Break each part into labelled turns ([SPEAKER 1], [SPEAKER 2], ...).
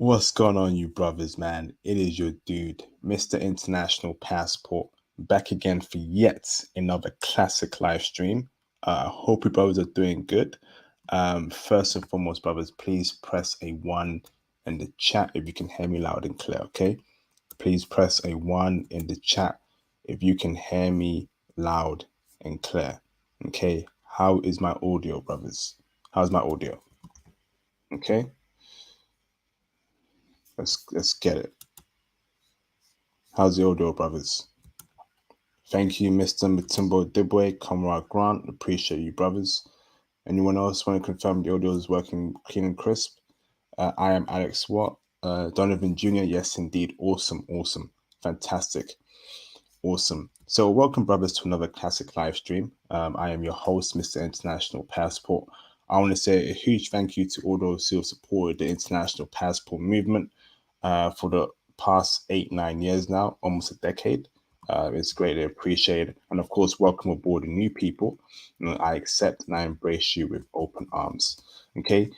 [SPEAKER 1] What's going on, you brothers, man? It is your dude, Mr. International Passport, back again for yet another classic live stream. Hope you brothers are doing good. First and foremost, brothers, please press a 1 in the chat if you can hear me loud and clear, okay? Please press a 1 in the chat if you can hear me loud and clear, okay? How is my audio, brothers? How's my audio? Okay, let's get it. How's the audio, brothers? Thank you, Mr. Matumbo Dibwe, Comrade Grant. Appreciate you, brothers. Anyone else want to confirm the audio is working clean and crisp? I am Alex Watt. Donovan Jr. Yes, indeed. Awesome. Fantastic. Awesome. So welcome, brothers, to another classic live stream. I am your host, Mr. International Passport. I want to say a huge thank you to all those who have supported the International Passport movement for the past 8-9 years now, almost a decade. It's greatly appreciated. And of course, welcome aboard the new people. I accept and I embrace you with open arms. Okay.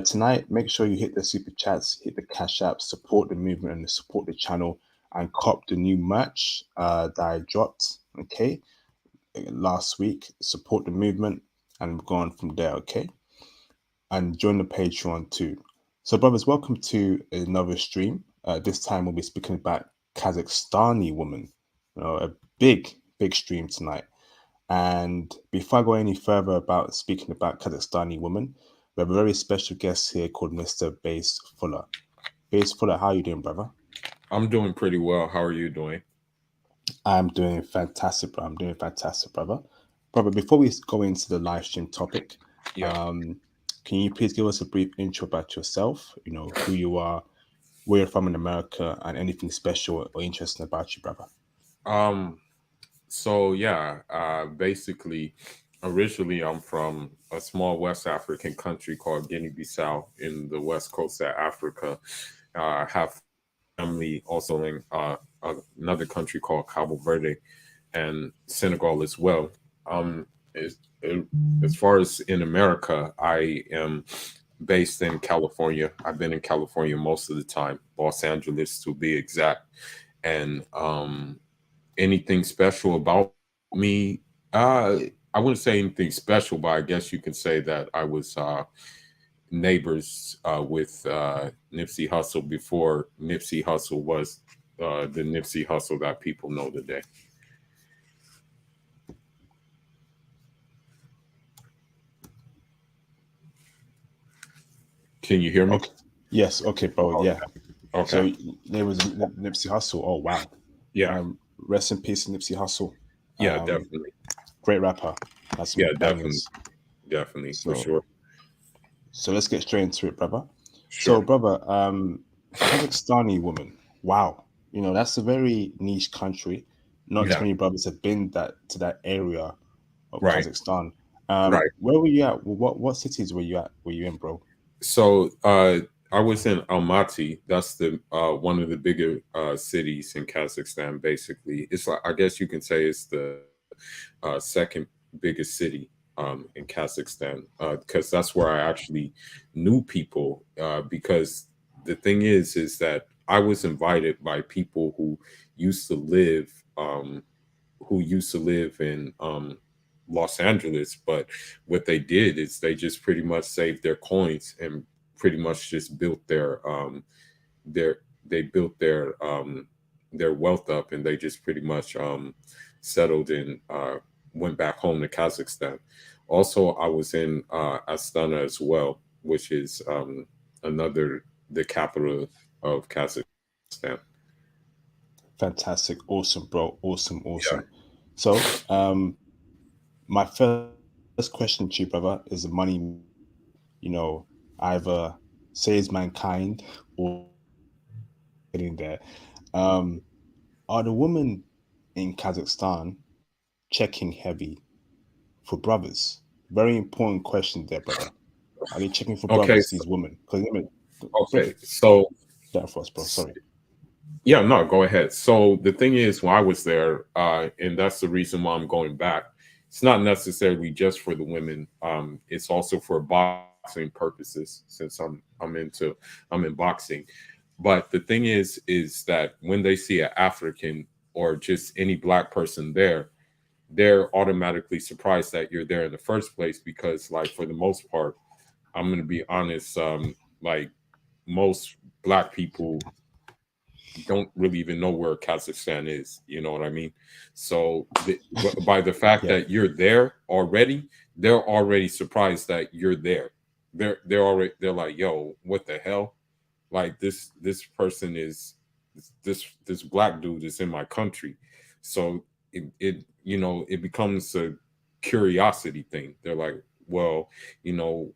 [SPEAKER 1] Tonight, make sure you hit the super chats, hit the cash app, support the movement and support the channel, and cop the new merch that I dropped, okay, last week. Support the movement and we're going from there, okay? And join the Patreon too. So, brothers, welcome to another stream. This time we'll be speaking about Kazakhstani women. A big stream tonight. And before I go any further about speaking about Kazakhstani women, we have a very special guest here called Mr. Bass Fuller. Bass Fuller, how are you doing, brother?
[SPEAKER 2] I'm doing pretty well. How are you doing?
[SPEAKER 1] I'm doing fantastic, bro. I'm doing fantastic, brother. Brother, before we go into the live stream topic, can you please give us a brief intro about yourself? Who you are, where you're from in America, and anything special or interesting about you, brother.
[SPEAKER 2] Basically, originally I'm from a small West African country called Guinea-Bissau in the west coast of Africa. I have family also in another country called Cabo Verde and Senegal as well. As far as in America, I am based in California. I've been in California most of the time, Los Angeles to be exact. And anything special about me? I wouldn't say anything special, but I guess you can say that I was neighbors with Nipsey Hussle before Nipsey Hussle was the Nipsey Hussle that people know today. Can you hear me?
[SPEAKER 1] Okay. Yes. Okay, bro.
[SPEAKER 2] Okay.
[SPEAKER 1] Yeah.
[SPEAKER 2] Okay.
[SPEAKER 1] So there was Nipsey Hussle. Oh, wow.
[SPEAKER 2] Yeah.
[SPEAKER 1] Rest in peace, Nipsey Hussle.
[SPEAKER 2] Yeah, definitely.
[SPEAKER 1] Great rapper. That's some bangers.
[SPEAKER 2] Definitely, for sure.
[SPEAKER 1] So let's get straight into it, brother.
[SPEAKER 2] Sure.
[SPEAKER 1] So, brother, Kazakhstani woman. Wow. That's a very niche country. Not too many brothers have been to that area of Kazakhstan.
[SPEAKER 2] Right.
[SPEAKER 1] Where were you at? What cities were you at? Were you in, bro?
[SPEAKER 2] So I was in Almaty. That's the one of the bigger cities in Kazakhstan. Basically, it's like, I guess you can say it's the second biggest city in Kazakhstan, because that's where I actually knew people. Because the thing is that I was invited by people who used to live in Los Angeles, but what they did is they just pretty much saved their coins and pretty much just built their wealth up, and they just pretty much settled and went back home to Kazakhstan. Also, I was in Astana as well, which is the capital of Kazakhstan.
[SPEAKER 1] Fantastic. Awesome, bro. Awesome.
[SPEAKER 2] Yeah.
[SPEAKER 1] So, my first question to you, brother, is the money, either saves mankind or getting there. Are the women in Kazakhstan checking heavy for brothers? Very important question there, brother. Are they checking for brothers, these women?
[SPEAKER 2] Okay, so
[SPEAKER 1] that for us, bro. Sorry.
[SPEAKER 2] Yeah, no, go ahead. So the thing is, when I was there, and that's the reason why I'm going back, it's not necessarily just for the women. It's also for boxing purposes, since I'm in boxing. But the thing is that when they see an African or just any black person there, they're automatically surprised that you're there in the first place, because like for the most part, I'm gonna be honest, like most black people don't really even know where Kazakhstan is. You know what I mean? So by the fact
[SPEAKER 1] Yeah.
[SPEAKER 2] that you're there already, they're already surprised that you're there. They're like, yo, what the hell? Like this person is this black dude is in my country. So it it becomes a curiosity thing. They're like, well,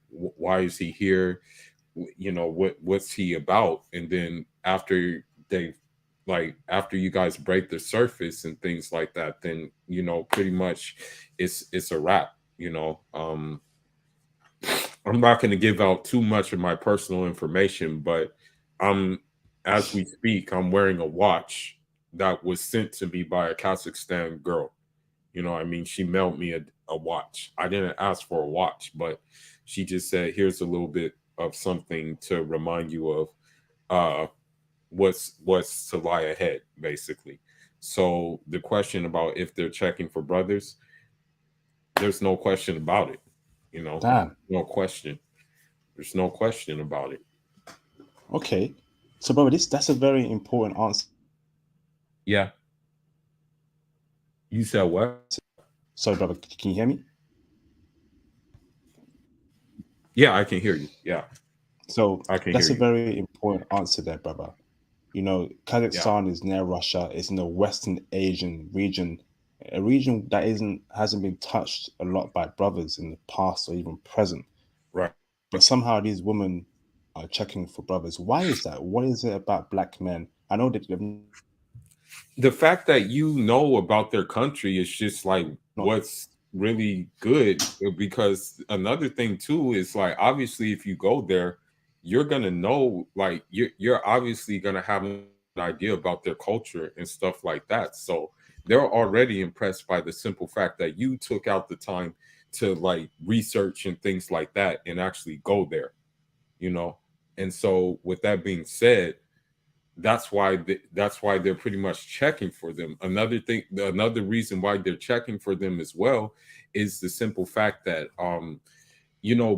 [SPEAKER 2] why is he here? What's he about? And then after they after you guys break the surface and things like that, then pretty much it's a wrap. I'm not going to give out too much of my personal information, but I'm as we speak, I'm wearing a watch that was sent to me by a Kazakhstan girl. I mean, she mailed me a watch. I didn't ask for a watch, but she just said, here's a little bit of something to remind you of uh what's to lie ahead, basically. So the question about if they're checking for brothers, there's no question about it.
[SPEAKER 1] Damn.
[SPEAKER 2] No question. There's no question about it.
[SPEAKER 1] Okay. So, brother, that's a very important answer.
[SPEAKER 2] Yeah. You said what?
[SPEAKER 1] Sorry, brother, can you hear me?
[SPEAKER 2] Yeah, I can hear you. Yeah,
[SPEAKER 1] So
[SPEAKER 2] I can hear
[SPEAKER 1] that's a
[SPEAKER 2] you.
[SPEAKER 1] very important answer there, brother.
[SPEAKER 2] Yeah.
[SPEAKER 1] Kazakhstan is near Russia. It's in the Western Asian region, a region that hasn't been touched a lot by brothers in the past or even present.
[SPEAKER 2] Right.
[SPEAKER 1] But somehow these women are checking for brothers. Why is that? What is it about black men? I know that they've
[SPEAKER 2] The fact that you know about their country is just like
[SPEAKER 1] not.
[SPEAKER 2] what's really good, because another thing too is like, obviously if you go there, you're gonna know, like you're obviously gonna have an idea about their culture and stuff like that. So they're already impressed by the simple fact that you took out the time to like research and things like that and actually go there, you know. And so with that being said, that's why they're pretty much checking for them. Another reason why they're checking for them as well is the simple fact that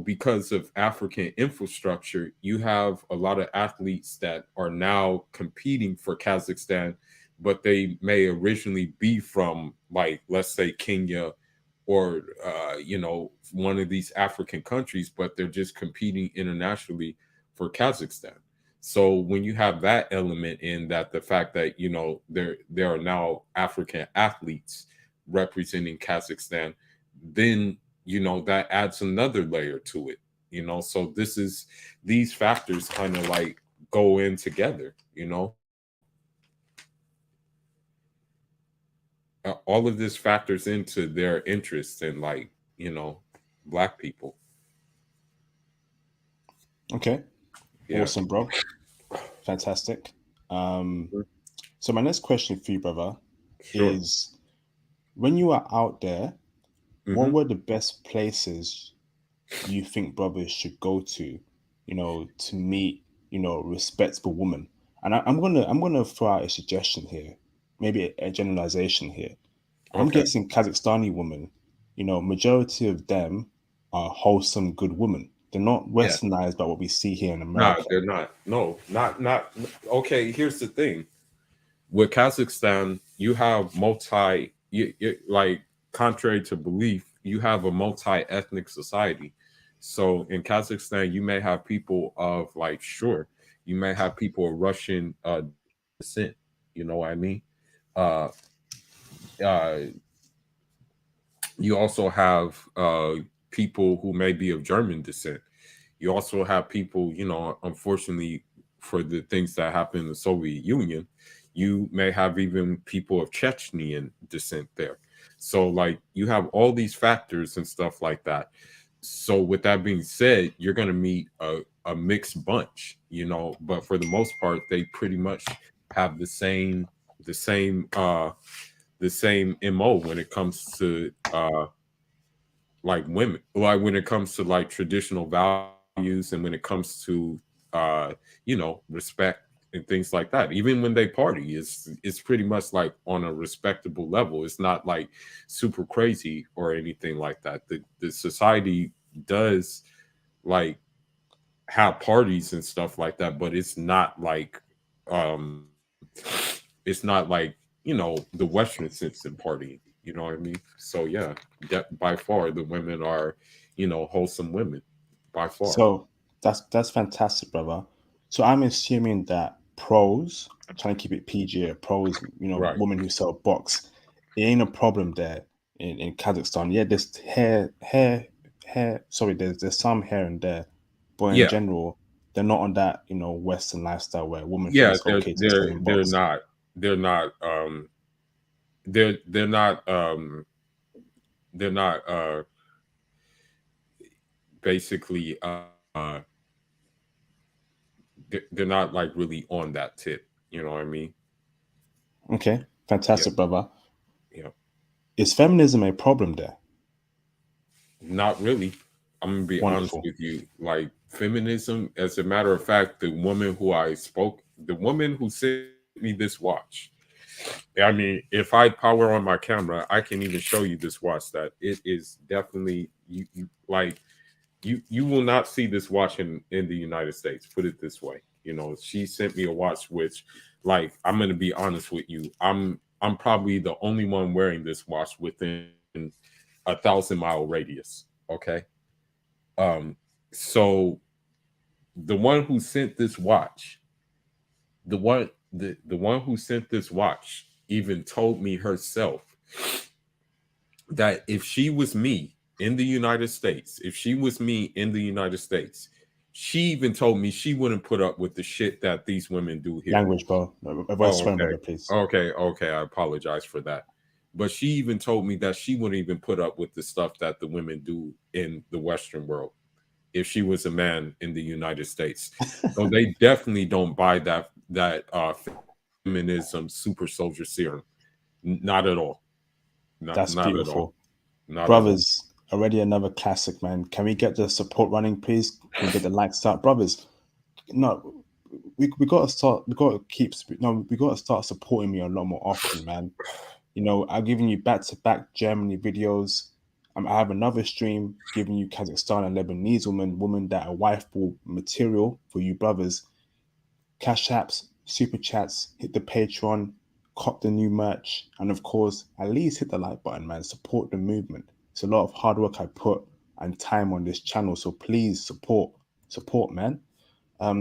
[SPEAKER 2] because of African infrastructure, you have a lot of athletes that are now competing for Kazakhstan, but they may originally be from, like, let's say Kenya, or one of these African countries, but they're just competing internationally for Kazakhstan. So when you have that element in that, the fact that there are now African athletes representing Kazakhstan, then that adds another layer to it. So these factors kind of like go in together. All of this factors into their interest in, like, black people.
[SPEAKER 1] Okay.
[SPEAKER 2] Yeah.
[SPEAKER 1] Awesome, bro. Fantastic. Um,
[SPEAKER 2] Sure.
[SPEAKER 1] so my next question for you, brother,
[SPEAKER 2] Sure.
[SPEAKER 1] is when you are out there, what
[SPEAKER 2] Hmm.
[SPEAKER 1] were the best places you think brothers should go to meet, respectable women? And I'm gonna throw out a suggestion here, maybe a generalization here. I'm
[SPEAKER 2] Okay.
[SPEAKER 1] guessing Kazakhstani women, majority of them are wholesome, good women. They're not
[SPEAKER 2] Yeah.
[SPEAKER 1] westernized by what we see here in
[SPEAKER 2] Nah,
[SPEAKER 1] America.
[SPEAKER 2] they're not. No, not. Okay, here's the thing. With Kazakhstan, you have like, contrary to belief, you have a multi-ethnic society. So in Kazakhstan, you may have people of, like, sure, you may have people of Russian descent. You know what I mean? Uh, uh, you also have people who may be of German descent. You also have people, unfortunately, for the things that happened in the Soviet Union, you may have even people of Chechnyan descent there. So, like, you have all these factors and stuff like that. So, with that being said, you're going to meet a mixed bunch, but for the most part, they pretty much have the same MO when it comes to women, like when it comes to like traditional values, and when it comes to respect and things like that. Even when they party, it's pretty much like on a respectable level. It's not like super crazy or anything like that. The society does like have parties and stuff like that, but um it's not like, the Western sense in partying. You know what I mean? So yeah, by far the women are, wholesome women, by far.
[SPEAKER 1] So that's fantastic, brother. So I'm assuming that pros, trying to keep it PG, pros,
[SPEAKER 2] Right.
[SPEAKER 1] women who sell box, it ain't a problem there in Kazakhstan. Yeah, there's hair. Sorry, there's some here and there, but in
[SPEAKER 2] Yeah.
[SPEAKER 1] general, they're not on that Western lifestyle where a woman
[SPEAKER 2] Yeah,
[SPEAKER 1] thinks okay to
[SPEAKER 2] they're
[SPEAKER 1] stay in
[SPEAKER 2] they're
[SPEAKER 1] box.
[SPEAKER 2] not they're not they're not they're not basically they're not like really on that tip. You know what I mean?
[SPEAKER 1] Okay,
[SPEAKER 2] Yeah.
[SPEAKER 1] fantastic, brother.
[SPEAKER 2] Yeah.
[SPEAKER 1] Is feminism a problem there?
[SPEAKER 2] Not really. I'm gonna be honest
[SPEAKER 1] Wonderful.
[SPEAKER 2] with you. Like feminism, as a matter of fact, the woman who sent me this watch. I mean, if I power on my camera, I can even show you this watch. That it is definitely you will not see this watch in the United States. Put it this way. She sent me a watch which, like, I'm gonna be honest with you. I'm probably the only one wearing this watch within 1,000-mile radius. Okay. Um, so the one who sent this watch, the one who sent this watch even told me herself that if she was me in the United States, if she was me in the United States, she even told me she wouldn't put up with the shit that these women do here.
[SPEAKER 1] Language, bro. Avoid
[SPEAKER 2] Oh,
[SPEAKER 1] swearing,
[SPEAKER 2] okay.
[SPEAKER 1] brother, please.
[SPEAKER 2] Okay. I apologize for that. But she even told me that she wouldn't even put up with the stuff that the women do in the Western world if she was a man in the United States. So they definitely don't buy that feminism super soldier serum. Not at all.
[SPEAKER 1] That's
[SPEAKER 2] Not at all.
[SPEAKER 1] beautiful.
[SPEAKER 2] Not at all.
[SPEAKER 1] Brothers, already another classic, man. Can we get the support running, please? Can we get the likes up, brothers? No, we gotta start. We gotta keep. No, we gotta start supporting me a lot more often, man. I'm giving you back to back Germany videos. I have another stream giving you Kazakhstan and Lebanese women that are wifeable material for you brothers. Cash apps, super chats, hit the Patreon, cop the new merch, and of course, at least hit the like button, man. Support the movement. It's a lot of hard work I put and time on this channel, so please support, man.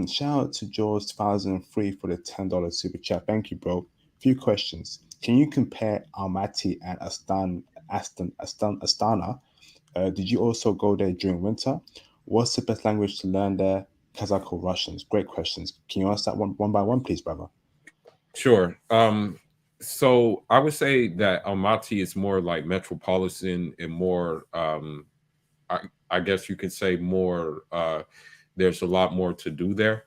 [SPEAKER 1] Shout out to Jaws 2003 for the $10 super chat. Thank you, bro. Few questions. Can you compare Almaty and Astana? Did you also go there during winter? What's the best language to learn there? Kazakh or Russians? Great questions. Can you answer that one by one, please, brother?
[SPEAKER 2] Sure. So I would say that Almaty is more like metropolitan and more I, I guess you could say more there's a lot more to do there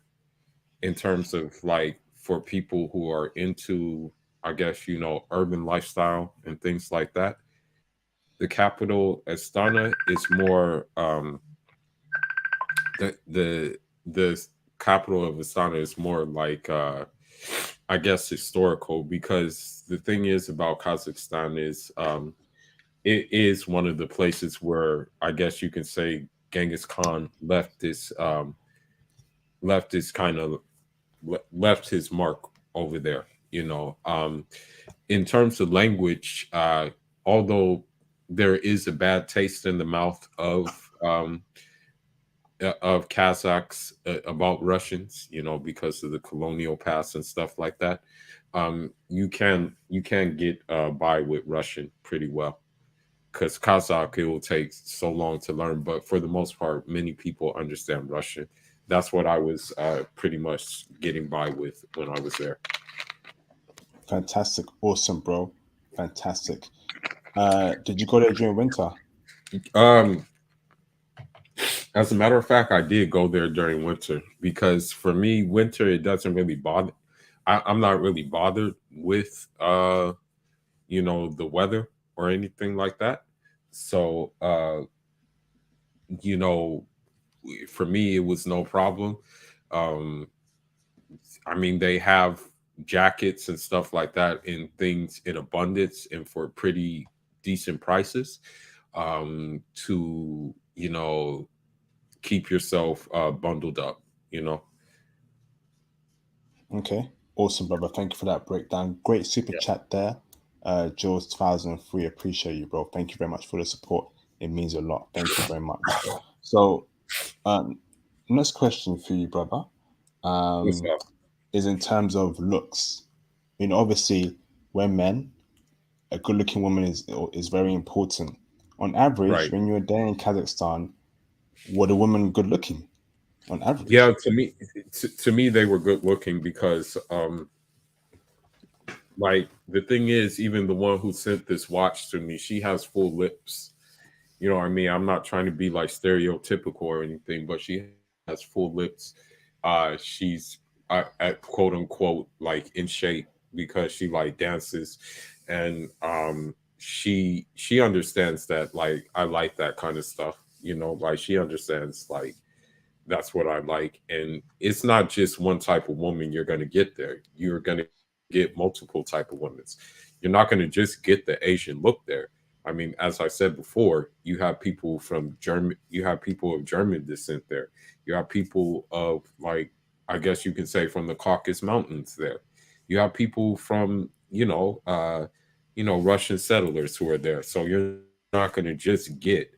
[SPEAKER 2] in terms of like for people who are into, I guess, urban lifestyle and things like that. The capital Astana is more the the capital of Astana is more like I guess historical, because the thing is about Kazakhstan is it is one of the places where I guess you can say Genghis Khan left this kind of left his mark over there. In terms of language, although there is a bad taste in the mouth of Kazakhs about Russians, because of the colonial past and stuff like that. You can get by with Russian pretty well, because Kazakh it will take so long to learn, but for the most part, many people understand Russian. That's what I was pretty much getting by with when I was there.
[SPEAKER 1] Fantastic. Awesome, bro. Fantastic. Did you go there during winter?
[SPEAKER 2] Um, as a matter of fact, I did go there during winter, because for me, winter it doesn't really bother. I'm not really bothered with the weather or anything like that. So you know, for me, it was no problem. Um, I mean, they have jackets and stuff like that and things in abundance and for pretty decent prices, to, keep yourself bundled up, you know.
[SPEAKER 1] Okay, awesome, brother. Thank you for that breakdown. Great super
[SPEAKER 2] Yeah.
[SPEAKER 1] chat there. Jules 2003, appreciate you, bro. Thank you very much for the support. It means a lot. Thank you very much. So, um, next question for you, brother,
[SPEAKER 2] What's
[SPEAKER 1] um,
[SPEAKER 2] up?
[SPEAKER 1] is in terms of looks. Obviously, we're men. A good-looking woman is very important. On average,
[SPEAKER 2] Right.
[SPEAKER 1] when you're there in Kazakhstan, were the women good-looking on
[SPEAKER 2] Yeah,
[SPEAKER 1] average?
[SPEAKER 2] to me they were good looking because like the thing is, even the one who sent this watch to me, she has full lips. You know what I mean? I'm not trying to be like stereotypical or anything, but she has full lips. She's at quote unquote like in shape because she like dances, and she understands that like I like that kind of stuff. Like she understands like that's what I like. And it's not just one type of woman you're going to get there. You're going to get multiple type of women. You're not going to just get the Asian look there. I mean, as I said before, you have people from German, you have people of German descent there. You have people of like, I guess you could say from the Caucasus Mountains there. You have people from, Russian settlers who are there. So you're not going to just get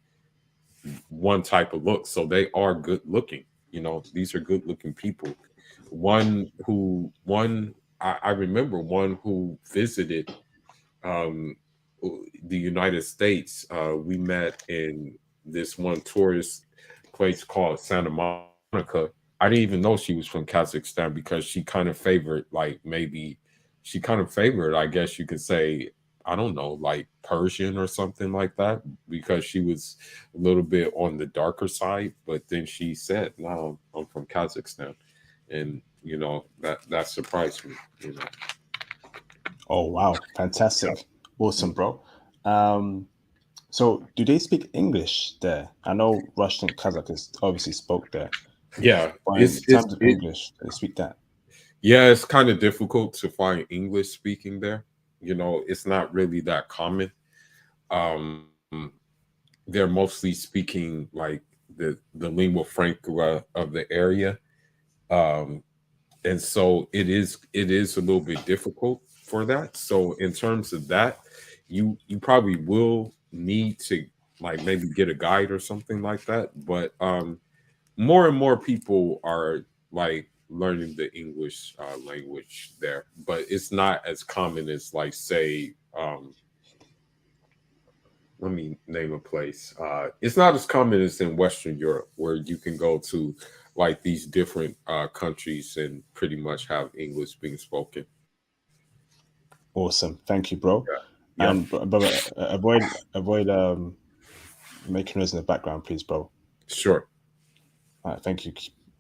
[SPEAKER 2] one type of look. So they are good looking. These are good looking people. I remember one who visited um, the United States. We met in this one tourist place called Santa Monica. I didn't even know she was from Kazakhstan because she kind of favored, like, maybe she kind of favored, I guess you could say, I don't know, like Persian or something like that, because she was a little bit on the darker side. But then she said, "No, I'm from Kazakhstan," and that surprised me.
[SPEAKER 1] Oh wow,
[SPEAKER 2] Yeah.
[SPEAKER 1] fantastic, awesome,
[SPEAKER 2] Mhm.
[SPEAKER 1] bro. Um, so do they speak English there? I know Russian and Kazakh is obviously spoke there,
[SPEAKER 2] Yeah,
[SPEAKER 1] but
[SPEAKER 2] it's
[SPEAKER 1] in
[SPEAKER 2] it's
[SPEAKER 1] terms of
[SPEAKER 2] it.
[SPEAKER 1] English, they speak that.
[SPEAKER 2] Yeah, it's kind of difficult to find English speaking there. It's not really that common. Um, they're mostly speaking like the lingua franca of the area, um, and so it is a little bit difficult for that. So in terms of that, you probably will need to like maybe get a guide or something like that. But more and more people are like learning the English language there, but it's not as common as like say, let me name a place. It's not as common as in Western Europe where you can go to like these different countries and pretty much have English being spoken.
[SPEAKER 1] Awesome, thank you, bro.
[SPEAKER 2] Yeah. Yep.
[SPEAKER 1] And but avoid making noise in the background, please, bro.
[SPEAKER 2] Sure.
[SPEAKER 1] All right, thank you.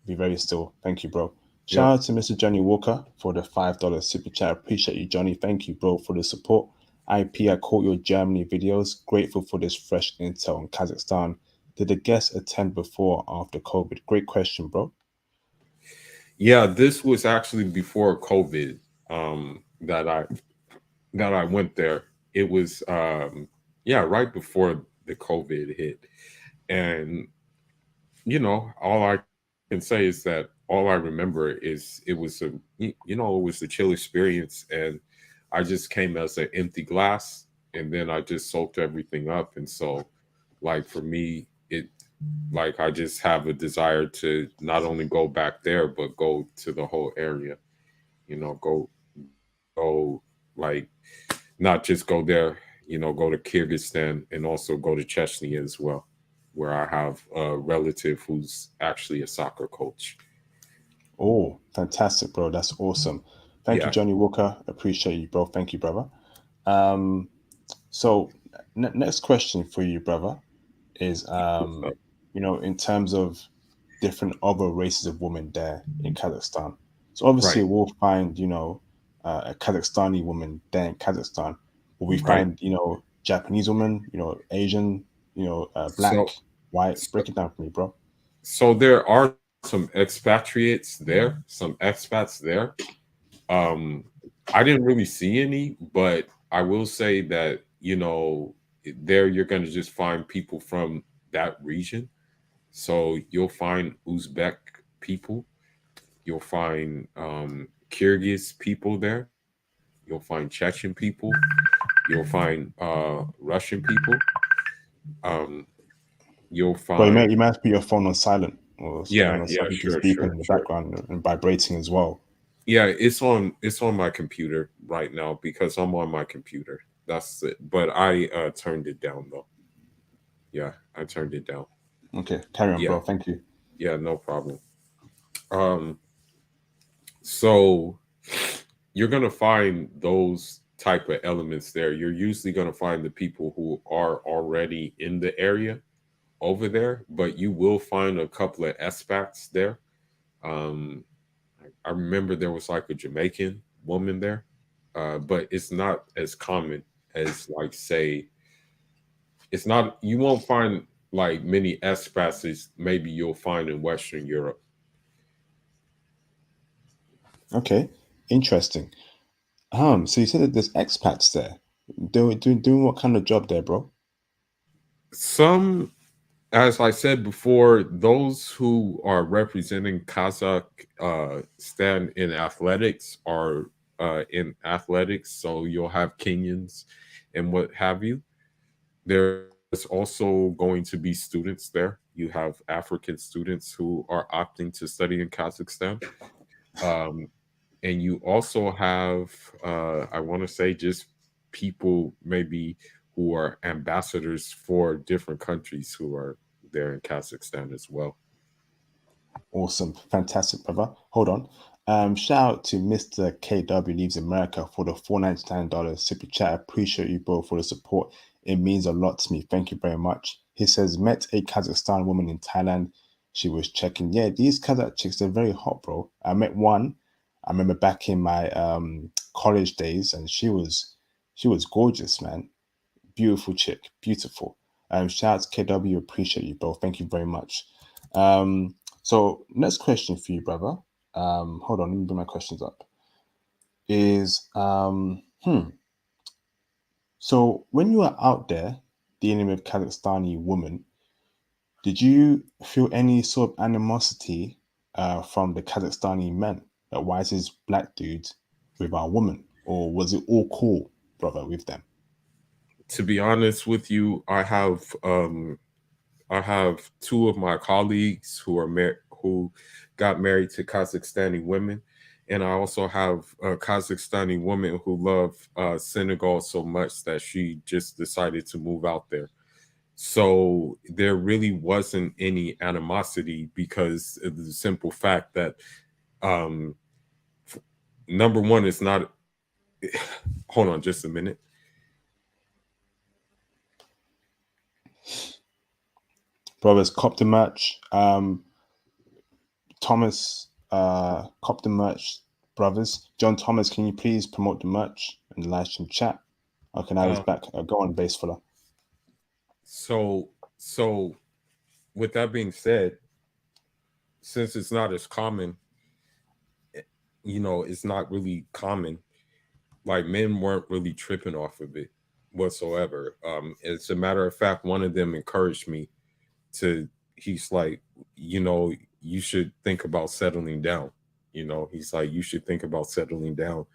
[SPEAKER 1] Be very still. Thank you, bro.
[SPEAKER 2] Yep.
[SPEAKER 1] Shout out to Mr. Johnny Walker for the $5 super chat. Appreciate you, Johnny. Thank you, bro, for the support. I caught your Germany videos. Grateful for this fresh intel on Kazakhstan. Did the guests attend before or after COVID? Great question, bro.
[SPEAKER 2] Yeah, this was actually before COVID, um, that I went there. It was yeah, right before the COVID hit. And all I can say is that all I remember is it was a chill experience, and I just came as an empty glass, and then I just soaked everything up. And so, like for me, it like I just have a desire to not only go back there but go to the whole area. Go like not just go there. Go to Kyrgyzstan and also go to Chechnya as well, where I have a relative who's actually a soccer coach.
[SPEAKER 1] Oh, fantastic, bro. That's awesome. Thank you,
[SPEAKER 2] Yeah.
[SPEAKER 1] Johnny Walker. Appreciate you, bro. Thank you, brother. Um, so next question for you, brother, is in terms of different other races of women there in Kazakhstan. So obviously
[SPEAKER 2] Right.
[SPEAKER 1] we'll find, a Kazakhstani woman there in Kazakhstan. Will we
[SPEAKER 2] Right.
[SPEAKER 1] find, Japanese woman, Asian, black?
[SPEAKER 2] So
[SPEAKER 1] Why?
[SPEAKER 2] So,
[SPEAKER 1] Break it down for me, bro.
[SPEAKER 2] so there are some expatriates there, some expats there. Um, I didn't really see any, but I will say that, there you're going to just find people from that region. So you'll find Uzbek people, you'll find Kyrgyz people there, you'll find Chechen people, you'll find Russian people, um, you'll
[SPEAKER 1] Bro,
[SPEAKER 2] find,
[SPEAKER 1] you might put your phone on silent, or I don't
[SPEAKER 2] yeah,
[SPEAKER 1] know,
[SPEAKER 2] yeah,
[SPEAKER 1] something is
[SPEAKER 2] sure,
[SPEAKER 1] beeping
[SPEAKER 2] sure,
[SPEAKER 1] in the
[SPEAKER 2] sure.
[SPEAKER 1] background and vibrating as well.
[SPEAKER 2] Yeah, it's on my computer right now because I'm on my computer. That's it. But I turned it down though. Yeah, I turned it down.
[SPEAKER 1] Okay, carry on,
[SPEAKER 2] Yeah,
[SPEAKER 1] bro. Thank you.
[SPEAKER 2] yeah, no problem. Um, so you're gonna find those type of elements there. You're usually gonna find the people who are already in the area over there, but you will find a couple of expats there. Um, I remember there was like a Jamaican woman there, but it's not as common as like say it's not. You won't find like many expats as maybe you'll find in Western Europe.
[SPEAKER 1] Okay, interesting. So you said that there's expats there. Doing what kind of job there, bro?
[SPEAKER 2] Some, as I said before, those who are representing Kazakh stand in athletics are in athletics. So you'll have Kenyans and what have you. There's also going to be students there. You have African students who are opting to study in Kazakhstan. Um, and you also have, I want to say, just people maybe who are ambassadors for different countries who are there in Kazakhstan as well.
[SPEAKER 1] Awesome, fantastic, brother. Hold on. Shout out to Mr. KW Leaves America for the $499 super chat. I appreciate you both for the support. It means a lot to me. Thank you very much. He says, met a Kazakhstan woman in Thailand. She was checking. Yeah, these Kazakh chicks, they're very hot, bro. I met one. I remember back in my college days, and she was gorgeous, man. Beautiful chick, beautiful. Shout out to KW, appreciate you both. Thank you very much. So next question for you, brother. Hold on, let me bring my questions up. Is so when you are out there dealing with Kazakhstani women, did you feel any sort of animosity from the Kazakhstani men? Like, why is this black dude with our woman, or was it all cool, brother, with them?
[SPEAKER 2] To be honest with you, I have two of my colleagues who got married to Kazakhstani women, and I also have a Kazakhstani woman who loved Senegal so much that she just decided to move out there. So there really wasn't any animosity because of the simple fact that um, number one, it's not. Hold on, just a minute.
[SPEAKER 1] Brothers, cop the merch. Thomas, cop the merch, brothers. John Thomas, can you please promote the merch in the live stream chat? Okay, now he's
[SPEAKER 2] Uh,
[SPEAKER 1] back. Go on, base filler.
[SPEAKER 2] so with that being said, since it's not as common, it's not really common. Like men weren't really tripping off of it whatsoever. As a matter of fact, one of them encouraged me to. He's like, you know, you should think about settling down. He's like, you should think about settling down.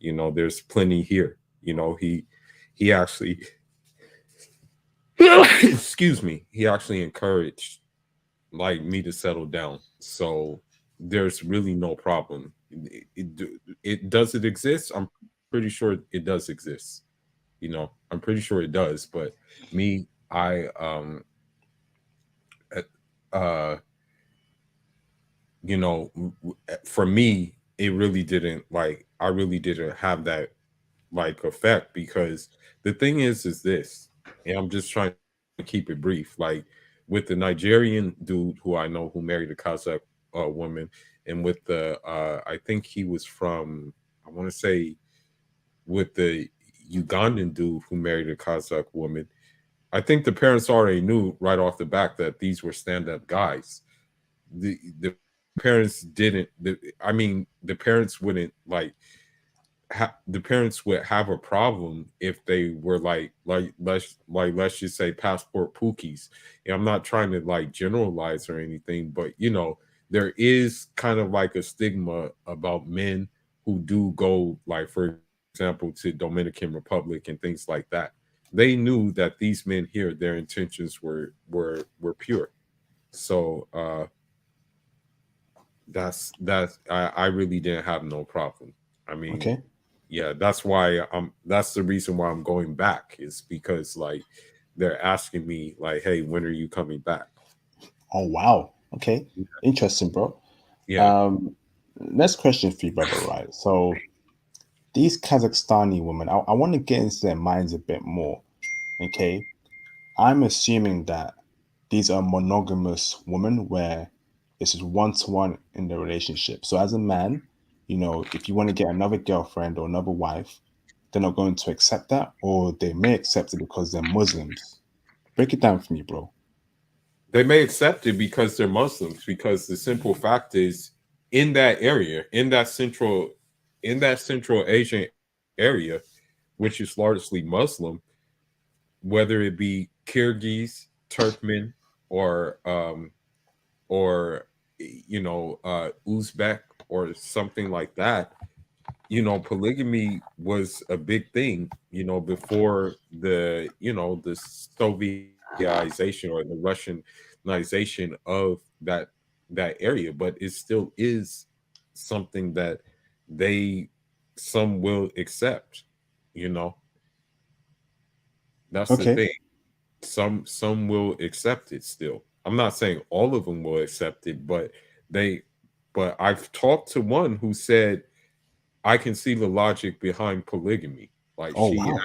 [SPEAKER 2] There's plenty here. He actually, excuse me, he actually encouraged like me to settle down. So there's really no problem. It does it exist? I'm pretty sure it does exist. I'm pretty sure it does. But me, uh, uh for me, it really didn't like. I really didn't have that like effect because the thing is this, and I'm just trying to keep it brief. Like with the Nigerian dude who I know who married a Kazakh woman, and with the I think he was from, I want to say, with the Ugandan dude who married a Kazakh woman. I think the parents already knew right off the back that these were stand-up guys. The parents didn't. I mean, the parents wouldn't like. The parents would have a problem if they were let's just say passport pookies. And I'm not trying to like generalize or anything, but you know, there is kind of like a stigma about men who do go, like for example, to Dominican Republic and things like that. They knew that these men here, their intentions were pure. So that's I really didn't have no problem. I mean,
[SPEAKER 1] Okay.
[SPEAKER 2] yeah, that's the reason why I'm going back, is because like they're asking me like, hey, when are you coming back?
[SPEAKER 1] Oh wow. Okay. Interesting, bro.
[SPEAKER 2] Yeah.
[SPEAKER 1] Um, Next question for you, brother. Right. So these Kazakhstani women, I want to get into their minds a bit more. Okay. I'm assuming that these are monogamous women where this is one to one in the relationship. So as a man, if you want to get another girlfriend or another wife, they're not going to accept that, or they may accept it because they're Muslims. Break it down for me, bro.
[SPEAKER 2] They may accept it because they're Muslims, because the simple fact is, in that area, in that central Asian area, which is largely Muslim, whether it be Kyrgyz, Turkmen, or Uzbek or something like that, polygamy was a big thing, before the Sovietization or the Russianization of that area. But it still is something that they some will accept, you know. That's the
[SPEAKER 1] Okay.
[SPEAKER 2] thing. Some will accept it still. I'm not saying all of them will accept it, they but I've talked to one who said, I can see the logic behind polygamy. Like
[SPEAKER 1] Oh wow.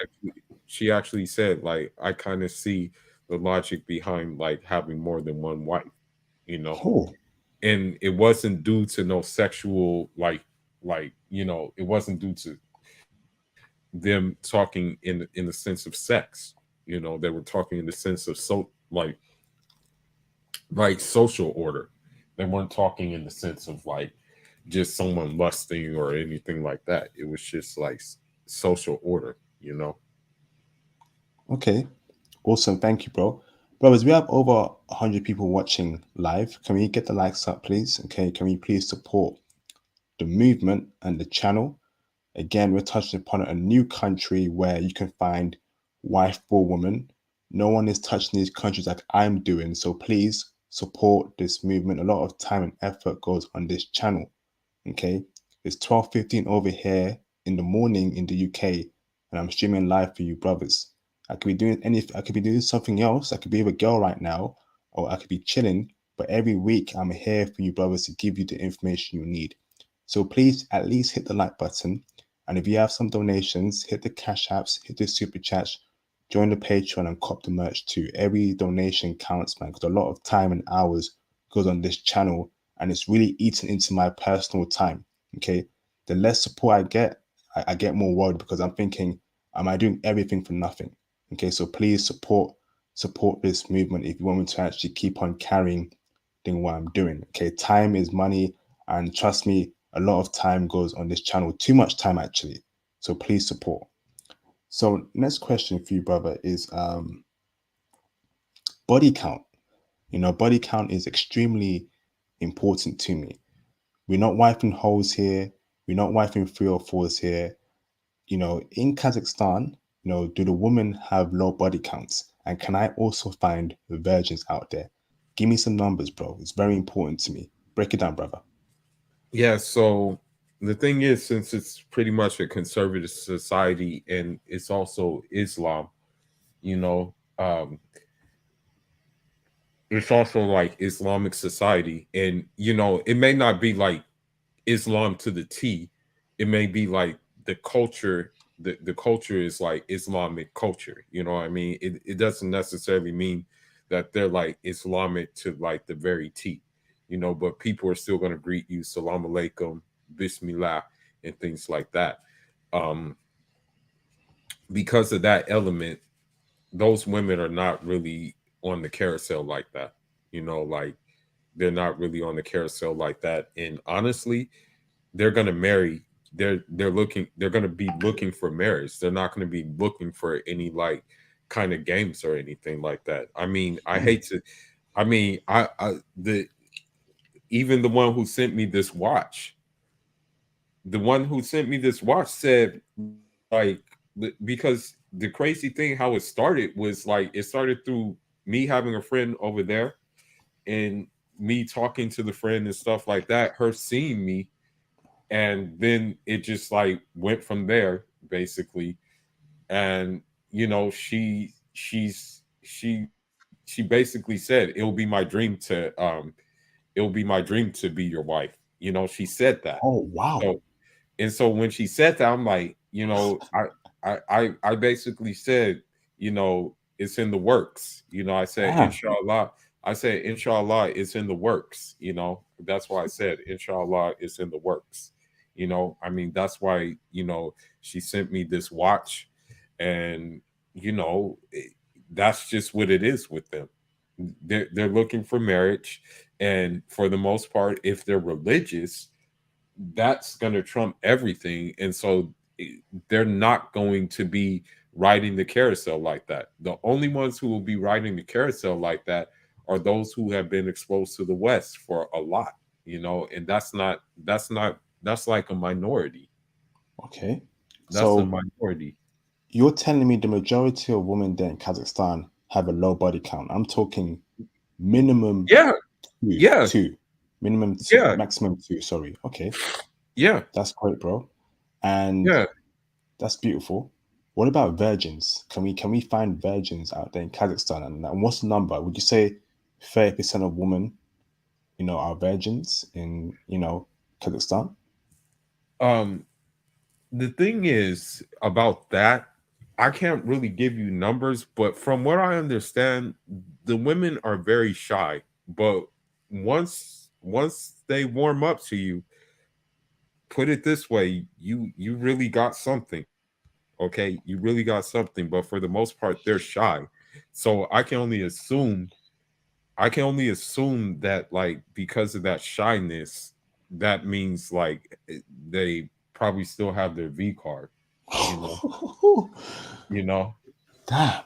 [SPEAKER 2] she actually said, like, I kind of see the logic behind like having more than one wife, you know.
[SPEAKER 1] Oh,
[SPEAKER 2] And it wasn't due to no sexual it wasn't due to them talking in the sense of sex. They were talking in the sense of like social order. They weren't talking in the sense of like just someone lusting or anything like that. It was just like social order.
[SPEAKER 1] okay. Awesome. Thank you, bro. Brothers, we have over 100 people watching live. Can we get the likes up, please? Okay. Can we please support the movement and the channel? Again, we're touching upon a new country where you can find wifeable women. No one is touching these countries like I'm doing. So please support this movement. A lot of time and effort goes on this channel. Okay. It's 12:15 over here in the morning in the UK, and I'm streaming live for you, brothers. I could be doing something else. I could be with a girl right now, or I could be chilling. But every week I'm here for you, brothers, to give you the information you need. So please at least hit the like button. And if you have some donations, hit the cash apps, hit the super chats, join the Patreon and cop the merch too. Every donation counts, man, because a lot of time and hours goes on this channel and it's really eating into my personal time. Okay. The less support I get, I get more worried because I'm thinking, am I doing everything for nothing? Okay. So please support this movement if you want me to actually keep on carrying doing what I'm doing. Okay. Time is money. And trust me, a lot of time goes on this channel, too much time actually. So please support. So next question for you, brother, is body count. Body count is extremely important to me. We're not wiping holes here. We're not wiping three or fours here. In Kazakhstan, do the women have low body counts? And can I also find virgins out there? Give me some numbers, bro. It's very important to me. Break it down, brother.
[SPEAKER 2] Yeah, so the thing is, since it's pretty much a conservative society and it's also Islam, you know, it's also like Islamic society. And, it may not be like Islam to the T. It may be like the culture, the culture is like Islamic culture. You know what I mean? It doesn't necessarily mean that they're like Islamic to like the very T, but people are still going to greet you, salam alaikum, bismillah, and things like that. Um, because of that element, those women are not really on the carousel like that. Like they're not really on the carousel like that. And honestly, they're gonna marry. They're looking. They're gonna be looking for marriage. They're not gonna be looking for any like kind of games or anything like that. I mean, I
[SPEAKER 1] Mm.
[SPEAKER 2] hate to. I mean, I the even the one who sent me this watch, the one who sent me this watch said like because the crazy thing how it started was like it started through me having a friend over there and me talking to the friend and stuff like that, her seeing me, and then it just like went from there basically. And she basically said it'll be my dream to be your wife. She said that.
[SPEAKER 1] Oh wow.
[SPEAKER 2] So and so when she said that, I'm like, I basically said, it's in the works. I said,
[SPEAKER 1] Damn.
[SPEAKER 2] inshallah. I said, inshallah, it's in the works. That's why I said, inshallah, it's in the works. I mean, that's why, she sent me this watch, and, that's just what it is with them. They're looking for marriage. And for the most part, if they're religious, that's going to trump everything. And so they're not going to be riding the carousel like that. The only ones who will be riding the carousel like that are those who have been exposed to the West for a lot, and that's like a minority.
[SPEAKER 1] Okay.
[SPEAKER 2] That's a
[SPEAKER 1] So
[SPEAKER 2] minority.
[SPEAKER 1] you're telling me the majority of women there in Kazakhstan have a low body count. I'm talking minimum
[SPEAKER 2] Yeah,
[SPEAKER 1] two,
[SPEAKER 2] yeah,
[SPEAKER 1] two, minimum two,
[SPEAKER 2] yeah,
[SPEAKER 1] maximum two. Sorry. Okay,
[SPEAKER 2] yeah,
[SPEAKER 1] that's great, bro. And
[SPEAKER 2] yeah.
[SPEAKER 1] that's beautiful. What about virgins? Can we find virgins out there in Kazakhstan? And what's the number? Would you say 30% of women, are virgins in Kazakhstan?
[SPEAKER 2] Um, the thing is about that, I can't really give you numbers, but from what I understand, the women are very shy. But once they warm up to you, put it this way, you really got something. Okay, you really got something, but for the most part, they're shy. So I can only assume that like because of that shyness, that means like they probably still have their V card, you know, you know.
[SPEAKER 1] Damn.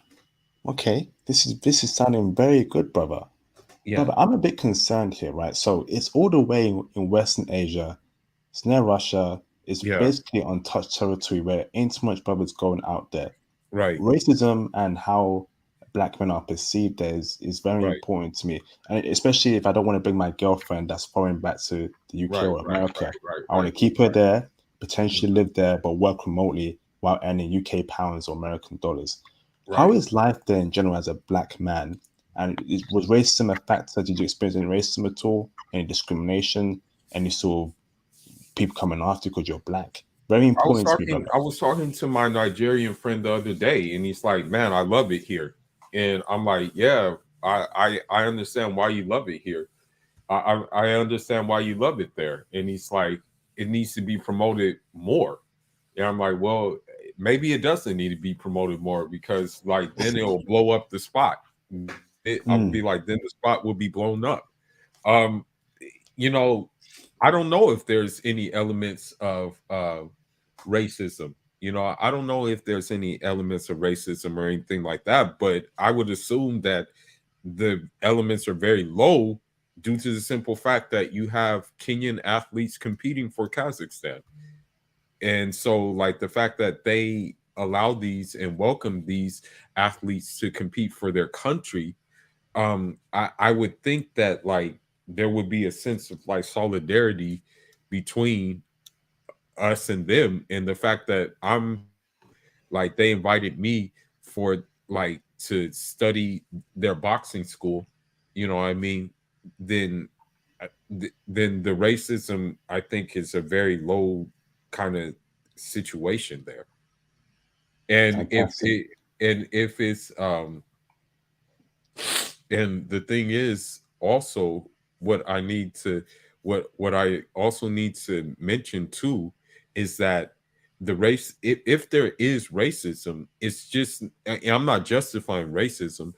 [SPEAKER 1] Okay. This is sounding very good, brother.
[SPEAKER 2] Yeah,
[SPEAKER 1] Brother, I'm a bit concerned here, right? So it's all the way in Western Asia. It's near Russia. It's
[SPEAKER 2] yeah,
[SPEAKER 1] basically untouched territory where ain't too much brothers going out there.
[SPEAKER 2] right,
[SPEAKER 1] Racism and how black men are perceived there is very
[SPEAKER 2] right,
[SPEAKER 1] important to me. And especially if I don't want to bring my girlfriend that's foreign back to the UK
[SPEAKER 2] right,
[SPEAKER 1] or
[SPEAKER 2] right,
[SPEAKER 1] America.
[SPEAKER 2] right,
[SPEAKER 1] I want
[SPEAKER 2] right,
[SPEAKER 1] to keep her
[SPEAKER 2] right,
[SPEAKER 1] there,
[SPEAKER 2] right,
[SPEAKER 1] potentially live there, but work remotely while earning UK pounds or American dollars. How
[SPEAKER 2] right.
[SPEAKER 1] is life there in general as a black man? And was racism a factor? Did you experience any racism at all? Any discrimination? Any sort of people coming after you because you're black? Very
[SPEAKER 2] I was
[SPEAKER 1] important to me,
[SPEAKER 2] talking
[SPEAKER 1] brother.
[SPEAKER 2] I was talking to my Nigerian friend the other day, and he's like, "Man, I love it here." And I'm like, "Yeah, I understand why you love it here. I understand why you love it there." And he's like, "It needs to be promoted more." And I'm like, "Well, maybe it doesn't need to be promoted more because like then it'll blow up the spot." I'll be
[SPEAKER 1] Mm,
[SPEAKER 2] like, then the spot will be blown up. Um, you know, I don't know if there's any elements of racism. I don't know if there's any elements of racism or anything like that, but I would assume that the elements are very low due to the simple fact that you have Kenyan athletes competing for Kazakhstan. And so, like, the fact that they allow these and welcome these athletes to compete for their country, I would think that, like, there would be a sense of like solidarity between us and them, and the fact that I'm like they invited me for like to study their boxing school, you know what I mean? Then then the racism I think is a very low kind of situation there. And if
[SPEAKER 1] fantastic.
[SPEAKER 2] it and if it's and the thing is also what I need to what I also need to mention too is that the race, if there is racism, it's just, and I'm not justifying racism.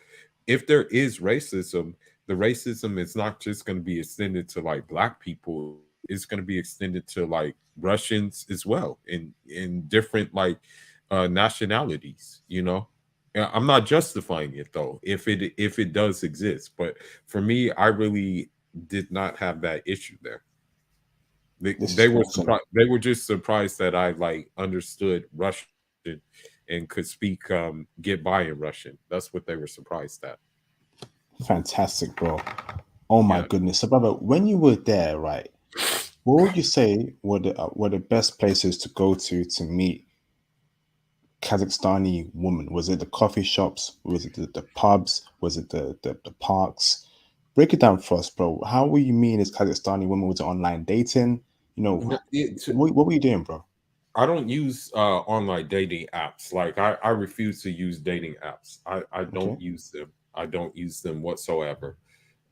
[SPEAKER 2] If there is racism, the racism is not just going to be extended to like black people, it's going to be extended to like Russians as well, in different like nationalities, you know. I'm not justifying it though, if it does exist, but for me, I really did not have that issue there.
[SPEAKER 1] This
[SPEAKER 2] They
[SPEAKER 1] is
[SPEAKER 2] were
[SPEAKER 1] awesome.
[SPEAKER 2] surprised. They were just surprised that I like understood Russian and could speak, get by in Russian. That's what they were surprised at.
[SPEAKER 1] Fantastic, bro. Oh my
[SPEAKER 2] Yeah.
[SPEAKER 1] goodness. So, brother, when you were there, right, what would you say were the best places to go to meet Kazakhstani women? Was it the coffee shops? Was it the pubs? Was it the parks? Break it down for us, bro. How were you meeting this Kazakhstani women? Was it online dating? You know, what were you doing, bro?
[SPEAKER 2] I don't use online dating apps. Like I refuse to use dating apps. I
[SPEAKER 1] Okay.
[SPEAKER 2] don't use them. I don't use them whatsoever.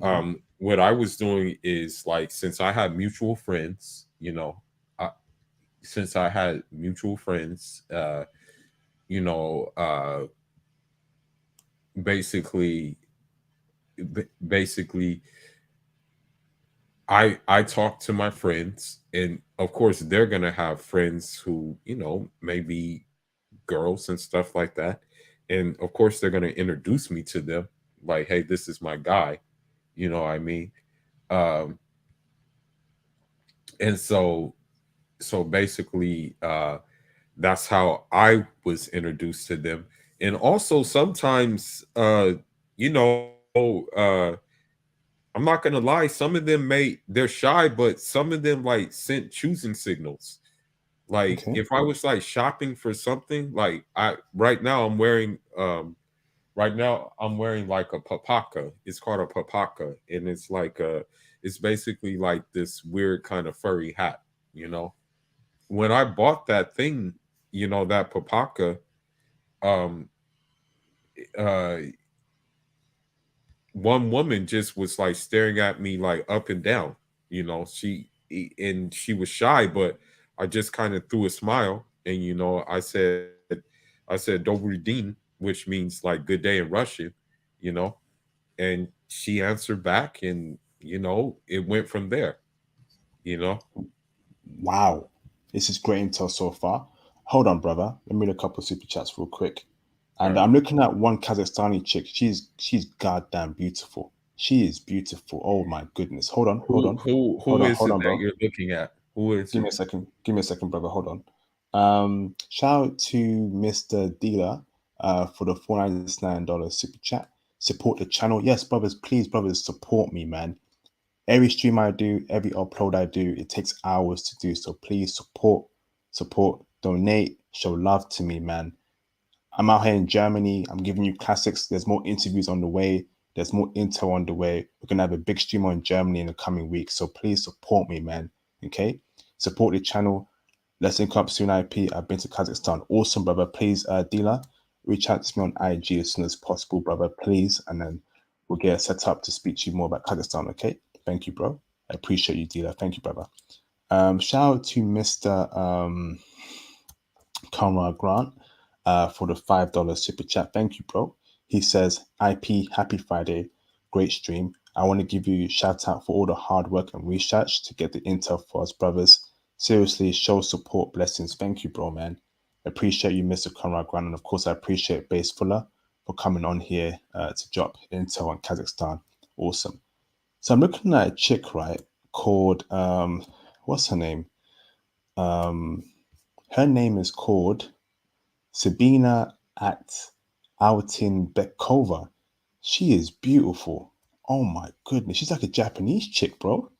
[SPEAKER 1] Hmm.
[SPEAKER 2] What I was doing is like, since I had mutual friends, you know, I, since I had mutual friends, you know, basically, basically, I talk to my friends, and of course, they're gonna have friends who, you know, maybe girls and stuff like that, and of course, they're gonna introduce me to them, like, hey, this is my guy, you know what I mean? Um, and so basically, that's how I was introduced to them. And also sometimes, you know, I'm not gonna lie, some of them they're shy, but some of them like sent choosing signals. Like
[SPEAKER 1] Okay.
[SPEAKER 2] if I was like shopping for something, like I right now I'm wearing right now I'm wearing like a papaka. It's called a papaka, and it's basically like this weird kind of furry hat, you know. When I bought that thing, you know, that papaka, um uh one woman just was like staring at me like up and down, you know. And she was shy, but I just kind of threw a smile, and you know, I said Dobry Din, which means like good day in Russian, you know. And she answered back, and you know, it went from there, you know.
[SPEAKER 1] Wow. This is great intel so far. Hold on, brother. Let me read a couple of super chats real quick.
[SPEAKER 2] All
[SPEAKER 1] And
[SPEAKER 2] right.
[SPEAKER 1] I'm looking at one Kazakhstani chick. She's goddamn beautiful. She is beautiful. Oh my goodness. Hold on, hold on, hold
[SPEAKER 2] Who
[SPEAKER 1] on,
[SPEAKER 2] is
[SPEAKER 1] hold
[SPEAKER 2] it
[SPEAKER 1] on,
[SPEAKER 2] that
[SPEAKER 1] bro.
[SPEAKER 2] you're looking at? Who is
[SPEAKER 1] Give me
[SPEAKER 2] it?
[SPEAKER 1] a second. Give me a second, brother. Hold on. Shout out to Mr. Dealer for the $499 super chat. Support the channel. Yes, brothers, please, brothers, support me, man. Every stream I do, every upload I do, it takes hours to do. So please support, donate, show love to me, man. I'm out here in Germany. I'm giving you classics. There's more interviews on the way. There's more intel on the way. We're gonna have a big stream on Germany in the coming weeks. So please support me, man. Okay? Support the channel. Let's link up soon, IP. I've been to Kazakhstan. Awesome, brother. Please, dealer, reach out to me on IG as soon as possible, brother. Please. And then we'll get set up to speak to you more about Kazakhstan, okay? Thank you, bro. I appreciate you, dealer. Thank you, brother. Shout out to Mr. Conrad Grant for the $5 super chat. Thank you, bro. He says, IP, happy Friday. Great stream. I want to give you a shout out for all the hard work and research to get the intel for us, brothers. Seriously, show support, blessings. Thank you, bro, man. Appreciate you, Mr. Conrad Grant. And of course, I appreciate Base Fuller for coming on here to drop intel on Kazakhstan. Awesome. So I'm looking at a chick, right, called, what's her name? Um, Her name is called Sabina at Altinbekova. She is beautiful. Oh my goodness. She's like a Japanese chick, bro.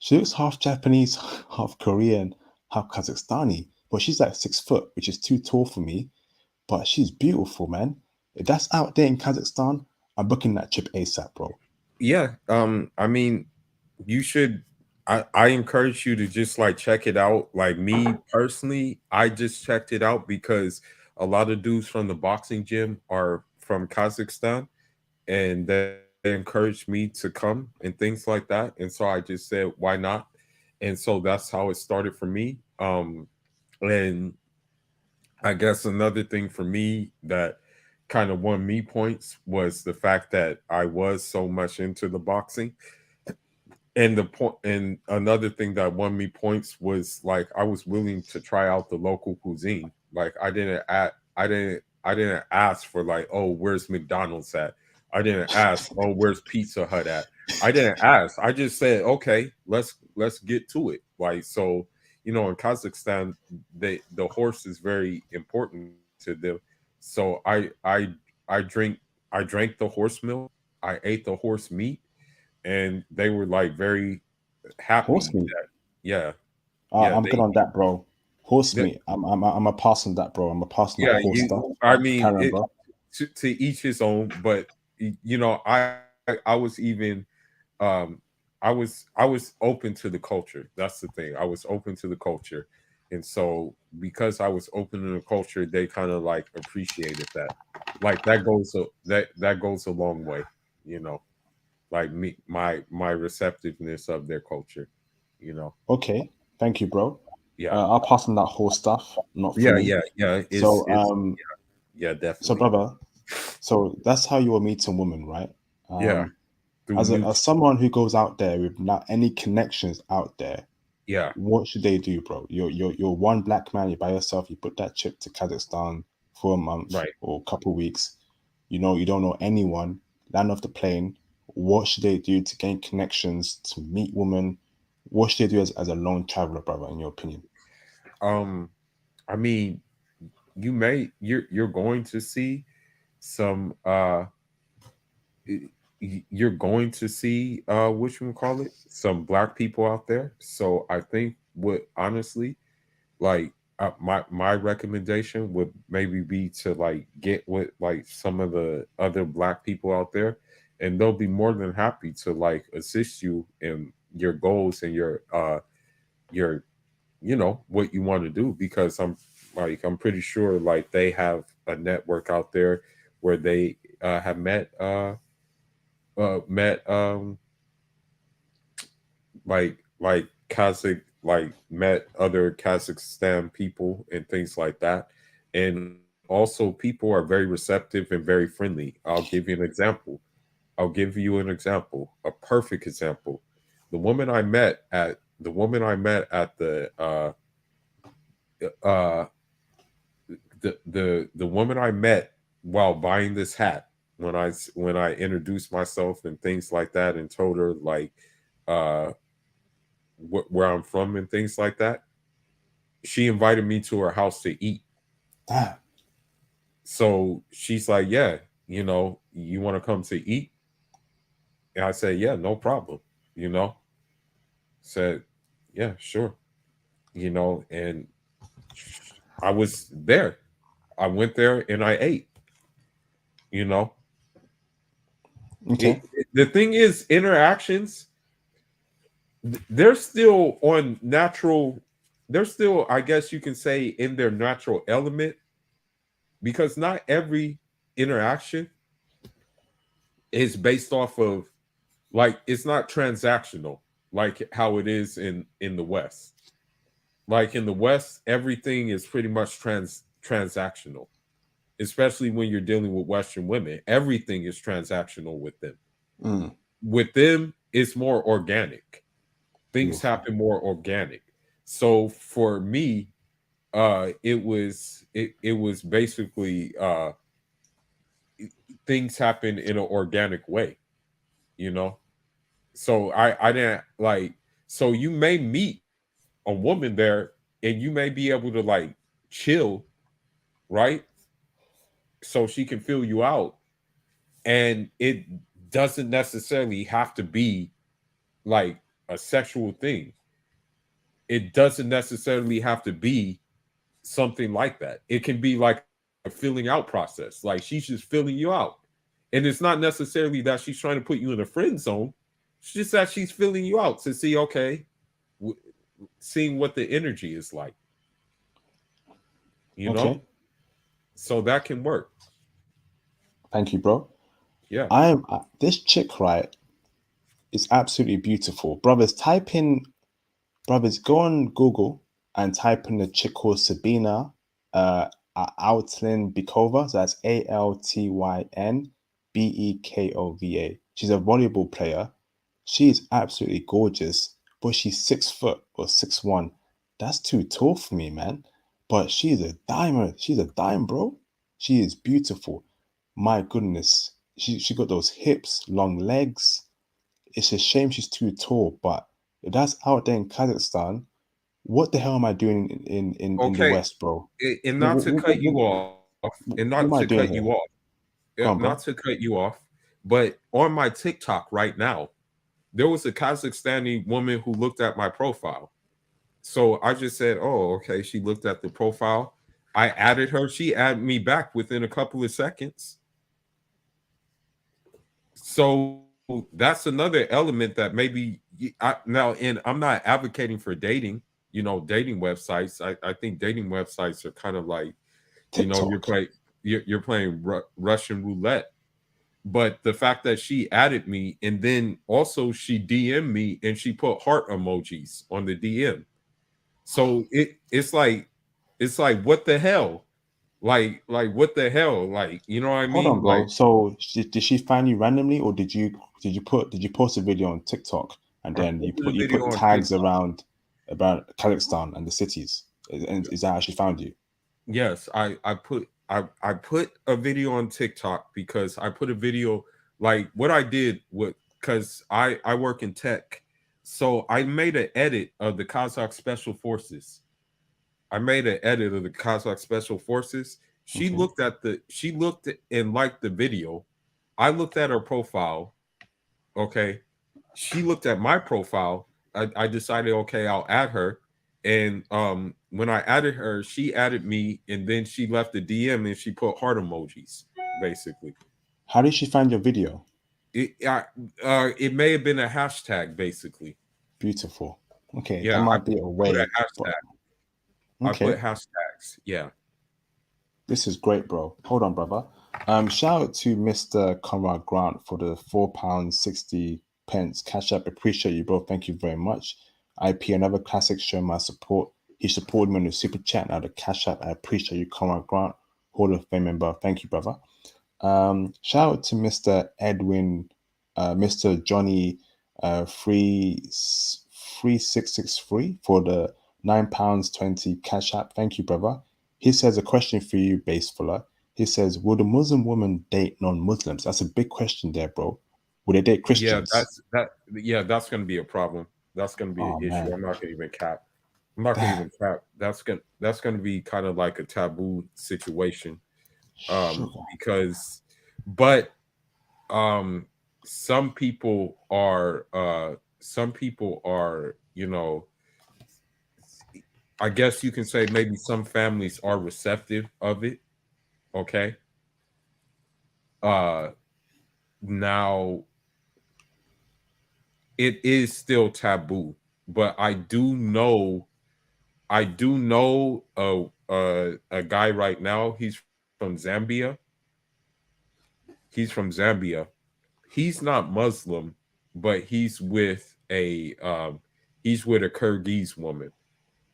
[SPEAKER 1] She looks half Japanese, half Korean, half Kazakhstani. But she's like 6 foot, which is too tall for me. But she's beautiful, man. If that's out there in Kazakhstan, I'm booking that trip ASAP, bro.
[SPEAKER 2] Yeah. I mean, you should, I encourage you to just like check it out. Like me personally, I just checked it out because a lot of dudes from the boxing gym are from Kazakhstan, and they encouraged me to come and things like that. And so I just said, why not? And so that's how it started for me. And I guess another thing for me that kind of won me points was the fact that I was so much into the boxing. And the point, and another thing that won me points was like I was willing to try out the local cuisine. Like I didn't ask for like, oh, where's McDonald's at? I didn't ask, oh, where's Pizza Hut at? I didn't ask. I just said, okay, let's get to it. Like so, in Kazakhstan, the horse is very important to them. So I drink I drank the horse milk. I ate the horse meat, and they were like very
[SPEAKER 1] Horse
[SPEAKER 2] happy
[SPEAKER 1] meat.
[SPEAKER 2] that yeah, yeah,
[SPEAKER 1] I'm good on that, bro. Horse
[SPEAKER 2] they,
[SPEAKER 1] meat. I'm a pass on that, bro. I'm a pass on that
[SPEAKER 2] yeah,
[SPEAKER 1] horse stuff.
[SPEAKER 2] I mean
[SPEAKER 1] Carry on,
[SPEAKER 2] it
[SPEAKER 1] bro.
[SPEAKER 2] to each his own, but I was even um I was open to the culture. That's the thing. I was open to the culture. And so because I was open to the culture, they kind of like appreciated that. Like that goes a long way, you know. Like my receptiveness of their culture, you know.
[SPEAKER 1] Okay, thank you, bro.
[SPEAKER 2] Yeah.
[SPEAKER 1] I'll pass on that horse stuff. Not for
[SPEAKER 2] Yeah,
[SPEAKER 1] me.
[SPEAKER 2] yeah, yeah.
[SPEAKER 1] So
[SPEAKER 2] It's yeah,
[SPEAKER 1] so
[SPEAKER 2] definitely.
[SPEAKER 1] brother, so that's how you are meeting women, right?
[SPEAKER 2] Yeah. Through
[SPEAKER 1] As
[SPEAKER 2] mutual.
[SPEAKER 1] someone who goes out there with not any connections out there,
[SPEAKER 2] Yeah.
[SPEAKER 1] what should they do, bro? You're one black man. You're by yourself. You put that trip to Kazakhstan for a month
[SPEAKER 2] Right.
[SPEAKER 1] or a couple of weeks. You don't know anyone. Land off the plane. What should they do to gain connections to meet women? What should they do as a lone traveler, brother? In your opinion?
[SPEAKER 2] Um I mean, you're going to see some you're going to see what you would call it, some black people out there. So I think what honestly, like my recommendation would maybe be to like get with like some of the other black people out there, and they'll be more than happy to like assist you in your goals and your what you want to do, because I'm pretty sure like they have a network out there where they have met like Kazakh, like met other Kazakhstan people and things like that. And also people are very receptive and very friendly. I'll give you an example, a perfect example. The woman I met at uh the woman I met while buying this hat, when I introduced myself and things like that and told her like uh where I'm from and things like that, she invited me to her house to eat.
[SPEAKER 1] Damn.
[SPEAKER 2] So she's like, "Yeah, you want to come to eat?" And I said, "Yeah, no problem." You know, said, "Yeah, sure." And I was there. I went there and I ate. You know,
[SPEAKER 1] Okay.
[SPEAKER 2] the thing is, interactions, they're still on natural. They're still, I guess you can say, in their natural element, because not every interaction is based off of, like, it's not transactional like how it is in the West. Like in the West, everything is pretty much transactional, especially when you're dealing with Western women. Everything is transactional with them.
[SPEAKER 1] Mm,
[SPEAKER 2] With them, it's more organic. Things
[SPEAKER 1] beautiful.
[SPEAKER 2] happen more organic. So for me, it was basically things happen in an organic way, you know. So I didn't like. So you may meet a woman there, and you may be able to like chill, right? So she can fill you out, and it doesn't necessarily have to be like a sexual thing. It doesn't necessarily have to be something like that. It can be like a filling out process. Like she's just filling you out. And it's not necessarily that she's trying to put you in a friend zone. It's just that she's filling you out to see, okay, w- seeing what the energy is like, you know?
[SPEAKER 1] Okay.
[SPEAKER 2] So that can work.
[SPEAKER 1] Thank you, bro.
[SPEAKER 2] Yeah.
[SPEAKER 1] This chick, right, is absolutely beautiful. Brothers, go on Google and type in the chick called Sabina Altlyn Bikova. So that's ALTYNBEKOVA. She's a volleyball player. She is absolutely gorgeous, but she's 6 foot or 6'1". That's too tall for me, man. But she's a diamond. She's a dime, bro. She is beautiful. My goodness. She got those hips, long legs. It's a shame she's too tall, but if that's out there in Kazakhstan, what the hell am I doing in the
[SPEAKER 2] Okay,
[SPEAKER 1] West, bro?
[SPEAKER 2] and
[SPEAKER 1] What,
[SPEAKER 2] not
[SPEAKER 1] what,
[SPEAKER 2] to
[SPEAKER 1] what,
[SPEAKER 2] cut
[SPEAKER 1] what,
[SPEAKER 2] you off, and not
[SPEAKER 1] what
[SPEAKER 2] to
[SPEAKER 1] am I
[SPEAKER 2] cut
[SPEAKER 1] doing
[SPEAKER 2] you
[SPEAKER 1] here?
[SPEAKER 2] off,
[SPEAKER 1] Go on,
[SPEAKER 2] not
[SPEAKER 1] bro.
[SPEAKER 2] to cut you off, but on my TikTok right now, there was a Kazakhstani woman who looked at my profile. So I just said, "Oh, okay." She looked at the profile. I added her. She added me back within a couple of seconds. So that's another element that maybe now. And I'm not advocating for dating. Dating websites. I think dating websites are kind of like, you're
[SPEAKER 1] TikTok.
[SPEAKER 2] playing you're playing Russian roulette. But the fact that she added me and then also she DM'd me and she put heart emojis on the DM. So it's like what the hell? Like what the hell? Like, you know what I
[SPEAKER 1] Hold on,
[SPEAKER 2] mean?
[SPEAKER 1] bro.
[SPEAKER 2] Like,
[SPEAKER 1] So did she find you randomly, or did you post a video on TikTok and
[SPEAKER 2] I
[SPEAKER 1] then
[SPEAKER 2] posted a
[SPEAKER 1] you
[SPEAKER 2] video
[SPEAKER 1] put
[SPEAKER 2] on
[SPEAKER 1] tags
[SPEAKER 2] TikTok.
[SPEAKER 1] around about Kazakhstan and the cities? Is that how she found you?
[SPEAKER 2] Yes, I put a video on TikTok because I put a video, like what I did with, because I work in tech. So I made an edit of the Kazakh Special Forces. I made an edit of the Kazakh Special Forces.
[SPEAKER 1] Okay.
[SPEAKER 2] She looked and liked the video. I looked at her profile. Okay. She looked at my profile. I decided, okay, I'll add her. And when I added her, she added me and then she left a DM and she put heart emojis, basically.
[SPEAKER 1] How did she find your video?
[SPEAKER 2] It may have been a hashtag, basically.
[SPEAKER 1] Beautiful. Okay, that
[SPEAKER 2] Yeah,
[SPEAKER 1] might be a
[SPEAKER 2] put a
[SPEAKER 1] way, but
[SPEAKER 2] hashtag. I put
[SPEAKER 1] okay.
[SPEAKER 2] hashtags. Yeah.
[SPEAKER 1] This is great, bro. Hold on, brother. Shout out to Mr. Conrad Grant for the £4.60 cash app. Appreciate you, bro. Thank you very much. IP, another classic, show my support. He supported me on the super chat. Now the cash app. I appreciate you, Conrad Grant, Hall of Fame member. Thank you, brother. Shout out to Mr. Edwin, Mr. Johnny, 3663 for the £9.20 cash app. Thank you, brother. He says a question for you, Basefuller. He says, "Will the Muslim woman date non-Muslims?" That's a big question there, bro. Will they date
[SPEAKER 2] Yeah,
[SPEAKER 1] Christians?
[SPEAKER 2] that's gonna be a problem. That's gonna be an
[SPEAKER 1] Oh
[SPEAKER 2] issue.
[SPEAKER 1] man,
[SPEAKER 2] I'm not gonna even cap. I'm not gonna
[SPEAKER 1] damn,
[SPEAKER 2] even cap. That's gonna be kind of like a taboo situation.
[SPEAKER 1] sugar.
[SPEAKER 2] Because but um some people are, I guess you can say maybe some families are receptive of it. Okay. Uh Now it is still taboo, but I do know a guy right now. He's from Zambia. He's from Zambia. He's not Muslim, but he's with a Kyrgyz woman,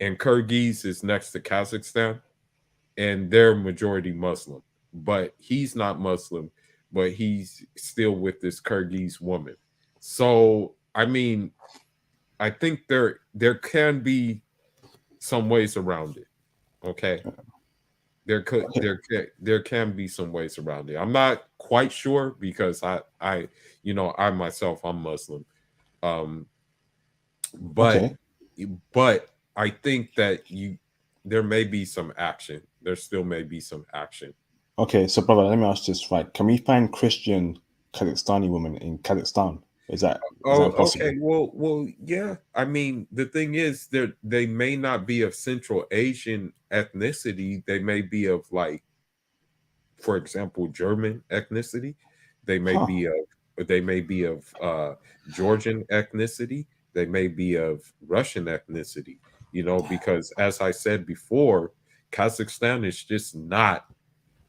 [SPEAKER 2] and Kyrgyz is next to Kazakhstan, and they're majority Muslim. But he's not Muslim, but he's still with this Kyrgyz woman. So I mean, I think there can be some ways around it. Okay,
[SPEAKER 1] Okay,
[SPEAKER 2] there can be some ways around it. I'm not quite sure because I myself, I'm Muslim. Um, but
[SPEAKER 1] okay,
[SPEAKER 2] but I think that there may be some action. There still may be some action.
[SPEAKER 1] okay. So, brother, let me ask this right. Can we find Christian Kazakhstani women in Kazakhstan? Is that
[SPEAKER 2] Oh, okay.
[SPEAKER 1] impossible?
[SPEAKER 2] Well, yeah. I mean, the thing is, they may not be of Central Asian ethnicity. They may be of, like, for example, German ethnicity. They may be
[SPEAKER 1] Huh.
[SPEAKER 2] of Georgian ethnicity. They may be of Russian ethnicity. Because as I said before, Kazakhstan is just not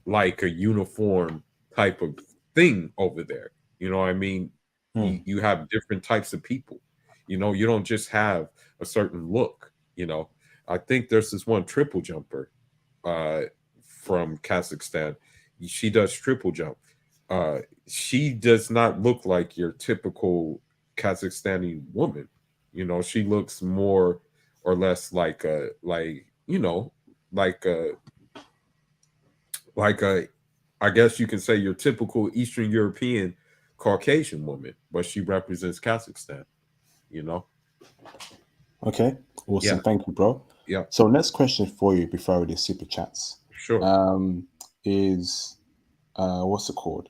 [SPEAKER 2] like a uniform type of thing over there. You know what I mean? You
[SPEAKER 1] Hmm.
[SPEAKER 2] have different types of people. You don't just have a certain look. I think there's this one triple jumper uh from Kazakhstan. She does triple jump. She does not look like your typical Kazakhstani woman. You know, she looks more or less like a like a like a I guess you can say your typical Eastern European Caucasian woman, but she represents Kazakhstan, you know?
[SPEAKER 1] Okay,
[SPEAKER 2] Yeah,
[SPEAKER 1] awesome. Thank you, bro.
[SPEAKER 2] yeah,
[SPEAKER 1] So next question for you before I read the super chats
[SPEAKER 2] sure.
[SPEAKER 1] um, is what's it called?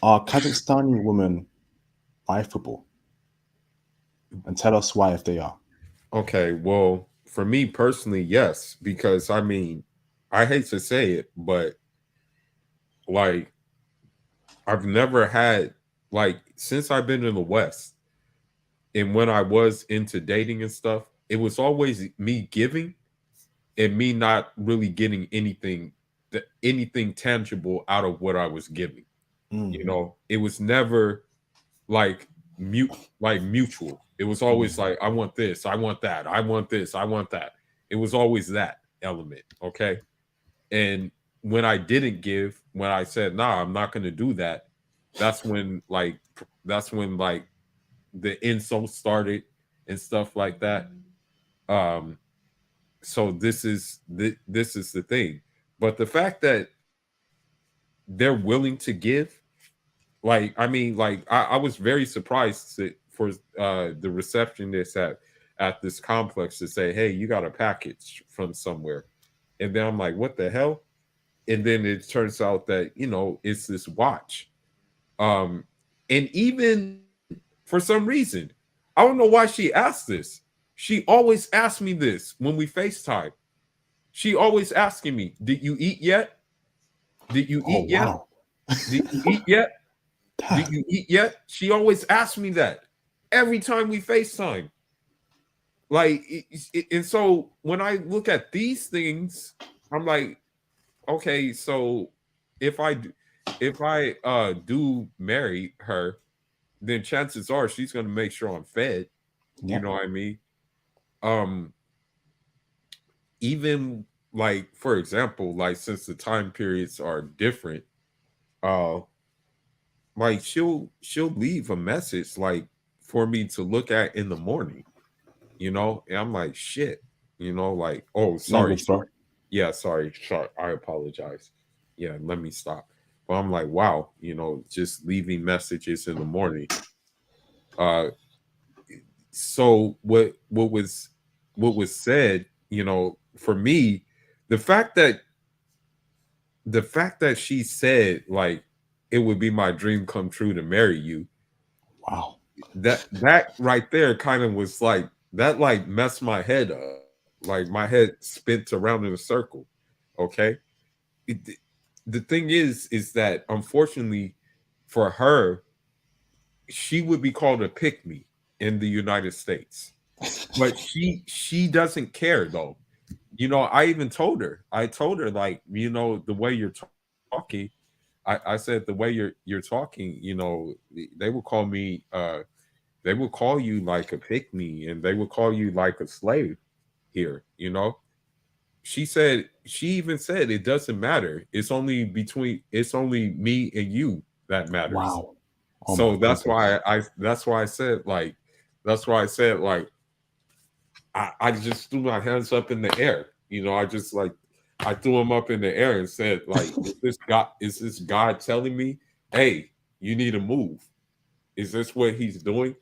[SPEAKER 1] Are Kazakhstani women wifeable? And tell us why if they are.
[SPEAKER 2] Okay, well, for me personally, yes, because I mean, I hate to say it, but like I've never had like since I've been in the West and when I was into dating and stuff, it was always me giving and me not really getting anything tangible out of what I was giving.
[SPEAKER 1] Mm,
[SPEAKER 2] You know, it was never like mutual. It was always
[SPEAKER 1] mm,
[SPEAKER 2] like, I want this, I want that, I want this, I want that. It was always that element. Okay. And when I didn't give, when I said, nah, I'm not gonna do that, that's when like the insults started and stuff like that. Um, so this is the thing. But the fact that they're willing to give, like I mean, like I was very surprised for the receptionist at this complex to say, "Hey, you got a package from somewhere," and then I'm like, "What the hell?" And then it turns out that it's this watch, um, and even for some reason, I don't know why she asked this. She always asks me this when we FaceTime. She always asking me, "Did you eat yet? Did you
[SPEAKER 1] oh
[SPEAKER 2] eat yet?
[SPEAKER 1] wow.
[SPEAKER 2] Did you eat yet? Did
[SPEAKER 1] Damn.
[SPEAKER 2] you eat yet?" She always asks me that every time we FaceTime. Like, and so when I look at these things, I'm like, okay, so if I do, if I do marry her, then chances are she's going to make sure I'm fed. You
[SPEAKER 1] Yeah.
[SPEAKER 2] know what I mean? Um, even like for example, like since the time periods are different, uh, like she'll leave a message like for me to look at in the morning, and I'm like, shit, like, oh, sorry,
[SPEAKER 1] Language, bro.
[SPEAKER 2] sorry, yeah, sorry, I apologize, yeah, let me stop. But I'm like, wow, just leaving messages in the morning. uh so what was said, for me, the fact that she said like it would be my dream come true to marry you,
[SPEAKER 1] Wow.
[SPEAKER 2] that right there kind of was like that, like messed my head up. Like my head spins around in a circle. Okay. It, the thing is that unfortunately for her, she would be called a pick me in the United States. But she doesn't care though. I even told her like, the way you're talking, I said the way you're talking, they would call me they would call you like a pick me, and they would call you like a slave here. She even said it doesn't matter. It's only me and you that matters.
[SPEAKER 1] Wow. Oh my
[SPEAKER 2] So
[SPEAKER 1] goodness.
[SPEAKER 2] that's why I said like that's why I said like I just threw my hands up in the air. I just like I threw them up in the air and said, like, is this God telling me, hey, you need to move? Is this what he's doing?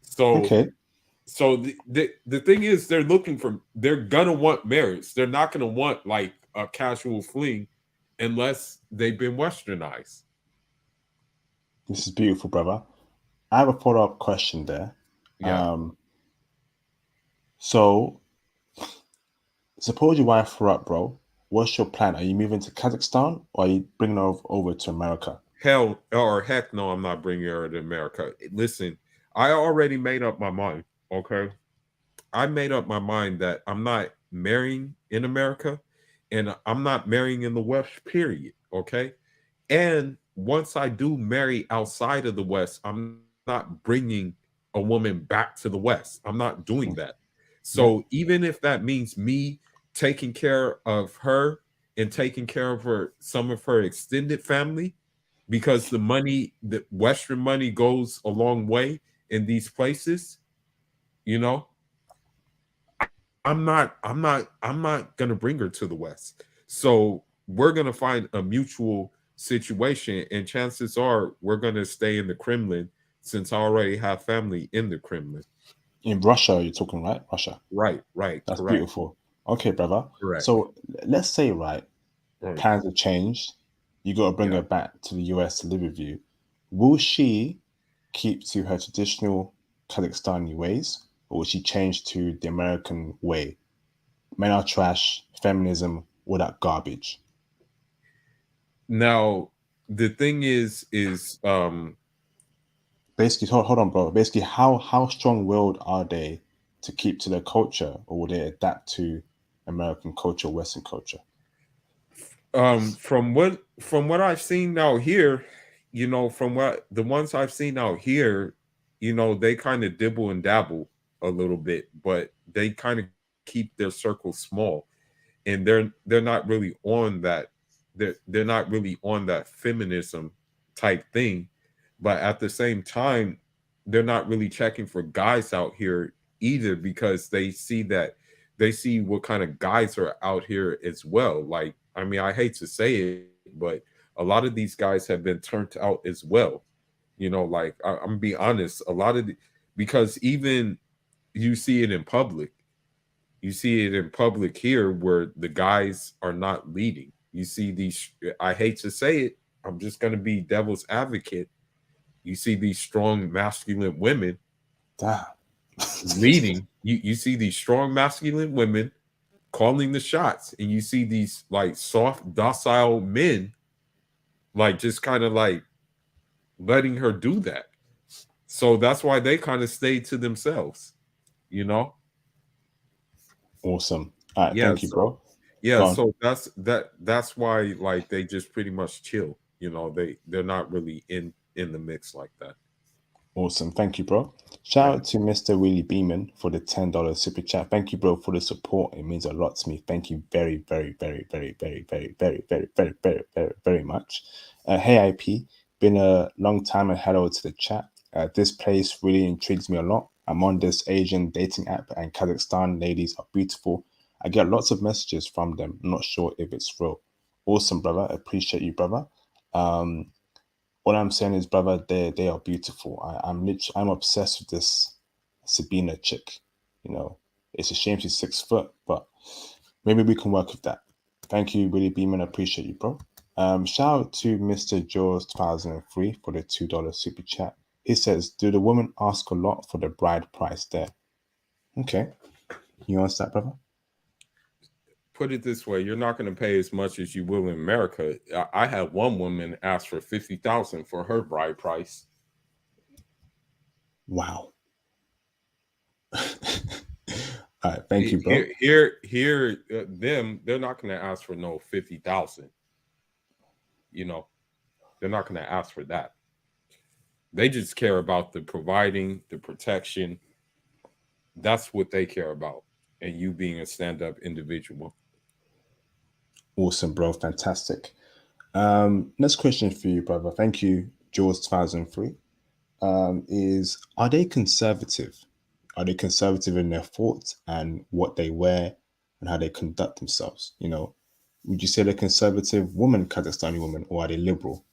[SPEAKER 2] So
[SPEAKER 1] Okay.
[SPEAKER 2] the thing is they're gonna want marriage. They're not gonna want like a casual fling unless they've been westernized.
[SPEAKER 1] This is beautiful, brother. I have a follow-up question there.
[SPEAKER 2] Yeah.
[SPEAKER 1] Um, so suppose your wife her up, bro. What's your plan? Are you moving to Kazakhstan or are you bringing her over to America?
[SPEAKER 2] Hell or heck no, I'm not bringing her to America. Listen, I already made up my mind. Okay. I made up my mind that I'm not marrying in America and I'm not marrying in the West, period. Okay. And once I do marry outside of the West, I'm not bringing a woman back to the West. I'm not doing that.
[SPEAKER 1] Yeah.
[SPEAKER 2] So even if that means me taking care of her and taking care of some of her extended family, because the Western money goes a long way in these places, you know, I'm not gonna bring her to the West. So we're gonna find a mutual situation, and chances are we're gonna stay in the Kremlin, since I already have family in the Kremlin.
[SPEAKER 1] In Russia, you're talking, right? Russia.
[SPEAKER 2] Right,
[SPEAKER 1] That's
[SPEAKER 2] correct,
[SPEAKER 1] beautiful. Okay, brother.
[SPEAKER 2] correct.
[SPEAKER 1] So let's say, right,
[SPEAKER 2] Right.
[SPEAKER 1] plans have changed. You got to bring
[SPEAKER 2] Yeah.
[SPEAKER 1] her back to the US to live with you. Will she keep to her traditional Kazakhstani ways, or will she change to the American way? Men are trash, feminism, all that garbage.
[SPEAKER 2] Now the thing is
[SPEAKER 1] Basically, hold on, bro. Basically, how strong-willed are they to keep to their culture, or will they adapt to American culture, Western culture?
[SPEAKER 2] from what I've seen out here, from what the ones I've seen out here, they kind of dibble and dabble a little bit, but they kind of keep their circle small, and they're not really on that. They're not really on that feminism type thing, but at the same time, they're not really checking for guys out here either, because they see what kind of guys are out here as well. Like, I mean, I hate to say it, but a lot of these guys have been turned out as well. Like, I'm gonna be honest, a lot of because even you see it in public. You see it in public here where the guys are not leading. You see these, I hate to say it, I'm just going to be devil's advocate. You see these strong masculine women
[SPEAKER 1] Damn.
[SPEAKER 2] leading. You see these strong masculine women calling the shots, and you see these like soft, docile men like just kind of like letting her do that. So that's why they kind of stay to themselves, you know?
[SPEAKER 1] Awesome. All right,
[SPEAKER 2] Yeah.
[SPEAKER 1] thank you,
[SPEAKER 2] So
[SPEAKER 1] bro.
[SPEAKER 2] yeah,
[SPEAKER 1] Go on.
[SPEAKER 2] so that's why like they just pretty much chill. They're not really in the mix like that.
[SPEAKER 1] Awesome. Thank you, bro. Shout
[SPEAKER 2] Right.
[SPEAKER 1] out to Mr. Willie Beeman for the $10 super chat. Thank you, bro, for the support. It means a lot to me. Thank you very, very, very, very, very, very, very, very, very, very, very, very much. Hey, IP. Been a long time and hello to the chat. This place really intrigues me a lot. I'm on this Asian dating app, and Kazakhstan ladies are beautiful. I get lots of messages from them. I'm not sure if it's real. Awesome, brother. Appreciate you, brother. Um, all I'm saying is, brother, they are beautiful. I'm obsessed with this Sabina chick. You know, it's a shame she's 6 foot, but maybe we can work with that. Thank you, Willie Beeman. I appreciate you, bro. Shout out to Mr. Jaws 2003 for the $2 super chat. He says, "Do the women ask a lot for the bride price there?" Okay, you answer that, brother.
[SPEAKER 2] Put it this way, you're not going to pay as much as you will in America. I had one woman ask for 50,000 for her bride price.
[SPEAKER 1] Wow. All right, thank you, bro.
[SPEAKER 2] Them, they're not going to ask for no 50,000. You know, they're not going to ask for that. They just care about the providing, the protection. That's what they care about, and you being a stand-up individual.
[SPEAKER 1] Awesome, bro. Fantastic. Next question for you, brother. Thank you, Jaws 2003. Is Are they conservative? Are they conservative in their thoughts and what they wear and how they conduct themselves? Would you say they're conservative women, Kazakhstani women, or are they liberal?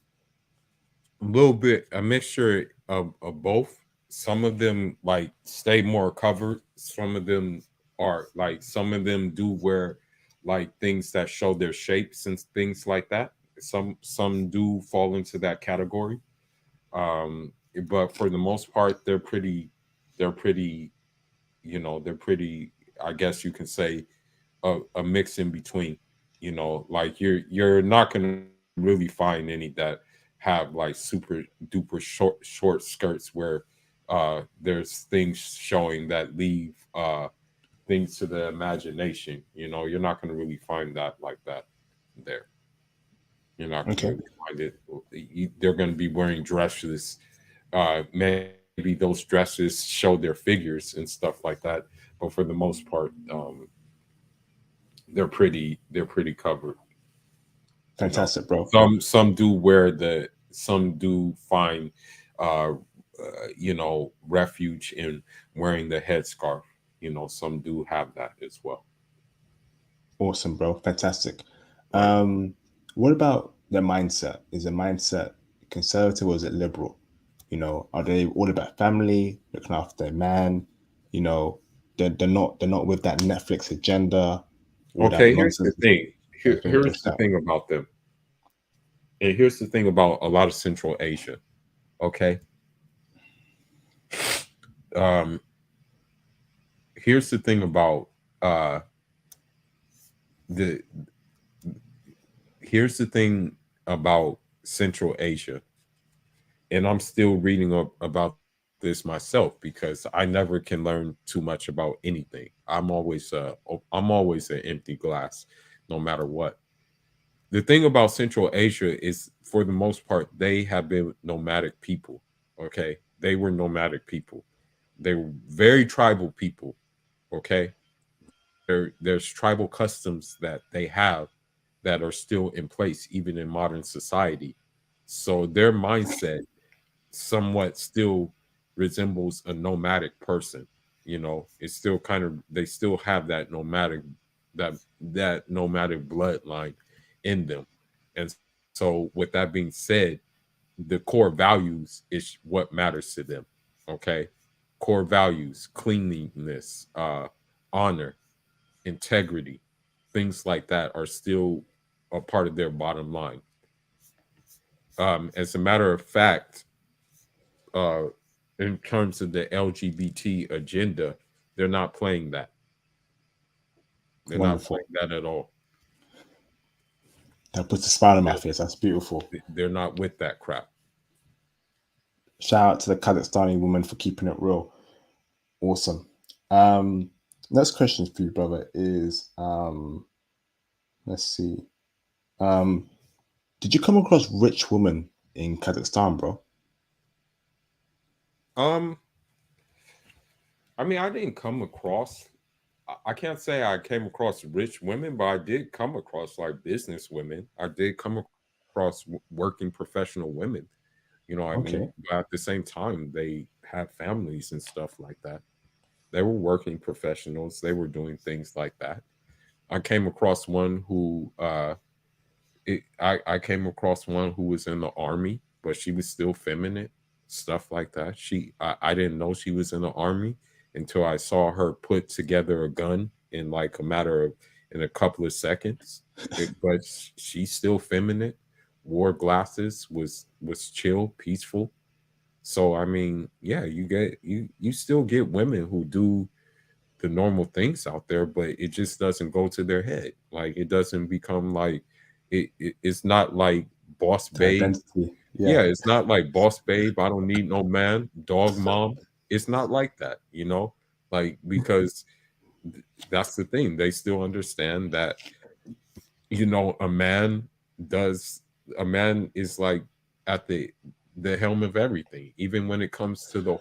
[SPEAKER 2] A little bit, a mixture of both. Some of them like stay more covered. Some of them do wear like things that show their shapes and things like that. Some do fall into that category. Um, but for the most part, they're pretty, they're pretty, I guess you can say, a mix in between. Like you're not gonna really find any that have like super duper short skirts where there's things showing that leave things to the imagination. You're not gonna really find that like that there. You're not gonna
[SPEAKER 1] Okay.
[SPEAKER 2] really find it. They're gonna be wearing dresses. Maybe those dresses show their figures and stuff like that. But for the most part, they're pretty covered. You know,
[SPEAKER 1] Fantastic, bro.
[SPEAKER 2] some do wear the some do find uh, you know, refuge in wearing the headscarf. You know, some do have that as well.
[SPEAKER 1] Awesome, bro. Fantastic.
[SPEAKER 2] Right.
[SPEAKER 1] What about their mindset? Is the mindset conservative or is it liberal? Are they all about family, looking after their man? You know, they're not with that Netflix agenda, all that
[SPEAKER 2] Okay, here's the
[SPEAKER 1] nonsense.
[SPEAKER 2] thing.
[SPEAKER 1] Everything
[SPEAKER 2] Here's
[SPEAKER 1] it's
[SPEAKER 2] the
[SPEAKER 1] that
[SPEAKER 2] thing about them. And here's the thing about a lot of Central Asia. Okay. Um, here's the thing about uh the here's the thing about Central Asia, and I'm still reading up about this myself because I never can learn too much about anything. I'm always an empty glass, no matter what. The thing about Central Asia is, for the most part, they have been nomadic people. Okay, they were nomadic people. They were very tribal people. Okay, there's tribal customs that they have that are still in place even in modern society. So their mindset somewhat still resembles a nomadic person. You know, it's still kind of, they still have that that nomadic bloodline in them. And so with that being said, the core values is what matters to them. Okay. Core values, cleanliness, honor, integrity, things like that are still a part of their bottom line. As a matter of fact, uh, in terms of the LGBT agenda, they're not playing that. They're not
[SPEAKER 1] wonderful.
[SPEAKER 2] playing that at all.
[SPEAKER 1] That puts a smile on my
[SPEAKER 2] They're,
[SPEAKER 1] face. That's beautiful.
[SPEAKER 2] they're not with that crap.
[SPEAKER 1] Shout out to the Kazakhstani woman for keeping it real. Awesome. Um, Next question for you, brother, is let's see. Um, did you come across rich women in Kazakhstan, bro?
[SPEAKER 2] Um, I mean, I didn't come across. I can't say I came across rich women, but I did come across like business women. I did come across working professional women. You know, what I mean,
[SPEAKER 1] Okay.
[SPEAKER 2] but at the same time, they have families and stuff like that. They were working professionals. They were doing things like that. I came across one who I came across one who was in the army, but she was still feminine, stuff like that. I didn't know she was in the army until I saw her put together a gun in like a matter of in a couple of seconds. But she's still feminine, wore glasses, was chill, peaceful. So I mean, yeah, you still get women who do the normal things out there, but it just doesn't go to their head. Like it doesn't become like it's not like boss
[SPEAKER 1] The
[SPEAKER 2] babe.
[SPEAKER 1] identity.
[SPEAKER 2] Yeah,
[SPEAKER 1] Yeah.
[SPEAKER 2] it's not like boss babe. I don't need no man, dog mom. It's not like that, you know, like because that's the thing. They still understand that, you know, does a man is like at the helm of everything, even when it comes to the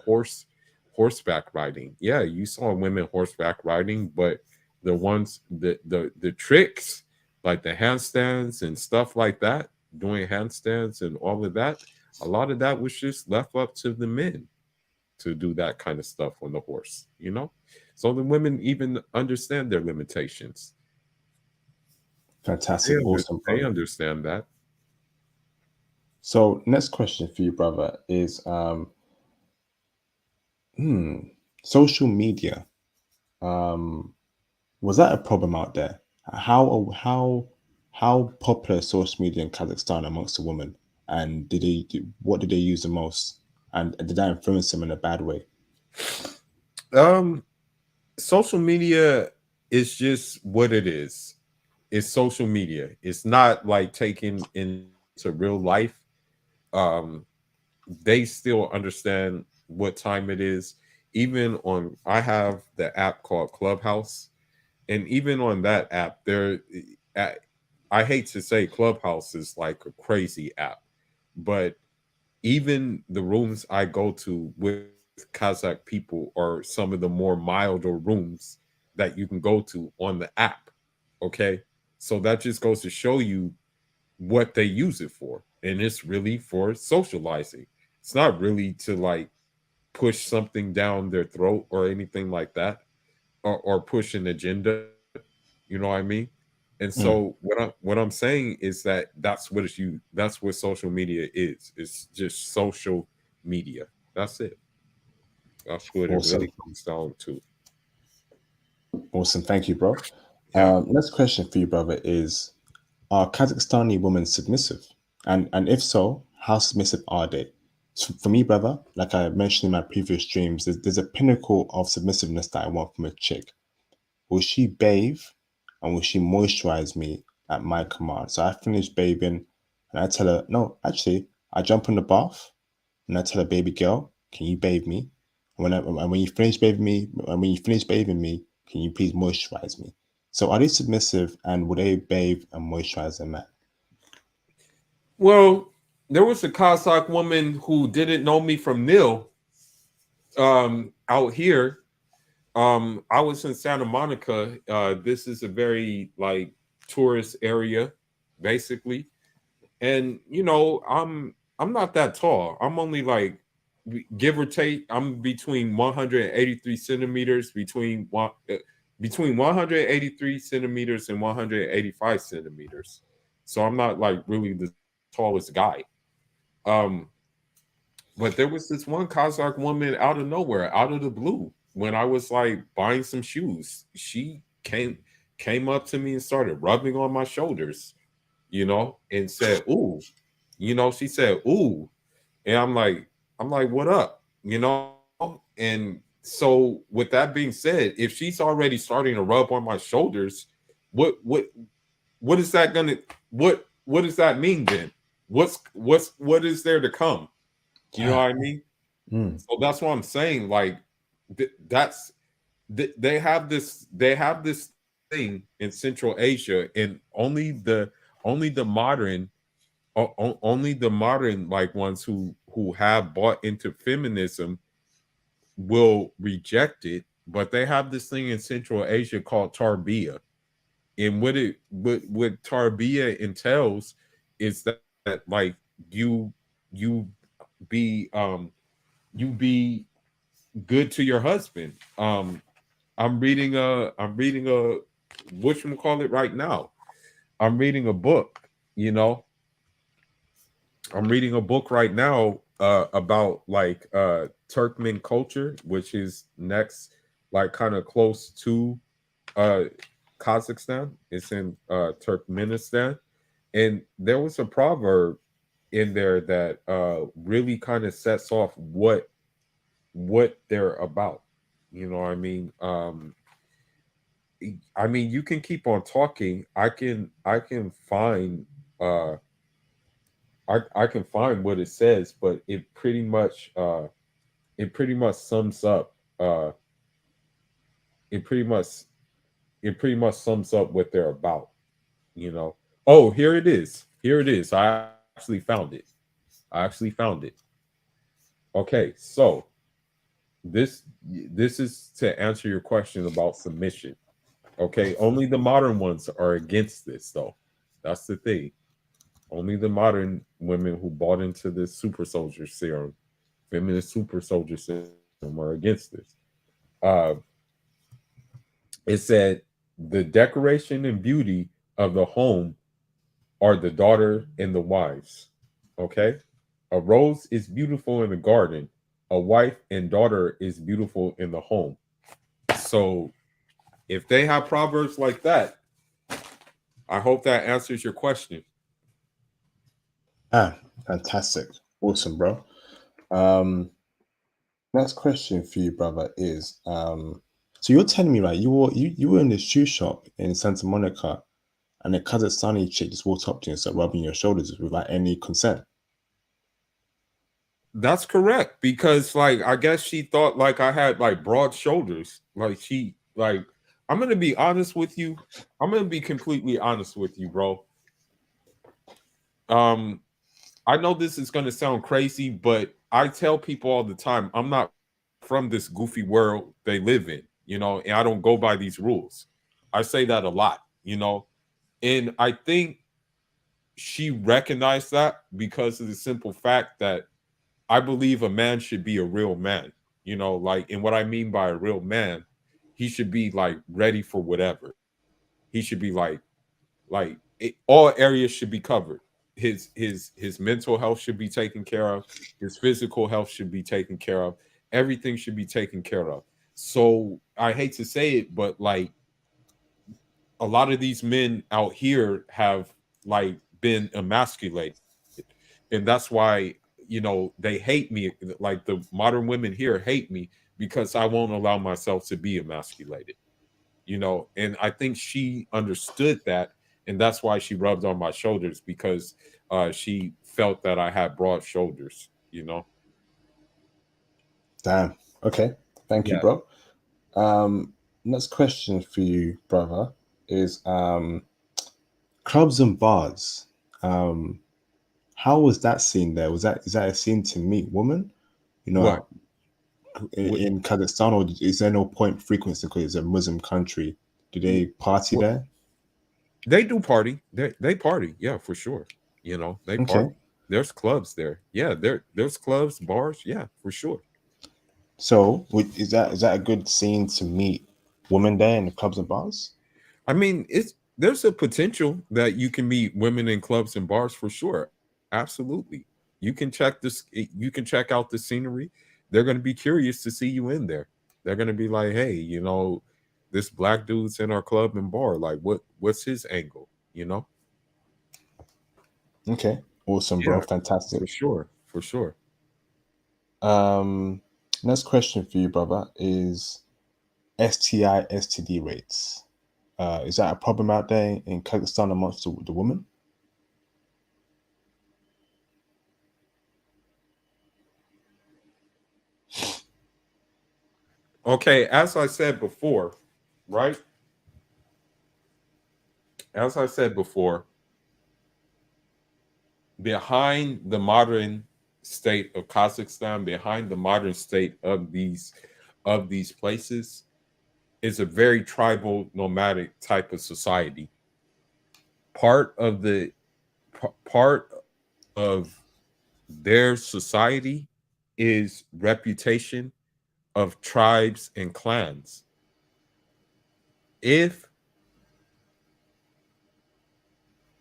[SPEAKER 2] horseback riding. Yeah, you saw women horseback riding, but the ones the tricks like the handstands and stuff like that, doing handstands and all of that, a lot of that was just left up to the men to do that kind of stuff on the horse, you know. So the women even understand their limitations.
[SPEAKER 1] Fantastic. Awesome,
[SPEAKER 2] They
[SPEAKER 1] brother.
[SPEAKER 2] understand that.
[SPEAKER 1] So next question for you, brother, is hmm, social media. Um, was that a problem out there? How popular is social media in Kazakhstan amongst the women? And what did they use the most? And did that influence them in a bad way?
[SPEAKER 2] Um, Social media is just what it is. It's social media. It's not like taken into real life. Um, they still understand what time it is. Even on, I have the app called Clubhouse, and even on that app, I I hate to say Clubhouse is like a crazy app, but even the rooms I go to with Kazakh people are some of the more milder rooms that you can go to on the app. Okay. So that just goes to show you what they use it for. And it's really for socializing. It's not really to like push something down their throat or anything like that, or push an agenda. You know what I mean? And so
[SPEAKER 1] Mm.
[SPEAKER 2] what I'm saying is that that's what it's you that's what social media is. It's just social media. That's it. That's what it
[SPEAKER 1] Awesome.
[SPEAKER 2] really comes down to.
[SPEAKER 1] Awesome. Thank you, bro.
[SPEAKER 2] Yeah.
[SPEAKER 1] Next question for you, brother, is: are Kazakhstani women submissive? And if so, how submissive are they? So for me, brother, like I mentioned in my previous streams, there's a pinnacle of submissiveness that I want from a chick. Will she bathe and will she moisturize me at my command? So I finish bathing and I tell her, no, actually, I jump in the bath and I tell her, baby girl, can you bathe me? And when you finish bathing me, can you please moisturize me? So are they submissive and will they bathe and moisturize their man?
[SPEAKER 2] Well, there was a Kazakh woman who didn't know me from Nil out here. I was in Santa Monica. This is a very like tourist area, basically. And you know, I'm not that tall. I'm only like, give or take, I'm between 183 centimeters, between 183 centimeters and 185 centimeters. So I'm not like really the tallest guy. Um, but there was this one Kazakh woman out of nowhere, out of the blue, when I was like buying some shoes. She came up to me and started rubbing on my shoulders, and said, "Ooh," she said, "Ooh," and I'm like, "What up?" And so with that being said, if she's already starting to rub on my shoulders, what is that gonna what does that mean then? What is there to come? You know
[SPEAKER 1] Yeah.
[SPEAKER 2] what I mean?
[SPEAKER 1] Mm.
[SPEAKER 2] So that's what I'm saying. Like that's they have this thing in Central Asia, and only the modern like ones who have bought into feminism will reject it. But they have this thing in Central Asia called tarbiyah, and what tarbiyah entails is that like you you be you be good to your husband. I'm reading a whatchamacallit right now. I'm reading a book, you know. I'm reading a book right now about like Turkmen culture, which is next, like kind of close to uh Kazakhstan. It's in Turkmenistan. And there was a proverb in there that really kind of sets off what they're about. You know what I mean? I mean, you can keep on talking. I can find uh I can find what it says, but it pretty much sums up uh it pretty much it pretty much sums up what they're about, you know. Oh, here it is. Here it is. I actually found it. I actually found it. Okay, so this this is to answer your question about submission. Okay, only the modern ones are against this though. That's the thing. Only the modern women who bought into this super soldier serum, feminist super soldier serum, are against this. Uh, it said the decoration and beauty of the home are the daughter and the wives. Okay, a rose is beautiful in the garden. A wife and daughter is beautiful in the home. So if they have proverbs like that, I hope that answers your question.
[SPEAKER 1] Ah, fantastic. Awesome, bro. Um, Next question for you, brother, is so you're telling me, right, you were in the shoe shop in Santa Monica and a Kazakhstani chick just walked up to you and started rubbing your shoulders without any consent.
[SPEAKER 2] That's correct, because like I guess she thought like I had like broad shoulders. Like she like I'm gonna be honest with you. I'm gonna be completely honest with you, bro. Um, I know this is gonna sound crazy, but I tell people all the time I'm not from this goofy world they live in, and I don't go by these rules. I say that a lot, and I think she recognized that because of the simple fact that I believe a man should be a real man, like, and what I mean by a real man, he should be like ready for whatever. He should be all areas should be covered. His mental health should be taken care of. His physical health should be taken care of. Everything should be taken care of. So I hate to say it, but like a lot of these men out here have like been emasculated, and that's why they hate me. Like the modern women here hate me because I won't allow myself to be emasculated. And I think she understood that, and that's why she rubbed on my shoulders, because she felt that I had broad shoulders.
[SPEAKER 1] Damn. Okay. Thank you,
[SPEAKER 2] Yeah.
[SPEAKER 1] bro. Next question for you, brother, is clubs and bars. How was that scene there? Is that a scene to meet women?
[SPEAKER 2] What?
[SPEAKER 1] In Kazakhstan, or is there no point frequency because it's a Muslim country? Do they party
[SPEAKER 2] What?
[SPEAKER 1] there?
[SPEAKER 2] They do party. They party. Yeah, for sure. They
[SPEAKER 1] Okay.
[SPEAKER 2] party. There's clubs there. Yeah, there's clubs, bars. Yeah, for sure.
[SPEAKER 1] So is that a good scene to meet women there in the clubs and bars?
[SPEAKER 2] I mean, there's a potential that you can meet women in clubs and bars for sure. Absolutely. You can check this. You can check out the scenery. They're going to be curious to see you in there. They're going to be like, hey, this black dude's in our club and bar. Like, what's his angle?
[SPEAKER 1] Okay. Awesome, bro.
[SPEAKER 2] Yeah,
[SPEAKER 1] Fantastic.
[SPEAKER 2] for sure. For sure.
[SPEAKER 1] Next question for you, brother, is STI, STD rates. Is that a problem out there in Kazakhstan amongst the women?
[SPEAKER 2] Okay, as I said before, right? As I said before, behind the modern state of Kazakhstan, behind the modern state of these places, is a very tribal, nomadic type of society. Part of the part of their society is reputation of tribes and clans. If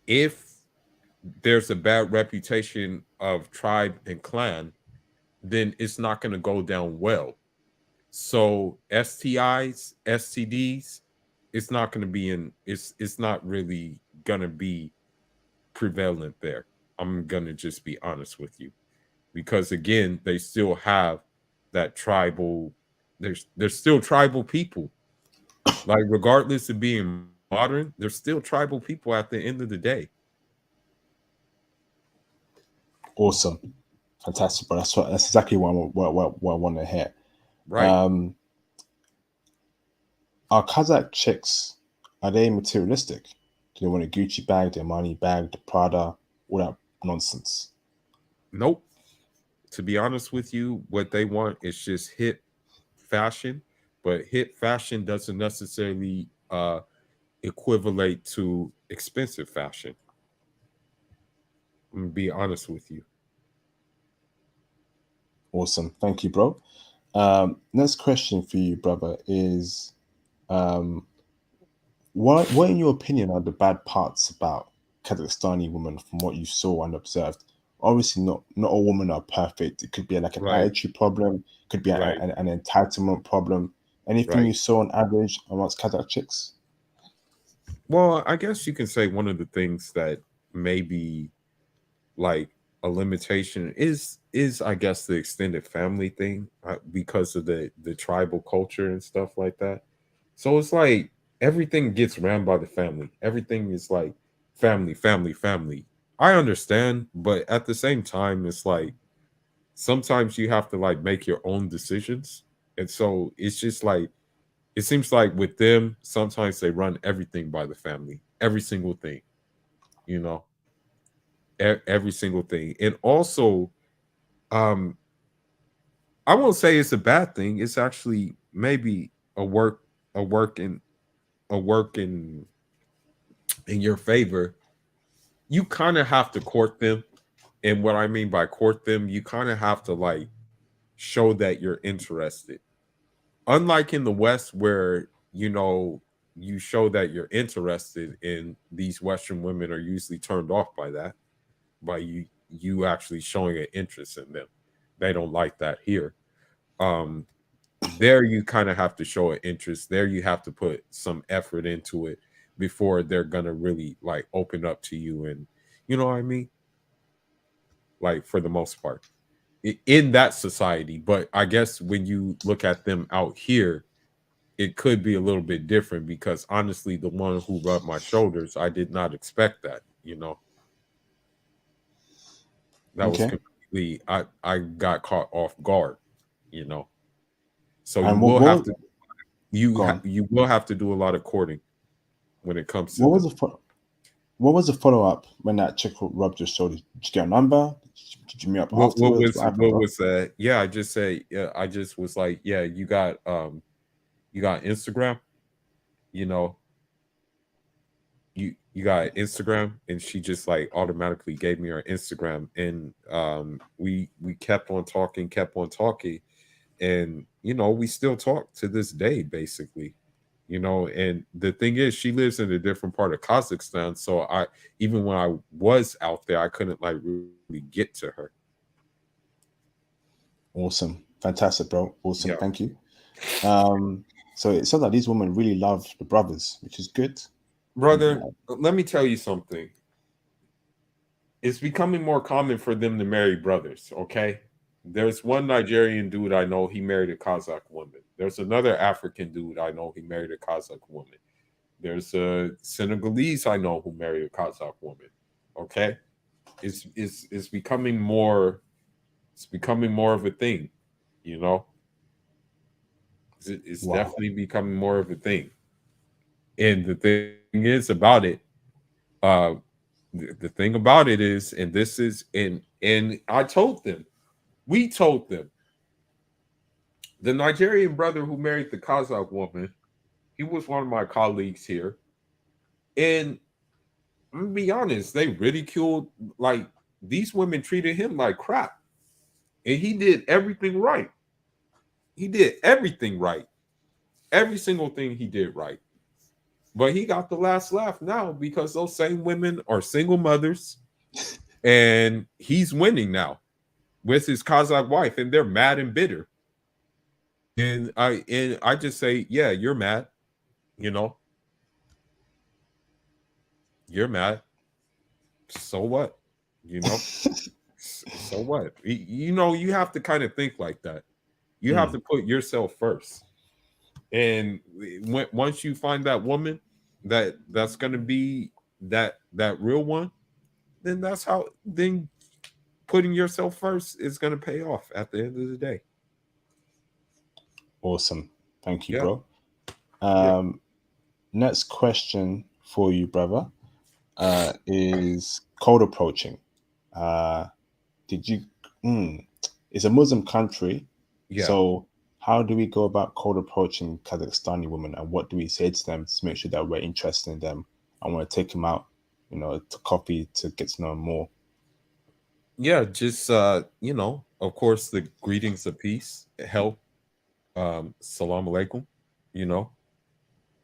[SPEAKER 2] if there's a bad reputation of tribe and clan, then it's not going to go down well. So STIs, STDs, it's not going to be it's not really going to be prevalent there. I'm going to just be honest with you, because again, they still have that tribal, there's still tribal people. Like, regardless of being modern, there's still tribal people at the end of the day.
[SPEAKER 1] Awesome. Fantastic, bro. That's exactly what I want to hear.
[SPEAKER 2] Right.
[SPEAKER 1] Are Kazakh chicks, are they materialistic? Do they want a Gucci bag, their money bag, the Prada, all that nonsense?
[SPEAKER 2] Nope. To be honest with you, what they want is just hip fashion, but hip fashion doesn't necessarily equivalent to expensive fashion. I'm gonna be honest with you.
[SPEAKER 1] Awesome. Thank you, bro. Next question for you, brother, is um, what in your opinion are the bad parts about Kazakhstani women from what you saw and observed? Obviously, not all women are perfect. It could be like an
[SPEAKER 2] Right,
[SPEAKER 1] attitude problem, could be
[SPEAKER 2] right,
[SPEAKER 1] an entitlement problem. Anything
[SPEAKER 2] right.
[SPEAKER 1] you saw on average amongst Kazakh chicks?
[SPEAKER 2] Well, I guess you can say one of the things that maybe like a limitation is I guess the extended family thing, because of the tribal culture and stuff like that. So it's like everything gets ran by the family. Everything is like family, family, family. I understand, but at the same time, it's like sometimes you have to like make your own decisions. And so it's just like it seems like with them, sometimes they run everything by the family, every single thing, you know, every single thing. And also, um, I won't say it's a bad thing. It's actually maybe a work, a work in a work in your favor. you kind of have to court them. And what I mean by court them, you kind of have to like show that you're interested. Unlike in the West, where you show that you're interested in these Western women are usually turned off by that, by you actually showing an interest in them. They don't like that here. Um, there you kind of have to show an interest. There you have to put some effort into it before they're gonna really like open up to you, and you know what I mean? Like for the most part. In that society. But I guess when you look at them out here, it could be a little bit different because honestly, the one who rubbed my shoulders, I did not expect that, that was
[SPEAKER 1] Okay.
[SPEAKER 2] completely, I got caught off guard, you know. So you
[SPEAKER 1] And
[SPEAKER 2] will have to
[SPEAKER 1] go on.
[SPEAKER 2] you will have to do a lot of courting when it comes to
[SPEAKER 1] What was
[SPEAKER 2] them.
[SPEAKER 1] what was the follow up when that chick rubbed your shoulder? Did you get a number? Did you meet up afterwards? What happened, bro?
[SPEAKER 2] Was that? Yeah, I just say, yeah, I just was like, yeah, you got Instagram, you know, you got Instagram, and she just like automatically gave me her Instagram, and we kept on talking, and we still talk to this day, basically. And the thing is, she lives in a different part of Kazakhstan, so I, even when I was out there, I couldn't like really get to her.
[SPEAKER 1] Awesome. Fantastic, bro. Awesome.
[SPEAKER 2] Yeah.
[SPEAKER 1] Thank you. So it sounds like these women really love the brothers, which is good.
[SPEAKER 2] Brother, let me tell you something. It's becoming more common for them to marry brothers, okay? There's one Nigerian dude I know, he married a Kazakh woman. There's another African dude I know, he married a Kazakh woman. There's a Senegalese I know who married a Kazakh woman. Okay? It's becoming more of a thing, you know? It's
[SPEAKER 1] Wow.
[SPEAKER 2] definitely becoming more of a thing. And the thing is about it, uh the thing about it is, and this is, and I told them, we told them, the Nigerian brother who married the Kazakh woman, he was one of my colleagues here. And I'm gonna be honest, they ridiculed, like, these women treated him like crap. And he did everything right. He did everything right. Every single thing he did right. But he got the last laugh now because those same women are single mothers, and he's winning now with his Kazakh wife, and they're mad and bitter. And I just say, yeah, you're mad, you know. You're mad. So what? You know? So what? You have to kind of think like that. You have to put yourself first. And once you find that woman that's going to be that real one, then then putting yourself first is going to pay off at the end of the day.
[SPEAKER 1] Awesome. Thank you,
[SPEAKER 2] Yeah.
[SPEAKER 1] bro.
[SPEAKER 2] Yeah.
[SPEAKER 1] Next question for you, brother, is cold approaching. Did you? It's a Muslim country,
[SPEAKER 2] Yeah.
[SPEAKER 1] so how do we go about cold approaching Kazakhstani women, and what do we say to them to make sure that we're interested in them and want to take them out, to coffee to get to know them more?
[SPEAKER 2] Yeah, just of course, the greetings of peace, health, salam alaikum, you know.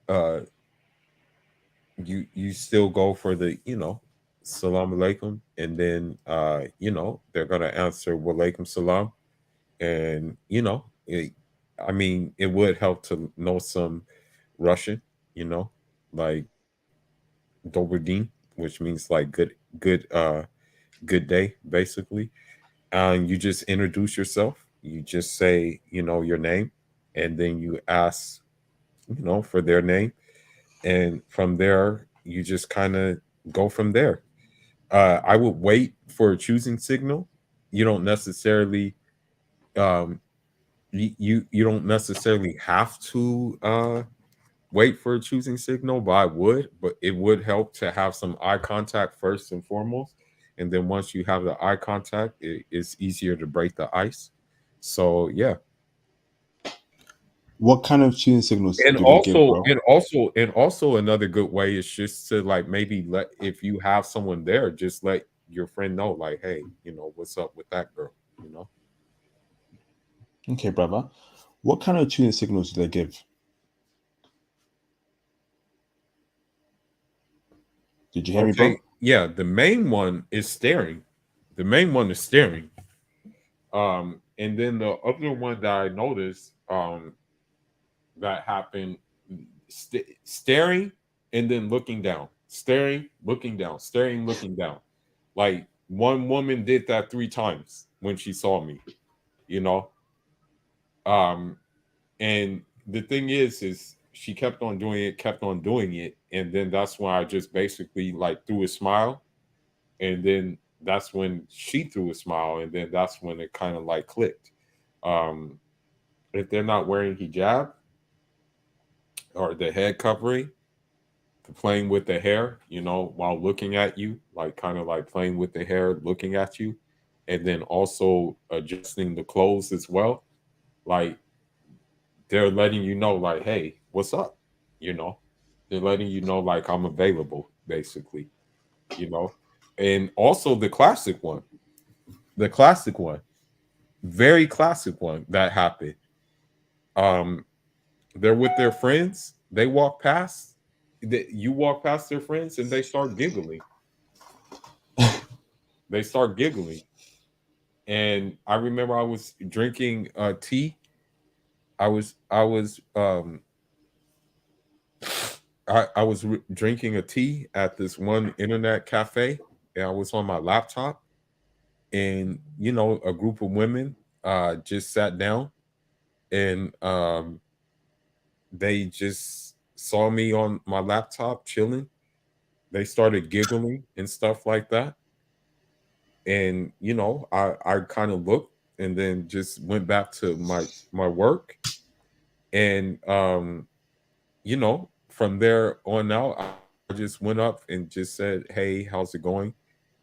[SPEAKER 2] Uh you still go for the, salam alaikum, and then they're gonna answer wa alaikum salam. And I mean, it would help to know some Russian, like Dobry din, which means like good day, basically. And you just introduce yourself. You just say, your name, and then you ask, for their name, and from there you just kind of go from there. I would wait for a choosing signal. You don't necessarily um, you don't necessarily have to wait for a choosing signal, but I would. But it would help to have some eye contact first and foremost, and then once you have the eye contact, it's easier to break the ice. So yeah.
[SPEAKER 1] What kind of tuning signals
[SPEAKER 2] And
[SPEAKER 1] do they give,
[SPEAKER 2] also,
[SPEAKER 1] bro?
[SPEAKER 2] another good way is just to like maybe let, if you have someone there, just let your friend know, like, hey, what's up with that girl,
[SPEAKER 1] Okay, brother. What kind of tuning signals do they give? Did you hear me,
[SPEAKER 2] Okay,
[SPEAKER 1] bro?
[SPEAKER 2] yeah, the main one is staring. The main one is staring. And then the other one that I noticed that happened, staring and then looking down, staring, looking down, staring, looking down. Like one woman did that 3 times when she saw me, you know. Um, and the thing is she kept on doing it, kept on doing it, and then that's when I just basically like threw a smile, and then that's when she threw a smile, and then that's when it kind of like clicked. Um, if they're not wearing hijab or the head covering, playing with the hair, while looking at you, like kind of like playing with the hair, looking at you, and then also adjusting the clothes as well. Like they're letting you know, like, hey, what's up? You know, they're letting you know, like, I'm available, basically, you know. And also the classic one, very classic one that happened. Um, they're with their friends, they walk past, you walk past their friends, and they start giggling. They start giggling. And I remember I was drinking tea. I was drinking a tea at this one internet cafe, and I was on my laptop, and a group of women just sat down, and they just saw me on my laptop chilling. They started giggling and stuff like that, and I kind of looked and then just went back to my work, and from there on out, I just went up and just said, "Hey, how's it going?"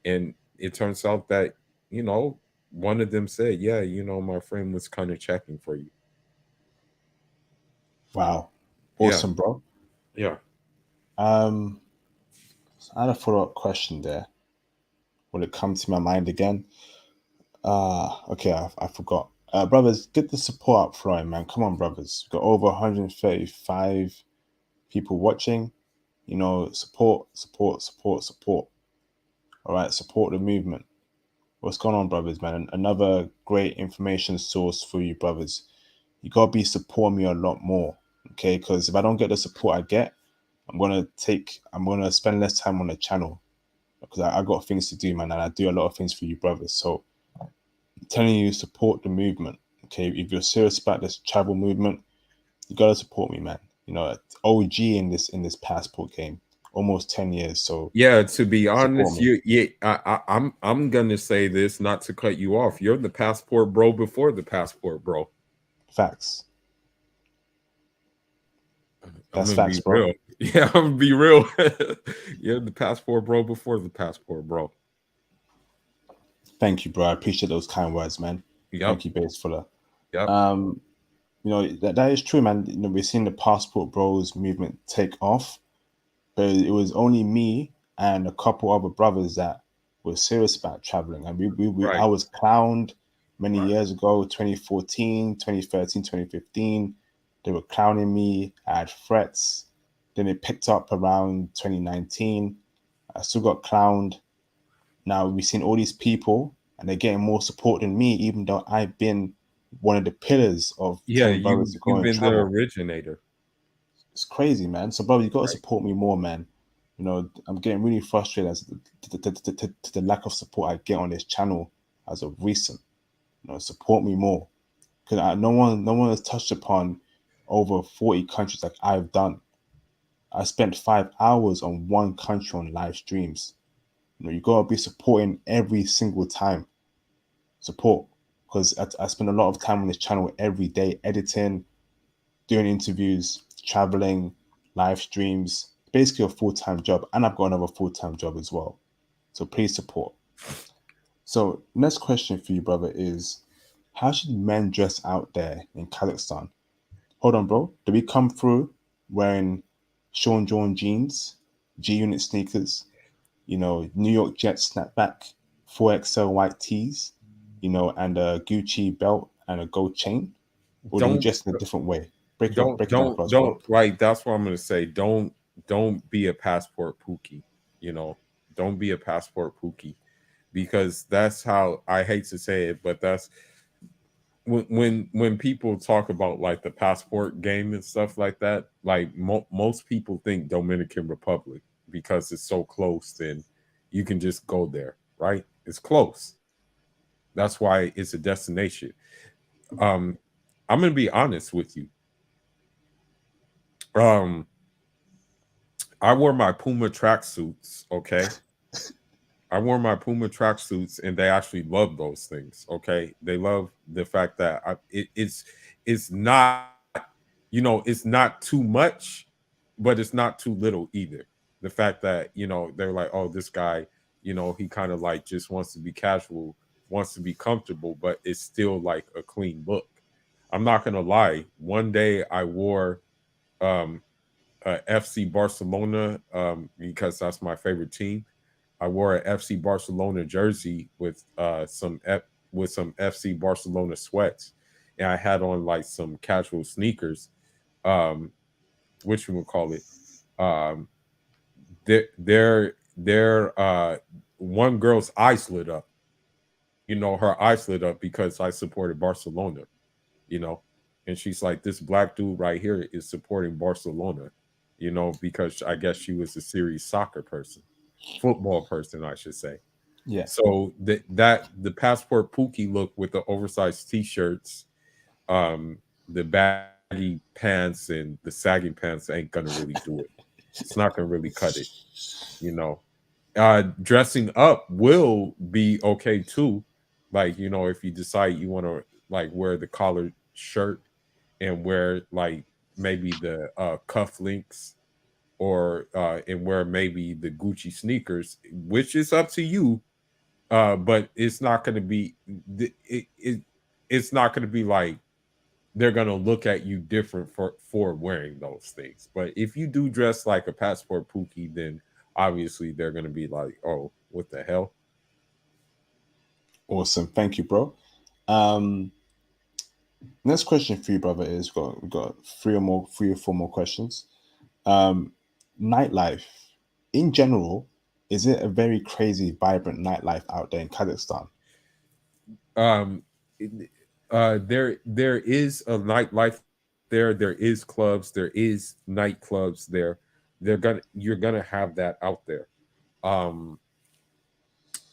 [SPEAKER 2] And it turns out that you know one of them said, "Yeah, my friend was kind of checking for you."
[SPEAKER 1] Wow.
[SPEAKER 2] Yeah,
[SPEAKER 1] Awesome, bro.
[SPEAKER 2] yeah.
[SPEAKER 1] Um, I had a follow-up question there. Will it come to my mind again? Okay, I forgot. Brothers, get the support up flowing, man. Come on, brothers. We've got over 135 people watching. Support, support, support, support. All right, support the movement. What's going on, brothers, man? Another great information source for you, brothers. You gotta be supporting me a lot more, okay? Because if I don't get the support I get, I'm gonna spend less time on the channel because I got things to do, man, and I do a lot of things for you, brothers. So I'm telling you, support the movement, okay? If you're serious about this travel movement, you gotta support me, man. OG in this passport game, almost 10 years. So
[SPEAKER 2] Yeah, to be
[SPEAKER 1] support
[SPEAKER 2] honest,
[SPEAKER 1] me.
[SPEAKER 2] I'm gonna say this, not to cut you off. You're the passport bro before the passport bro.
[SPEAKER 1] Facts.
[SPEAKER 2] I'm
[SPEAKER 1] That's
[SPEAKER 2] gonna be
[SPEAKER 1] facts, bro.
[SPEAKER 2] real. Yeah, I'm gonna be real. You're the passport bro before the passport bro.
[SPEAKER 1] Thank you, bro. I appreciate those kind words, man.
[SPEAKER 2] Yep,
[SPEAKER 1] Thank you, Base Fuller.
[SPEAKER 2] yep.
[SPEAKER 1] Um, that is true, man. We've seen the passport bros movement take off, but it was only me and a couple other brothers that were serious about traveling. And I
[SPEAKER 2] Right.
[SPEAKER 1] was clowned many years ago, 2014, 2013, 2015. They were clowning me. I had threats. Then it picked up around 2019. I still got clowned. Now we've seen all these people and they're getting more support than me, even though I've been one of the pillars of
[SPEAKER 2] Yeah,
[SPEAKER 1] telling brothers to go
[SPEAKER 2] you've
[SPEAKER 1] and
[SPEAKER 2] been the
[SPEAKER 1] travel.
[SPEAKER 2] originator.
[SPEAKER 1] It's crazy, man. So, brother, you got to
[SPEAKER 2] Right.
[SPEAKER 1] support me more, man. I'm getting really frustrated as to the lack of support I get on this channel as of recent. Support me more because no one has touched upon over 40 countries like I've done. I spent 5 hours on one country on live streams. You got to be supporting every single time. Support because I spend a lot of time on this channel every day editing, doing interviews, traveling, live streams, basically a full-time job, and I've got another full-time job as well. So please support. So next question for you, brother, is how should men dress out there in Kazakhstan? Hold on, bro. Did we come through wearing Sean John jeans, G Unit sneakers, New York Jets snapback, 4XL white tees, and a Gucci belt and a gold chain? Or do we
[SPEAKER 2] Don't
[SPEAKER 1] dress in a different way?
[SPEAKER 2] don't
[SPEAKER 1] Break it down for us, bro.
[SPEAKER 2] like that's what I'm gonna say. Don't be a passport pookie, you know. Don't be a passport pookie because that's how I hate to say it, but that's when people talk about like the passport game and stuff like that, like most people think Dominican Republic because it's so close, then you can just go there, right? It's close. That's why it's a destination. Um, I'm gonna be honest with you. Um, I wore my Puma tracksuits. Okay, I wore my Puma tracksuits, and they actually love those things. Okay, they love the fact that it's not, it's not too much, but it's not too little either. The fact that they're like, oh, this guy, he kind of like just wants to be casual, wants to be comfortable, but it's still like a clean look. I'm not gonna lie. One day I wore um FC Barcelona because that's my favorite team. I wore a FC Barcelona jersey with some FC Barcelona sweats, and I had on like some casual sneakers. Um, which we would call it. Um, their one girl's eyes lit up. Her eyes lit up because I supported Barcelona. You know, and she's like, this black dude right here is supporting Barcelona. Because I guess she was a serious soccer person, football person, I should say.
[SPEAKER 1] Yeah.
[SPEAKER 2] So the passport pookie look with the oversized t-shirts, the baggy pants and the sagging pants ain't gonna really do it. It's not gonna really cut it, you know. Dressing up will be okay too. Like, if you decide you want to like wear the collared shirt and wear like maybe the cufflinks or and wear maybe the Gucci sneakers, which is up to you. But it's not going to be it's not going to be like they're going to look at you different for wearing those things. But if you do dress like a passport pookie, then obviously they're going to be like, oh, what the hell?
[SPEAKER 1] Awesome. Thank you, bro. Um, Next question for you, brother, is we've got three or four more questions. Um, Nightlife, in general, is it a very crazy, vibrant nightlife out there in Kazakhstan?
[SPEAKER 2] um there is a nightlife there, there is clubs, there is nightclubs there. You're gonna have that out there. um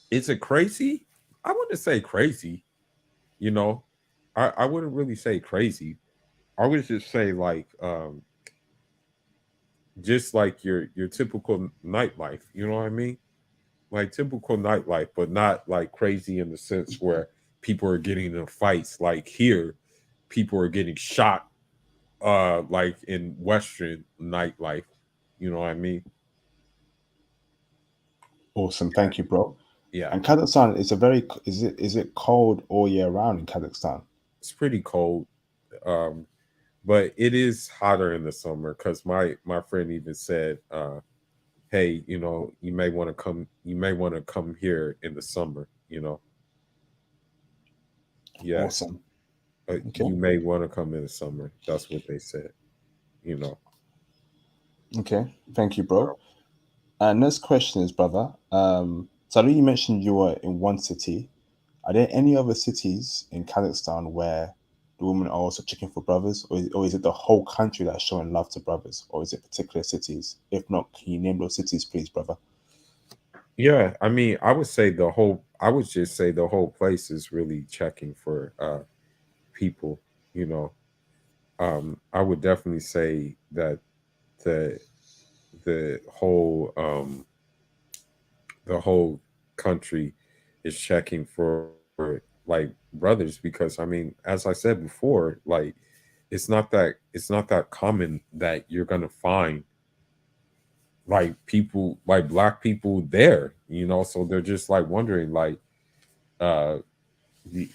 [SPEAKER 2] is it crazy? I wouldn't say crazy, you know. I wouldn't really say crazy. I would just say like just like your typical nightlife, you know what I mean? Like typical nightlife, but not like crazy in the sense where people are getting in fights. Like here, people are getting shot like in Western nightlife. You know what I mean?
[SPEAKER 1] Awesome. Thank you, bro.
[SPEAKER 2] Yeah.
[SPEAKER 1] And Kazakhstan is a very is it cold all year round in Kazakhstan?
[SPEAKER 2] It's pretty cold. Um, but it is hotter in the summer because my friend even said, hey, you may want to come here in the summer, Yeah.
[SPEAKER 1] Awesome. Okay.
[SPEAKER 2] You may want to come in the summer. That's what they said, you know.
[SPEAKER 1] Okay. Thank you, bro. Next question is, brother. So I know you mentioned you were in one city. Are there any other cities in Kazakhstan where the women are also checking for brothers, or is it the whole country that's showing love to brothers, or is it particular cities? If not, can you name those cities, please, brother?
[SPEAKER 2] Yeah, I mean, I would just say the whole place is really checking for people, you know. I would definitely say that the the whole the whole country is checking for like brothers because I mean, as I said before, like it's not that common that you're gonna find like people like black people there, so they're just like wondering like uh the-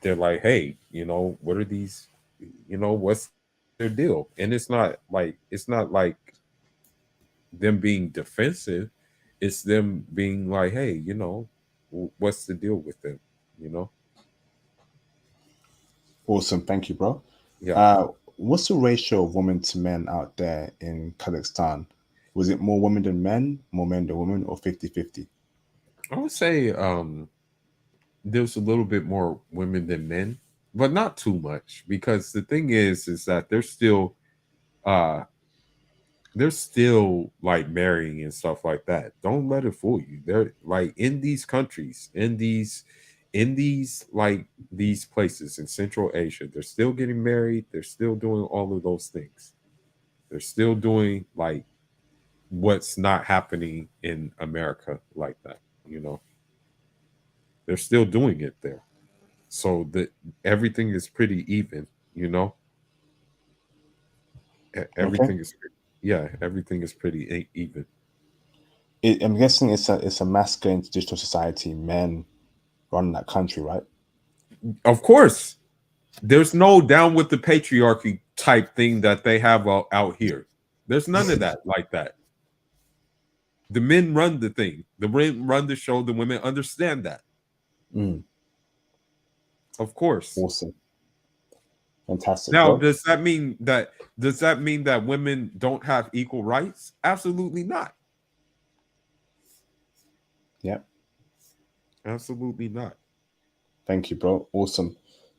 [SPEAKER 2] they're like, hey, what are these, what's this? their deal. And it's not like them being defensive. It's them being like, hey, what's the deal with them? You know?
[SPEAKER 1] Awesome. Thank you, bro.
[SPEAKER 2] Yeah.
[SPEAKER 1] Uh, what's the ratio of women to men out there in Kazakhstan? Was it more women than men, more men than women, or 50-50?
[SPEAKER 2] I would say there's a little bit more women than men, but not too much, because the thing is that uh they're still like marrying and stuff like that. Don't let it fool you. They're like in these countries, in these like these places in Central Asia, they're still getting married, they're still doing all of those things. They're still doing like what's not happening in America like that, you know. They're still doing it there. So that everything is pretty even, you know.
[SPEAKER 1] Okay.
[SPEAKER 2] Everything is, yeah, everything is pretty even.
[SPEAKER 1] I'm guessing it's a masculine traditional society. Men run that country, right?
[SPEAKER 2] Of course, there's no down with the patriarchy type thing that they have out here. There's none of that like that. The men run the thing. The men run the show. The women understand that.
[SPEAKER 1] Mm,
[SPEAKER 2] Of course.
[SPEAKER 1] awesome. Fantastic,
[SPEAKER 2] Now,
[SPEAKER 1] bro.
[SPEAKER 2] does that mean that women don't have equal rights? Absolutely not.
[SPEAKER 1] Yep.
[SPEAKER 2] Absolutely not.
[SPEAKER 1] Thank you, bro. Awesome.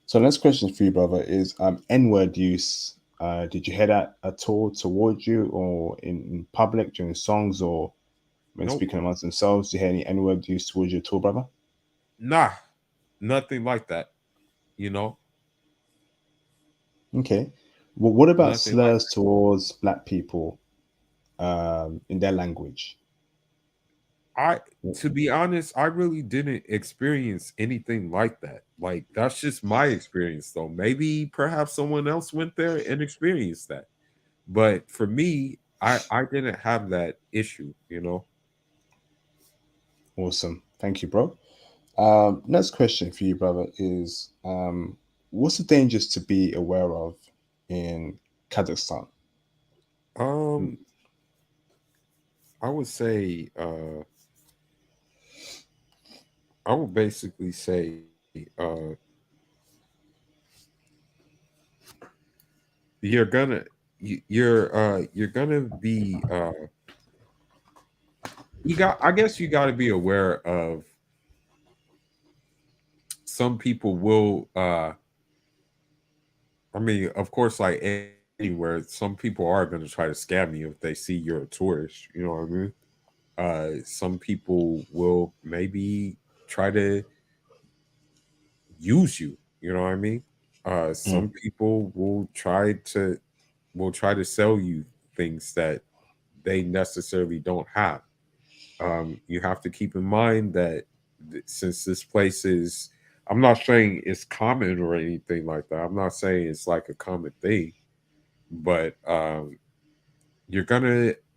[SPEAKER 1] So next question for you, brother, is N-word use. Did you hear that at all towards you or in public during songs or when
[SPEAKER 2] Nope.
[SPEAKER 1] speaking amongst themselves? Do you hear any N-word use towards you at all, brother?
[SPEAKER 2] Nah. Nothing like that. You know.
[SPEAKER 1] Okay. Well, what about
[SPEAKER 2] Nothing like
[SPEAKER 1] slurs towards black people in their language?
[SPEAKER 2] I to be honest, I really didn't experience anything like that. Like that's just my experience though. Maybe perhaps someone else went there and experienced that. But for me, I didn't have that issue, you know.
[SPEAKER 1] Awesome. Thank you, bro. Next question for you, brother, is what's the dangers to be aware of in Kazakhstan?
[SPEAKER 2] Um I would say I would basically say you're gonna you're gonna be I guess you got to be aware of some people will I mean, of course, like anywhere, some people are going to try to scam you if they see you're a tourist. You know what I mean? Some people will maybe try to use you. You know what I mean?
[SPEAKER 1] Mm,
[SPEAKER 2] Some people will try to sell you things that they necessarily don't have. You have to keep in mind that since this place is, I'm not saying it's common or anything like that. I'm not saying it's like a common thing, but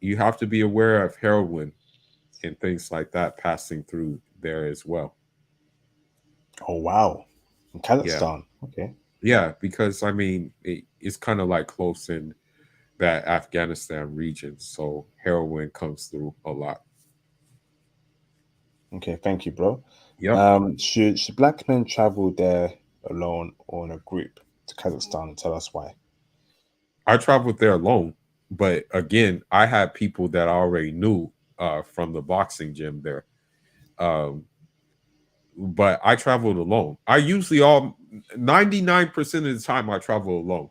[SPEAKER 2] you have to be aware of heroin and things like that passing through there as well.
[SPEAKER 1] oh wow, in
[SPEAKER 2] Yeah,
[SPEAKER 1] Kazakhstan. Okay.
[SPEAKER 2] yeah, because I mean it's kind of like close in that Afghanistan region, so heroin comes through a lot.
[SPEAKER 1] Okay. Thank you, bro.
[SPEAKER 2] Yep,
[SPEAKER 1] Should black men travel there alone or in a group to Kazakhstan? Tell us why.
[SPEAKER 2] I traveled there alone, but again, I had people that I already knew from the boxing gym there. Um, but I traveled alone. I usually all 99% of the time I travel alone,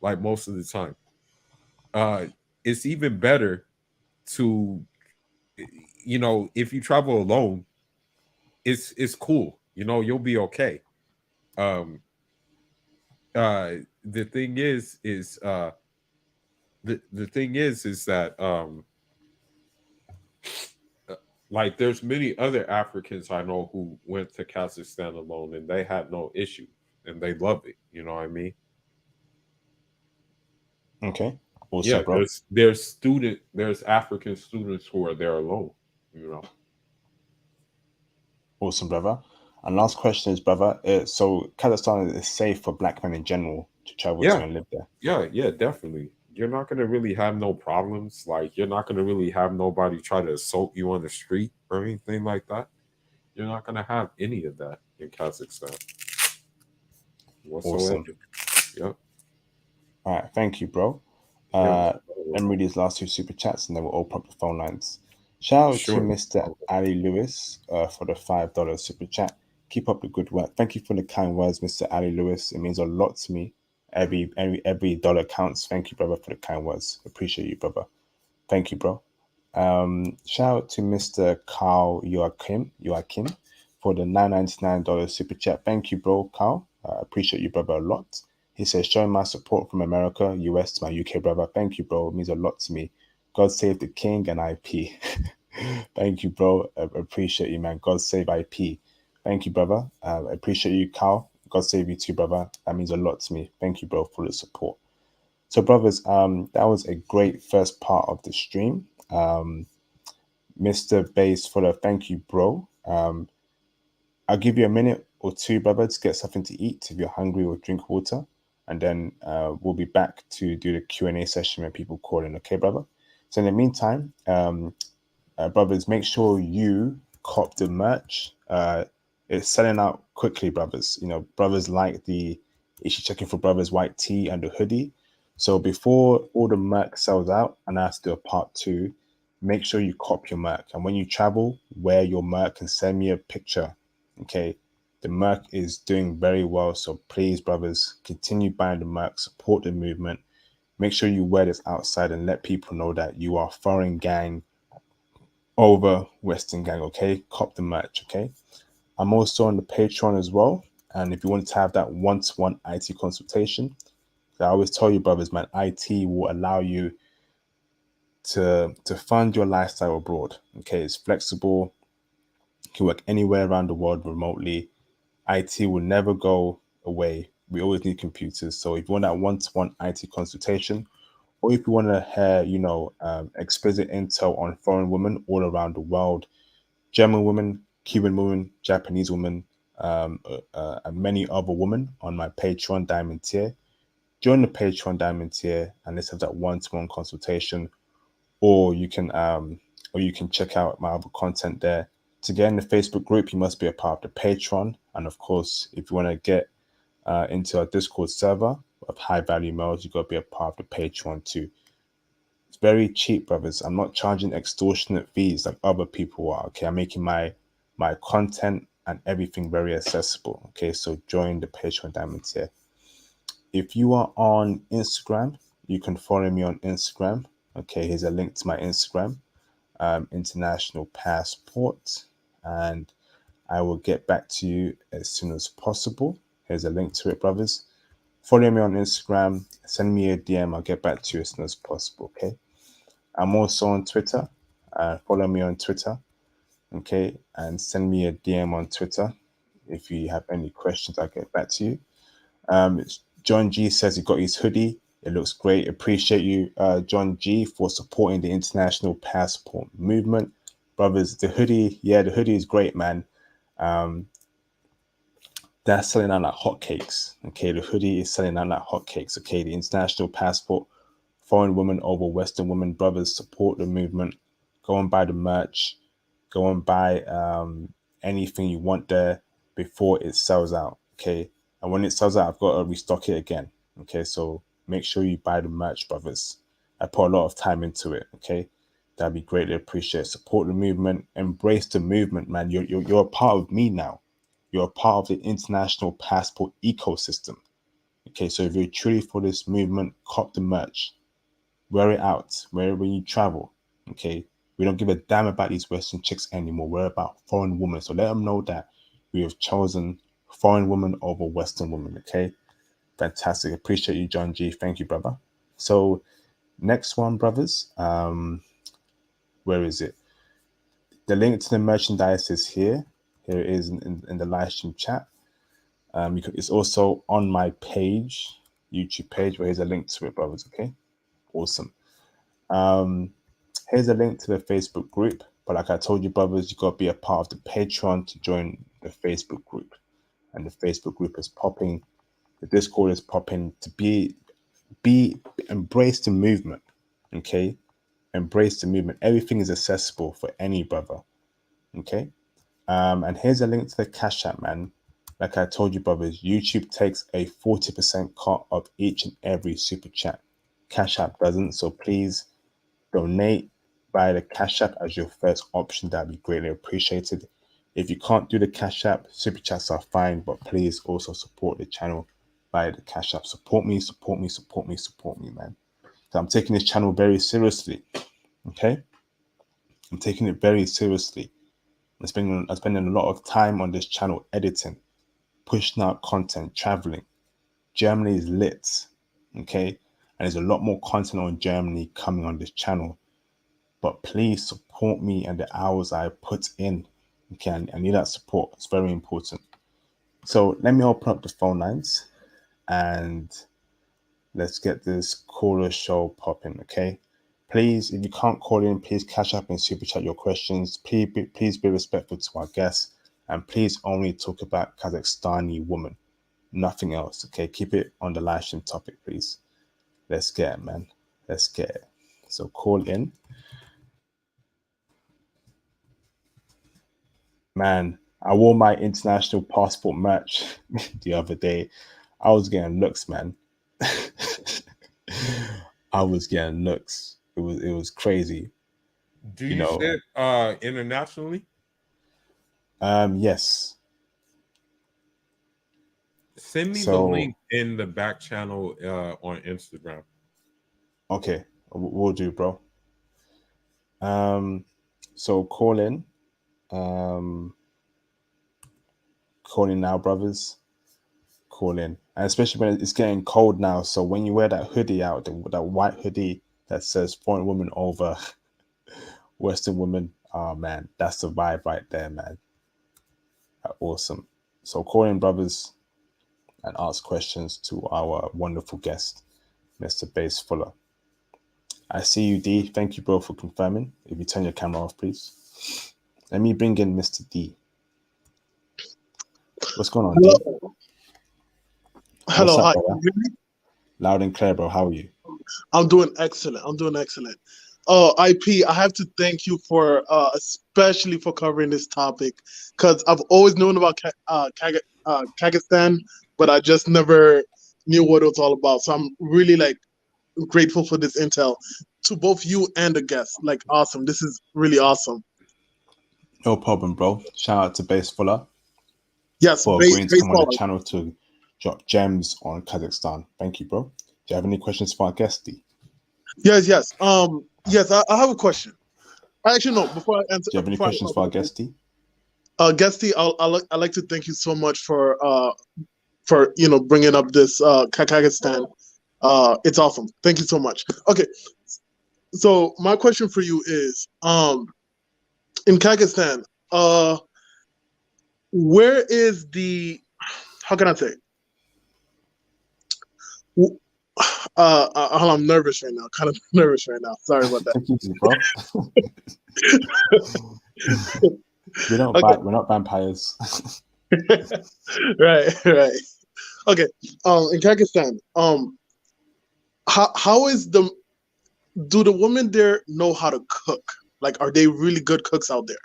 [SPEAKER 2] like most of the time. Uh, it's even better to, if you travel alone, it's cool. You'll be okay. Um, the thing is that uh, like there's many other Africans I know who went to Kazakhstan alone and they had no issue and they love it. You know what I mean?
[SPEAKER 1] Okay. Awesome,
[SPEAKER 2] Yeah,
[SPEAKER 1] bro.
[SPEAKER 2] there's African students who are there alone. You know.
[SPEAKER 1] Awesome, brother. And last question is, brother. So Kazakhstan is safe for black men in general. to travel
[SPEAKER 2] Yeah,
[SPEAKER 1] to and live there.
[SPEAKER 2] yeah, definitely. You're not gonna really have no problems. Like you're not gonna really have nobody try to assault you on the street or anything like that. You're not gonna have any of that in Kazakhstan whatsoever.
[SPEAKER 1] Awesome.
[SPEAKER 2] Yep.
[SPEAKER 1] All right, thank you, bro.
[SPEAKER 2] Yeah.
[SPEAKER 1] Uh, let me read these last two super chats, and then we'll open up the phone lines. Shout out to
[SPEAKER 2] Sure.
[SPEAKER 1] Mr. Ali Lewis for the $5 super chat. Keep up the good work. Thank you for the kind words, Mr. Ali Lewis. It means a lot to me. Every dollar counts. Thank you, brother, for the kind words. Appreciate you, brother. Thank you, bro. Shout out to Mr. Carl Joachim for the $9.99 super chat. Thank you, bro, Carl. Appreciate you, brother, a lot. He says, showing my support from America, US to my UK brother. Thank you, bro. It means a lot to me. God save the king and IP. Thank you, bro. Appreciate you, man. God save IP. Thank you, brother. I appreciate you, Carl. God save you too, brother. That means a lot to me. Thank you, bro, for the support. So, brothers, that was a great first part of the stream. Mr. Bass Fuller, thank you, bro. I'll give you a minute or two, brother, to get something to eat if you're hungry or drink water, and then we'll be back to do the Q&A session when people call in. Okay, brother. So in the meantime, brothers, make sure you cop the merch. It's selling out quickly, brothers. You know, brothers like the issue checking for brothers white tee and the hoodie. So before all the merch sells out, and I have to do a part two, make sure you cop your merch. And when you travel, wear your merch and send me a picture. Okay. The merch is doing very well. So please, brothers, continue buying the merch, support the movement. Make sure you wear this outside and let people know that you are foreign gang over Western gang, okay? Cop the merch, okay? I'm also on the Patreon as well. And if you want to have that one-to-one IT consultation, I always tell you, brothers, man, IT will allow you to fund your lifestyle abroad. Okay, it's flexible. You can work anywhere around the world remotely. IT will never go away. We always need computers. So if you want that one-to-one IT consultation, or if you want to hear, explicit intel on foreign women all around the world, German women, Cuban women, Japanese women, and many other women on my Patreon Diamond tier. Join the Patreon Diamond tier, and let's have that one-to-one consultation. Or you can check out my other content there. To get in the Facebook group, you must be a part of the Patreon, and of course, if you want to get into our Discord server of high value males, you got to be a part of the Patreon too. It's very cheap, brothers. I'm not charging extortionate fees like other people are. Okay, I'm making my content and everything very accessible. Okay, so join the Patreon Diamond tier. If you are on Instagram, you can follow me on Instagram. Okay, here's a link to my Instagram, International Passport, and I will get back to you as soon as possible. Here's a link to it, brothers. Follow me on Instagram, send me a DM, I'll get back to you as soon as possible, okay? I'm also on Twitter. Follow me on Twitter, okay? And send me a DM on Twitter. If you have any questions, I'll get back to you. John G says he got his hoodie. It looks great. Appreciate you, John G, for supporting the international passport movement. Brothers, the hoodie is great, man. That's selling out like hotcakes. Okay, the hoodie is selling out like hotcakes. Okay, the international passport, foreign women over Western women. Brothers, support the movement. Go and buy the merch. Go and buy anything you want there before it sells out. Okay, and when it sells out, I've got to restock it again. Okay, so make sure you buy the merch, brothers. I put a lot of time into it. Okay, that'd be greatly appreciated. Support the movement. Embrace the movement, man. You're a part of me now. You're a part of the international passport ecosystem. Okay, so if you're truly for this movement, cop the merch, wear it out wherever you travel. Okay, we don't give a damn about these Western chicks anymore. We're about foreign women. So let them know that we have chosen foreign women over Western women. Okay, fantastic. Appreciate you, John G. Thank you, brother. So next one, brothers. Where is it? The link to the merchandise is here. Here it is in the live stream chat. It's also on my page, YouTube page, where here's a link to it, brothers. Okay, awesome. Here's a link to the Facebook group. But like I told you, brothers, you got to be a part of the Patreon to join the Facebook group. And the Facebook group is popping. The Discord is popping to be embrace the movement. Okay, embrace the movement. Everything is accessible for any brother. Okay, and here's a link to the Cash App, man. Like I told you, brothers, YouTube takes a 40% cut of each and every super chat. Cash App doesn't, so please donate by the Cash App as your first option. That'd be greatly appreciated. If you can't do the Cash App, super chats are fine, but please also support the channel by the Cash App. Support me, support me, support me, support me, man. So I'm taking this channel very seriously. Okay, I'm taking it very seriously. I'm spending a lot of time on this channel, editing, pushing out content, traveling. Germany is lit. Okay, and there's a lot more content on Germany coming on this channel. But please support me and the hours I put in. Okay, I need that support. It's very important. So let me open up the phone lines and let's get this caller show popping. Okay, please, if you can't call in, please Cash App and super chat your questions. Please be respectful to our guests, and please only talk about Kazakhstani women, nothing else. Okay, keep it on the live stream topic, please. Let's get it, man. Let's get it. So call in. Man, I wore my international passport merch the other day. I was getting looks, man. I was getting looks. It was crazy.
[SPEAKER 2] Do you ship internationally?
[SPEAKER 1] Yes.
[SPEAKER 2] Send me the link in the back channel on Instagram.
[SPEAKER 1] Okay, we'll do, bro. So call in. Call in now, brothers. Call in, and especially when it's getting cold now. So when you wear that hoodie out, that white hoodie that says "Foreign Women over Western Women," oh man, that's the vibe right there, man. Awesome. So call in, brothers, and ask questions to our wonderful guest, Mr. Bass Fuller. I see you, D. Thank you, bro, for confirming. If you turn your camera off, please. Let me bring in Mr. D. What's going on,
[SPEAKER 3] Hello.
[SPEAKER 1] D?
[SPEAKER 3] Hello,
[SPEAKER 1] What's up,
[SPEAKER 3] hi.
[SPEAKER 1] brother? Loud and clear, bro. How are you?
[SPEAKER 3] I'm doing excellent. Oh, IP, I have to thank you for especially for covering this topic, because I've always known about Kazakhstan, but I just never knew what it was all about. So I'm really grateful for this intel to both you and the guests. Awesome. This is really awesome.
[SPEAKER 1] No problem, bro. Shout out to Bass Fuller.
[SPEAKER 3] Yes,
[SPEAKER 1] for agreeing to come on the channel to drop gems on Kazakhstan. Thank you, bro. Do you have any questions for our guest, D?
[SPEAKER 3] Yes. Yes, I have a question. Actually, no, before I answer.
[SPEAKER 1] Do you have any questions for our guest, D?
[SPEAKER 3] Guest D, I'd like to thank you so much for bringing up this Kazakhstan. It's awesome. Thank you so much. Okay, so my question for you is, in Kazakhstan, where is the, how can I say? I'm nervous right now. Kind of nervous right now. Sorry about that.
[SPEAKER 1] Take it easy, bro. We're not vampires.
[SPEAKER 3] Right. Okay. In Kazakhstan, how is do the women there know how to cook? Are they really good cooks out there?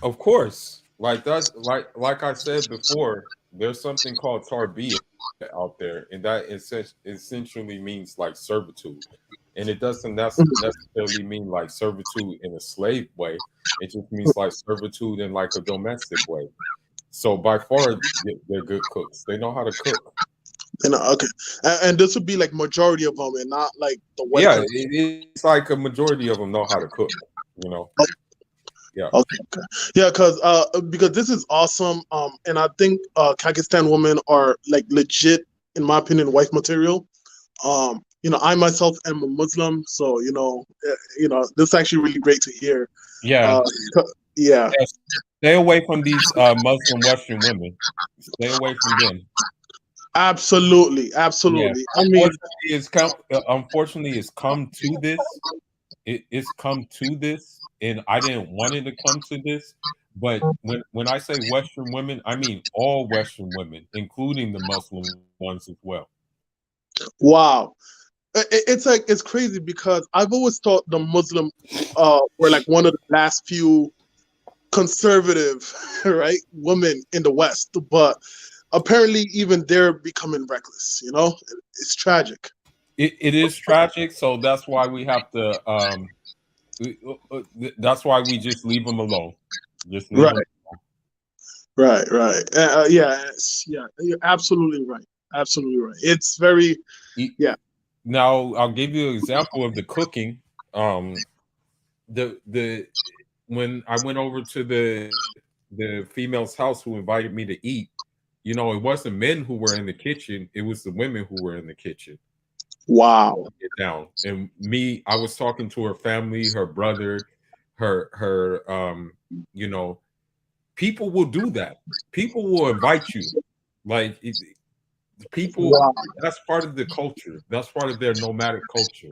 [SPEAKER 2] Of course. Like I said before, there's something called tarbiyah out there, and that essentially means servitude. And it doesn't necessarily mean servitude in a slave way. It just means servitude in a domestic way. So by far, they're good cooks. They know how to cook.
[SPEAKER 3] Okay, and this would be majority of them, and not the Western.
[SPEAKER 2] Yeah, it's a majority of them know how to cook. Yeah.
[SPEAKER 3] Okay. Yeah, because this is awesome. And I think Kazakhstan women are legit, in my opinion, wife material. I myself am a Muslim, so this is actually really great to hear.
[SPEAKER 2] Yeah.
[SPEAKER 3] Yeah.
[SPEAKER 2] Stay away from these Muslim Western women. Stay away from them.
[SPEAKER 3] Absolutely.
[SPEAKER 2] Yeah.
[SPEAKER 3] I mean,
[SPEAKER 2] unfortunately, it's come to this. It's come to this and I didn't want it to come to this. But when I say Western women, I mean all Western women, including the Muslim ones as well.
[SPEAKER 3] Wow. It's like, it's crazy because I've always thought the Muslim were like one of the last few conservative, right, women in the West, but apparently even they're becoming reckless. You know, it's tragic.
[SPEAKER 2] It is tragic, so that's why we have to. That's why we just leave them alone. Just leave
[SPEAKER 3] Right,
[SPEAKER 2] them.
[SPEAKER 3] right. Yeah, you're absolutely right. Absolutely right. It's very, yeah.
[SPEAKER 2] Now I'll give you an example of the cooking. The when I went over to the female's house who invited me to eat, you know, it wasn't men who were in the kitchen; it was the women who were in the kitchen.
[SPEAKER 3] Wow.
[SPEAKER 2] Get down, and me, I was talking to her family, her brother, her you know, people will do that. People will invite you, like people.
[SPEAKER 3] Wow.
[SPEAKER 2] That's part of the culture. That's part of their nomadic culture.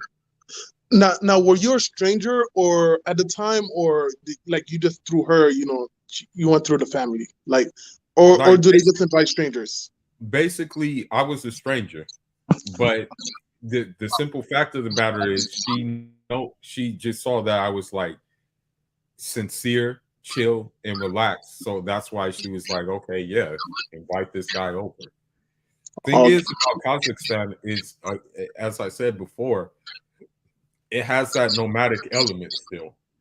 [SPEAKER 3] Now, were you a stranger or at the time, or like you just through her? You know, you went through the family, like, or
[SPEAKER 2] Like
[SPEAKER 3] do they just invite strangers?
[SPEAKER 2] basically, I was a stranger, but the simple fact of the matter is, she just saw that I was like sincere, chill, and relaxed. So that's why she was like, okay, yeah, invite this guy over. Thing
[SPEAKER 3] Okay.
[SPEAKER 2] is about Kazakhstan is, as I said before, it has that nomadic element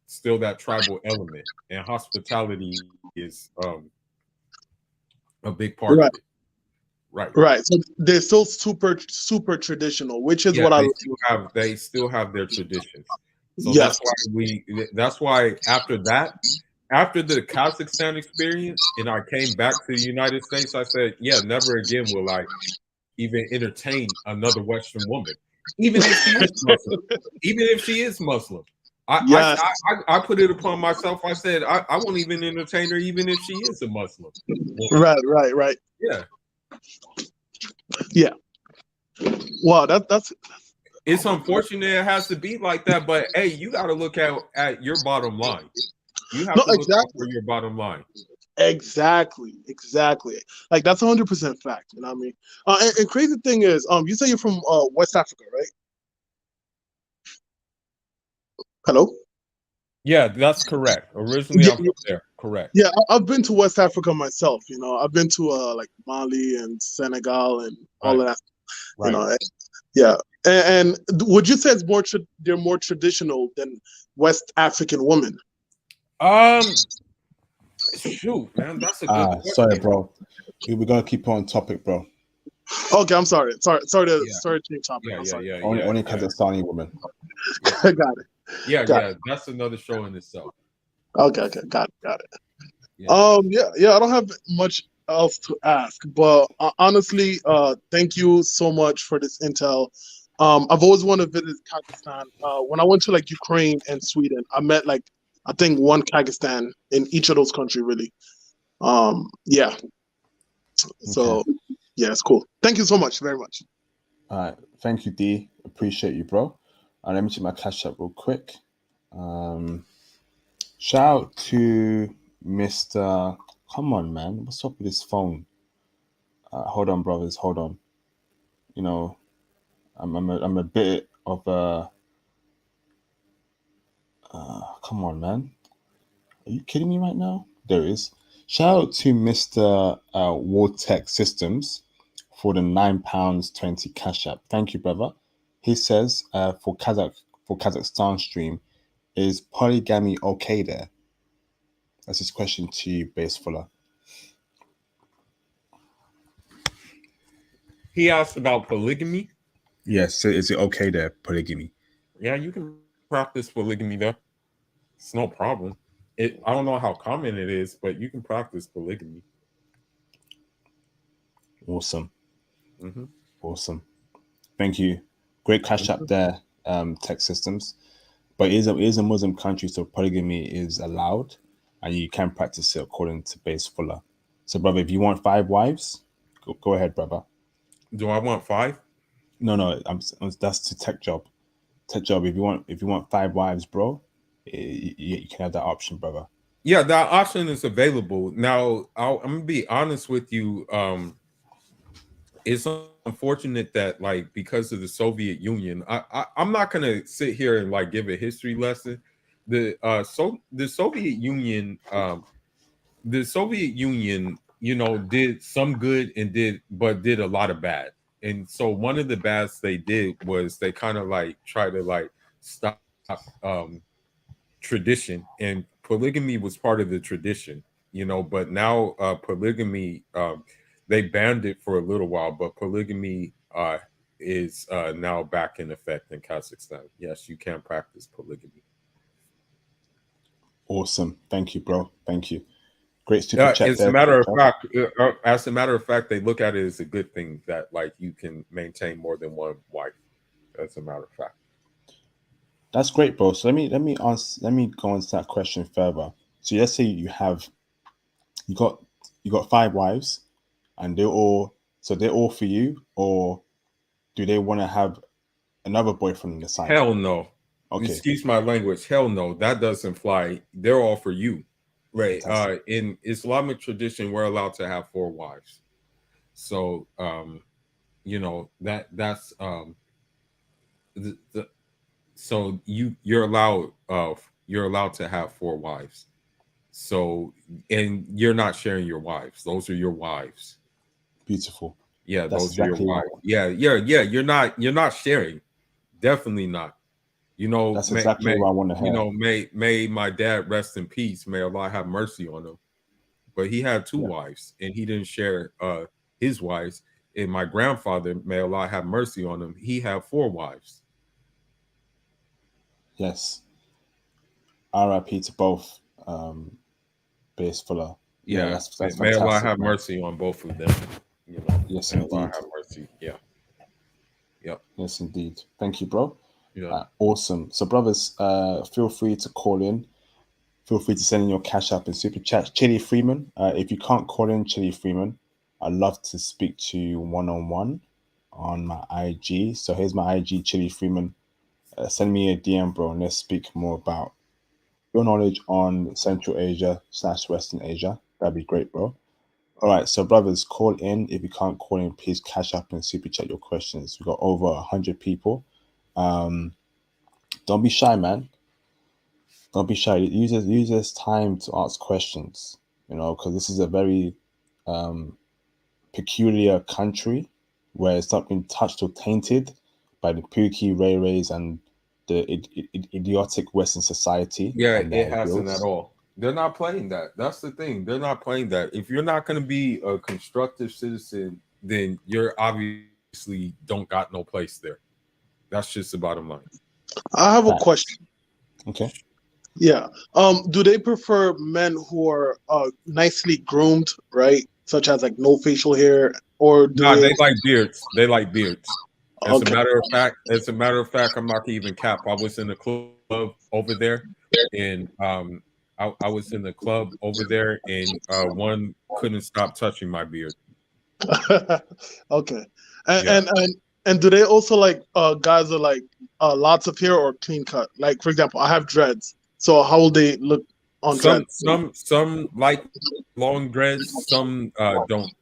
[SPEAKER 2] still that tribal element, and hospitality is a big part of
[SPEAKER 3] Right.
[SPEAKER 2] it. Right.
[SPEAKER 3] Right. So they're still super traditional, which is
[SPEAKER 2] Yeah,
[SPEAKER 3] what I.
[SPEAKER 2] they still have their traditions. So
[SPEAKER 3] Yes.
[SPEAKER 2] that's why after that, after the Kazakhstan experience, and I came back to the United States, I said, yeah, never again will I even entertain another Western woman, even if she is Muslim. Even if she is Muslim.
[SPEAKER 3] Yes.
[SPEAKER 2] I put it upon myself. I said I won't even entertain her, even if she is a Muslim woman.
[SPEAKER 3] Right.
[SPEAKER 2] Yeah,
[SPEAKER 3] Yeah. Wow. That's
[SPEAKER 2] it's unfortunate it has to be like that, but hey, you got to look at your bottom line. You have
[SPEAKER 3] no,
[SPEAKER 2] to look out
[SPEAKER 3] exactly.
[SPEAKER 2] for your bottom line.
[SPEAKER 3] Exactly. Like that's 100% fact. You know what I mean? And crazy thing is, you say you're from West Africa, right? Hello.
[SPEAKER 2] Yeah, that's correct. Originally,
[SPEAKER 3] Yeah,
[SPEAKER 2] I'm from there. Correct.
[SPEAKER 3] yeah. I've been to West Africa myself. You know, I've been to like Mali and Senegal and all
[SPEAKER 2] Right.
[SPEAKER 3] of that. You
[SPEAKER 2] Right.
[SPEAKER 3] know, yeah. And would you say it's more they're more traditional than West African women?
[SPEAKER 2] Shoot, man, that's a good
[SPEAKER 1] Sorry,
[SPEAKER 2] question.
[SPEAKER 1] bro. We're gonna keep on topic, bro.
[SPEAKER 3] Okay, I'm sorry. Sorry to
[SPEAKER 2] Yeah.
[SPEAKER 3] change topic.
[SPEAKER 2] Yeah,
[SPEAKER 3] I'm
[SPEAKER 2] yeah,
[SPEAKER 3] sorry.
[SPEAKER 2] yeah,
[SPEAKER 1] Only
[SPEAKER 2] yeah.
[SPEAKER 1] Kazakhstani women.
[SPEAKER 3] Got it.
[SPEAKER 2] Yeah,
[SPEAKER 3] Got
[SPEAKER 2] yeah. That's another show in itself.
[SPEAKER 3] Okay. Got it.
[SPEAKER 2] Yeah.
[SPEAKER 3] Yeah. I don't have much else to ask, but honestly, thank you so much for this intel. I've always wanted to visit Kazakhstan. When I went to like Ukraine and Sweden, I met like I think one Kazakhstan in each of those countries. Really. Yeah. So
[SPEAKER 1] Okay.
[SPEAKER 3] yeah, it's cool. Thank you so much, very much.
[SPEAKER 1] All right. Thank you, D. Appreciate you, bro. Let me check my cash app real quick. Shout out to Mr. Come on, man. What's up with this phone? Hold on, brothers. Hold on. You know, I'm a bit of a. Come on, man. Are you kidding me right now? There it is. Shout out to Mr. Wartech Systems for the £9.20 cash app. Thank you, brother. He says for Kazakhstan stream, is polygamy okay there? That's his question to you, Base Fuller.
[SPEAKER 2] He asked about polygamy.
[SPEAKER 1] Yes, so is it okay there, polygamy?
[SPEAKER 2] Yeah, you can practice polygamy there. It's no problem. I don't know how common it is, but you can practice polygamy.
[SPEAKER 1] Awesome.
[SPEAKER 2] Mm-hmm.
[SPEAKER 1] Awesome. Thank you. Great cash app there, Tech Systems. But it is a Muslim country, so polygamy is allowed, and you can practice it according to Base Fuller. So, brother, if you want 5 wives, go ahead, brother.
[SPEAKER 2] Do I want 5?
[SPEAKER 1] No, that's to Tech Job. Tech Job. If you want 5 wives, bro, you can have that option, brother.
[SPEAKER 2] Yeah, that option is available. Now, I'm gonna be honest with you. It's unfortunate that, like, because of the Soviet Union, I'm not gonna sit here and like give a history lesson. The Soviet Union, you know, did some good and did a lot of bad. And so one of the bads they did was they kind of like try to like stop tradition, and polygamy was part of the tradition, you know. But now polygamy, they banned it for a little while, but polygamy is now back in effect in Kazakhstan. Yes, you can practice polygamy.
[SPEAKER 1] Awesome. Thank you, bro. Thank you. Great super chat
[SPEAKER 2] As a
[SPEAKER 1] there.
[SPEAKER 2] matter of fact, they look at it as a good thing that like you can maintain more than one wife. As a matter of fact.
[SPEAKER 1] That's great, bro. So let me go into that question further. So let's say you got 5 wives, and they're all for you, or do they want to have another boyfriend on the side?
[SPEAKER 2] Hell no.
[SPEAKER 1] Okay.
[SPEAKER 2] Excuse my language. Hell no. That doesn't fly. They're all for you. Right.
[SPEAKER 1] Fantastic.
[SPEAKER 2] In Islamic tradition, we're allowed to have 4 wives. So you know, that's so you're allowed to have 4 wives. So, and you're not sharing your wives. Those are your wives.
[SPEAKER 1] Beautiful.
[SPEAKER 2] Yeah,
[SPEAKER 1] That's
[SPEAKER 2] those are
[SPEAKER 1] exactly
[SPEAKER 2] your wives. Yeah. You're not sharing. Definitely not. You know,
[SPEAKER 1] That's exactly what I want to hear.
[SPEAKER 2] you know, may my dad rest in peace. May Allah have mercy on him. But he had 2 wives, and he didn't share his wives. And my grandfather, may Allah have mercy on him, he had 4 wives.
[SPEAKER 1] Yes. R.I.P. to both. Base Fuller.
[SPEAKER 2] Yeah,
[SPEAKER 1] that's
[SPEAKER 2] may
[SPEAKER 1] fantastic.
[SPEAKER 2] Allah have mercy on both of them. You know,
[SPEAKER 1] yes,
[SPEAKER 2] may
[SPEAKER 1] indeed.
[SPEAKER 2] Allah have mercy. Yeah. Yep.
[SPEAKER 1] Yes, indeed. Thank you, bro.
[SPEAKER 2] Yeah.
[SPEAKER 1] Awesome. So, brothers, feel free to call in. Feel free to send in your cash app and super chat. Chili Freeman. If you can't call in, Chili Freeman, I'd love to speak to you one-on-one on my IG. So here's my IG, Chili Freeman. Send me a DM, bro, and let's speak more about your knowledge on Central Asia / Western Asia. That'd be great, bro. All right, so brothers, call in. If you can't call in, please cash up and super chat your questions. We've got over 100 people. Don't be shy, man. Don't be shy. Use this time to ask questions, you know, because this is a very peculiar country where it's not been touched or tainted by the Pookie, Ray Rays, and the idiotic Western society.
[SPEAKER 2] Yeah,
[SPEAKER 1] and
[SPEAKER 2] it
[SPEAKER 1] their
[SPEAKER 2] hasn't
[SPEAKER 1] ideals.
[SPEAKER 2] at all. They're not playing that. That's the thing. They're not playing that. If you're not going to be a constructive citizen, then you're obviously don't got no place there. That's just the bottom line.
[SPEAKER 3] I have a question.
[SPEAKER 1] Okay.
[SPEAKER 3] Yeah. Do they prefer men who are nicely groomed, right? Such as like no facial hair, or do
[SPEAKER 2] Nah,
[SPEAKER 3] they?
[SPEAKER 2] they like beards. They like beards. As
[SPEAKER 3] Okay.
[SPEAKER 2] a matter of fact, I'm not even cap. I was in the club over there, and I was in the club over there, and one couldn't stop touching my beard.
[SPEAKER 3] Okay.
[SPEAKER 2] Yeah.
[SPEAKER 3] And do they also like guys are like lots of hair or clean cut? Like for example, I have dreads. So how will they look on dreads?
[SPEAKER 2] Some like long dreads. Some don't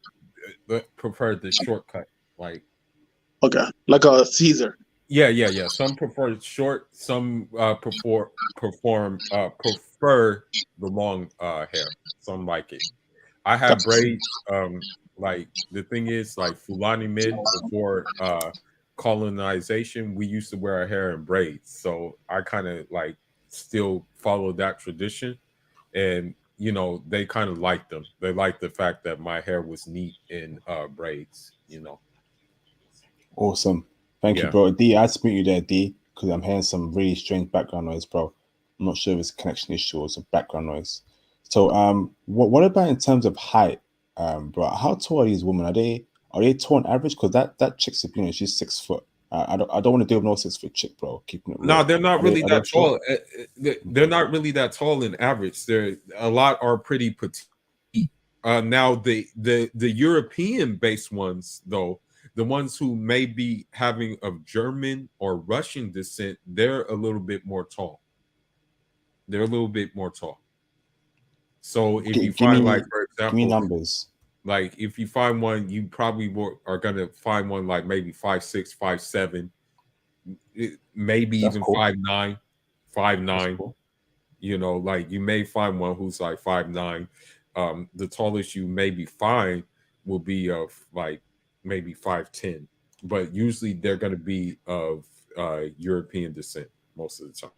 [SPEAKER 2] prefer the shortcut. Like
[SPEAKER 3] Okay, like a Caesar.
[SPEAKER 2] yeah. Some prefer short. Some prefer the long hair. Some like it. I have braids. Like the thing is, like Fulani men before colonization, we used to wear our hair in braids. So I kind of like still follow that tradition, and you know they kind of like them. They like the fact that my hair was neat in braids. You know.
[SPEAKER 1] Awesome. Thank you,
[SPEAKER 2] Yeah.
[SPEAKER 1] bro. D, I had to mute you there, D, because I'm hearing some really strange background noise, bro. I'm not sure if it's a connection issue or some background noise. So, what about in terms of height, bro? How tall are these women? Are they tall on average? Because that chick's, you know, she's 6 foot. I don't want to deal with no 6 foot chick, bro. Keeping it real.
[SPEAKER 2] No, they're not really that tall.
[SPEAKER 1] short?
[SPEAKER 2] They're not really that tall in average. They're a lot are pretty petite. Now the European based ones though, the ones who may be having of German or Russian descent, they're a little bit more tall. They're a little bit more tall. So if you
[SPEAKER 1] Give
[SPEAKER 2] find,
[SPEAKER 1] me
[SPEAKER 2] like, for
[SPEAKER 1] give me
[SPEAKER 2] example,
[SPEAKER 1] numbers.
[SPEAKER 2] like if you find one, you probably are gonna find one like maybe 5'6", 5'7", maybe
[SPEAKER 1] That's
[SPEAKER 2] even
[SPEAKER 1] cool.
[SPEAKER 2] 5'9", five
[SPEAKER 1] That's
[SPEAKER 2] nine.
[SPEAKER 1] cool.
[SPEAKER 2] You know, like you may find one who's like 5'9". The tallest you maybe find will be of like maybe 5'10", but usually they're gonna be of European descent most of the time.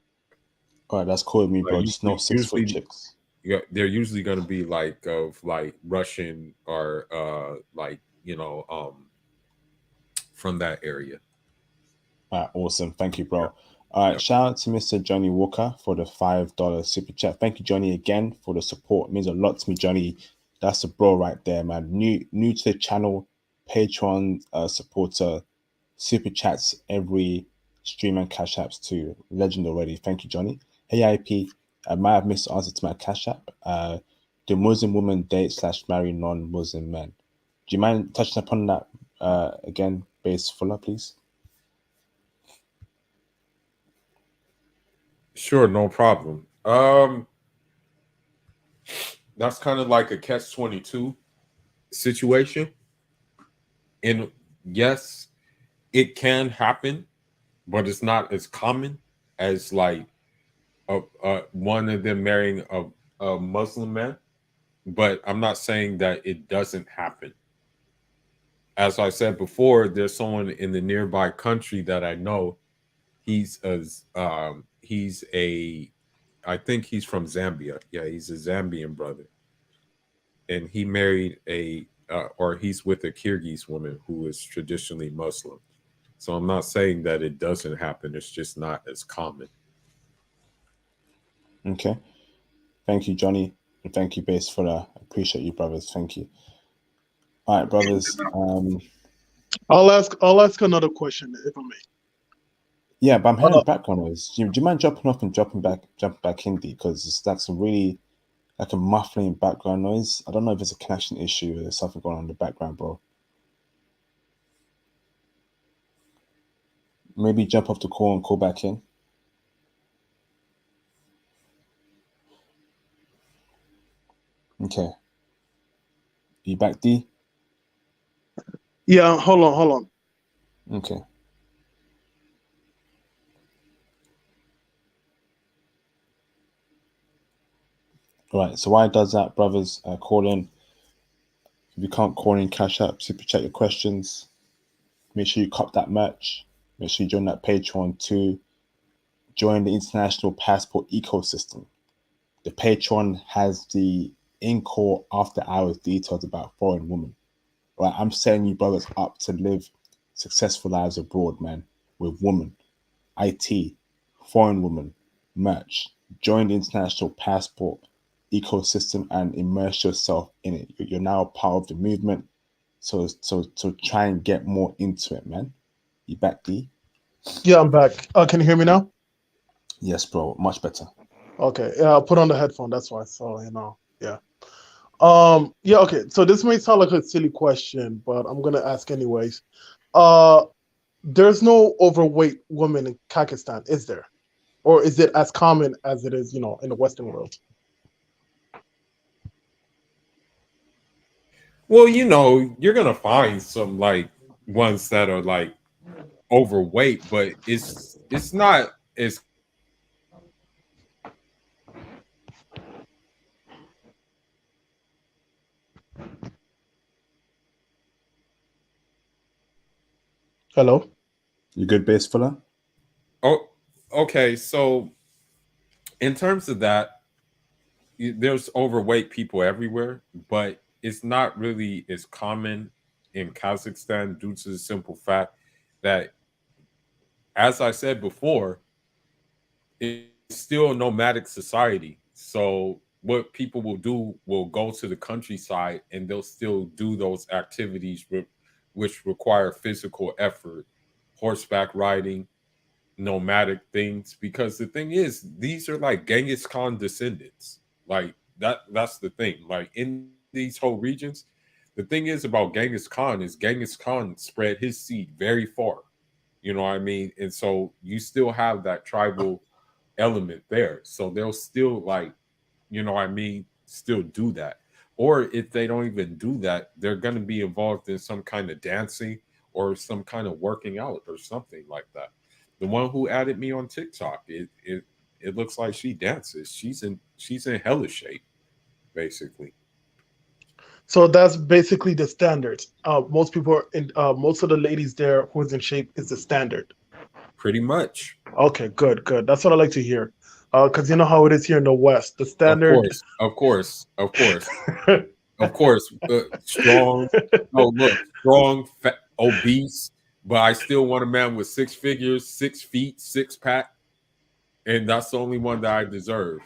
[SPEAKER 1] All right, that's cool with me,
[SPEAKER 2] Like
[SPEAKER 1] bro. Just no 6 foot
[SPEAKER 2] usually,
[SPEAKER 1] chicks.
[SPEAKER 2] yeah, they're usually going to be like of like Russian or like from that area.
[SPEAKER 1] All right, awesome. Thank you,
[SPEAKER 2] Yeah,
[SPEAKER 1] bro. All right,
[SPEAKER 2] yeah.
[SPEAKER 1] shout out to Mr. Johnny Walker for the $5 super chat. Thank you, Johnny, again for the support. It means a lot to me, Johnny. That's a bro right there, man. New to the channel, Patreon supporter, super chats every stream and cash apps too. Legend already. Thank you, Johnny. Hey, IP. I might have missed the answer to my cash app. Do Muslim women date / marry non-Muslim men? Do you mind touching upon that again, Base Fuller, please?
[SPEAKER 2] Sure, no problem. That's kind of like a catch-22 situation. And yes, it can happen, but it's not as common as like one of them marrying a Muslim man. But I'm not saying that it doesn't happen. As I said before, there's someone in the nearby country that I know. He's a I think he's from Zambia. Yeah, he's a Zambian brother, and he married or he's with a Kyrgyz woman who is traditionally Muslim. So I'm not saying that it doesn't happen. It's just not as common.
[SPEAKER 1] Okay. Thank you, Johnny. And thank you, Base, for that. I appreciate you, brothers. Thank you. All right, brothers.
[SPEAKER 3] I'll ask another question if I may.
[SPEAKER 1] Yeah, but I'm hearing background noise. Do you mind dropping off and jumping back in, because it's like some really like a muffling background noise. I don't know if it's a connection issue or there's something going on in the background, bro. Maybe jump off the call and call back in. Okay. You back, D?
[SPEAKER 3] Yeah, hold on.
[SPEAKER 1] Okay. All right. So why does that, brothers? Call in. If you can't call in, cash up, super chat your questions. Make sure you cop that merch. Make sure you join that Patreon too. Join the international passport ecosystem. The Patreon has the in-core after hours details about foreign women. Right, I'm setting you brothers up to live successful lives abroad, man, with women, IT, foreign women, merch. Join the international passport ecosystem and immerse yourself in it. You're now a part of the movement. So try and get more into it, man. You back, D?
[SPEAKER 3] Yeah, I'm back. Can you hear me now?
[SPEAKER 1] Yes, bro. Much better.
[SPEAKER 3] Okay. Yeah, I'll put on the headphone. That's why. So yeah. Yeah. Okay. So this may sound like a silly question, but I'm gonna ask anyways. There's no overweight women in Kazakhstan, is there? Or is it as common as it is, in the Western world?
[SPEAKER 2] Well, you're gonna find some like ones that are like overweight, but it's not as
[SPEAKER 3] Hello?
[SPEAKER 1] You good, Base Fuller?
[SPEAKER 2] oh okay. So in terms of that, there's overweight people everywhere, but it's not really as common in Kazakhstan due to the simple fact that, as I said before, it's still a nomadic society. So what people will do will go to the countryside and they'll still do those activities which require physical effort, horseback riding, nomadic things. Because the thing is, these are like Genghis Khan descendants. Like that's the thing. Like in these whole regions, the thing is about Genghis Khan is Genghis Khan spread his seed very far. You know what I mean? And so you still have that tribal element there. So they'll still like, you know what I mean, still do that. Or if they don't even do that, they're going to be involved in some kind of dancing or some kind of working out or something like that. The one who added me on TikTok, it looks like she dances. She's in hella shape, basically.
[SPEAKER 3] So that's basically the standard. Most people are in. Most of the ladies there who's in shape is the standard.
[SPEAKER 2] Pretty much.
[SPEAKER 3] Okay, good, good. That's what I like to hear. Because you know how it is here in the West. The
[SPEAKER 2] Of
[SPEAKER 3] standard.
[SPEAKER 2] course, of course, of course, of course. Strong. No, look, strong, fat, obese, but I still want a man with 6 figures, 6 feet, six pack, and that's the only one that I deserve.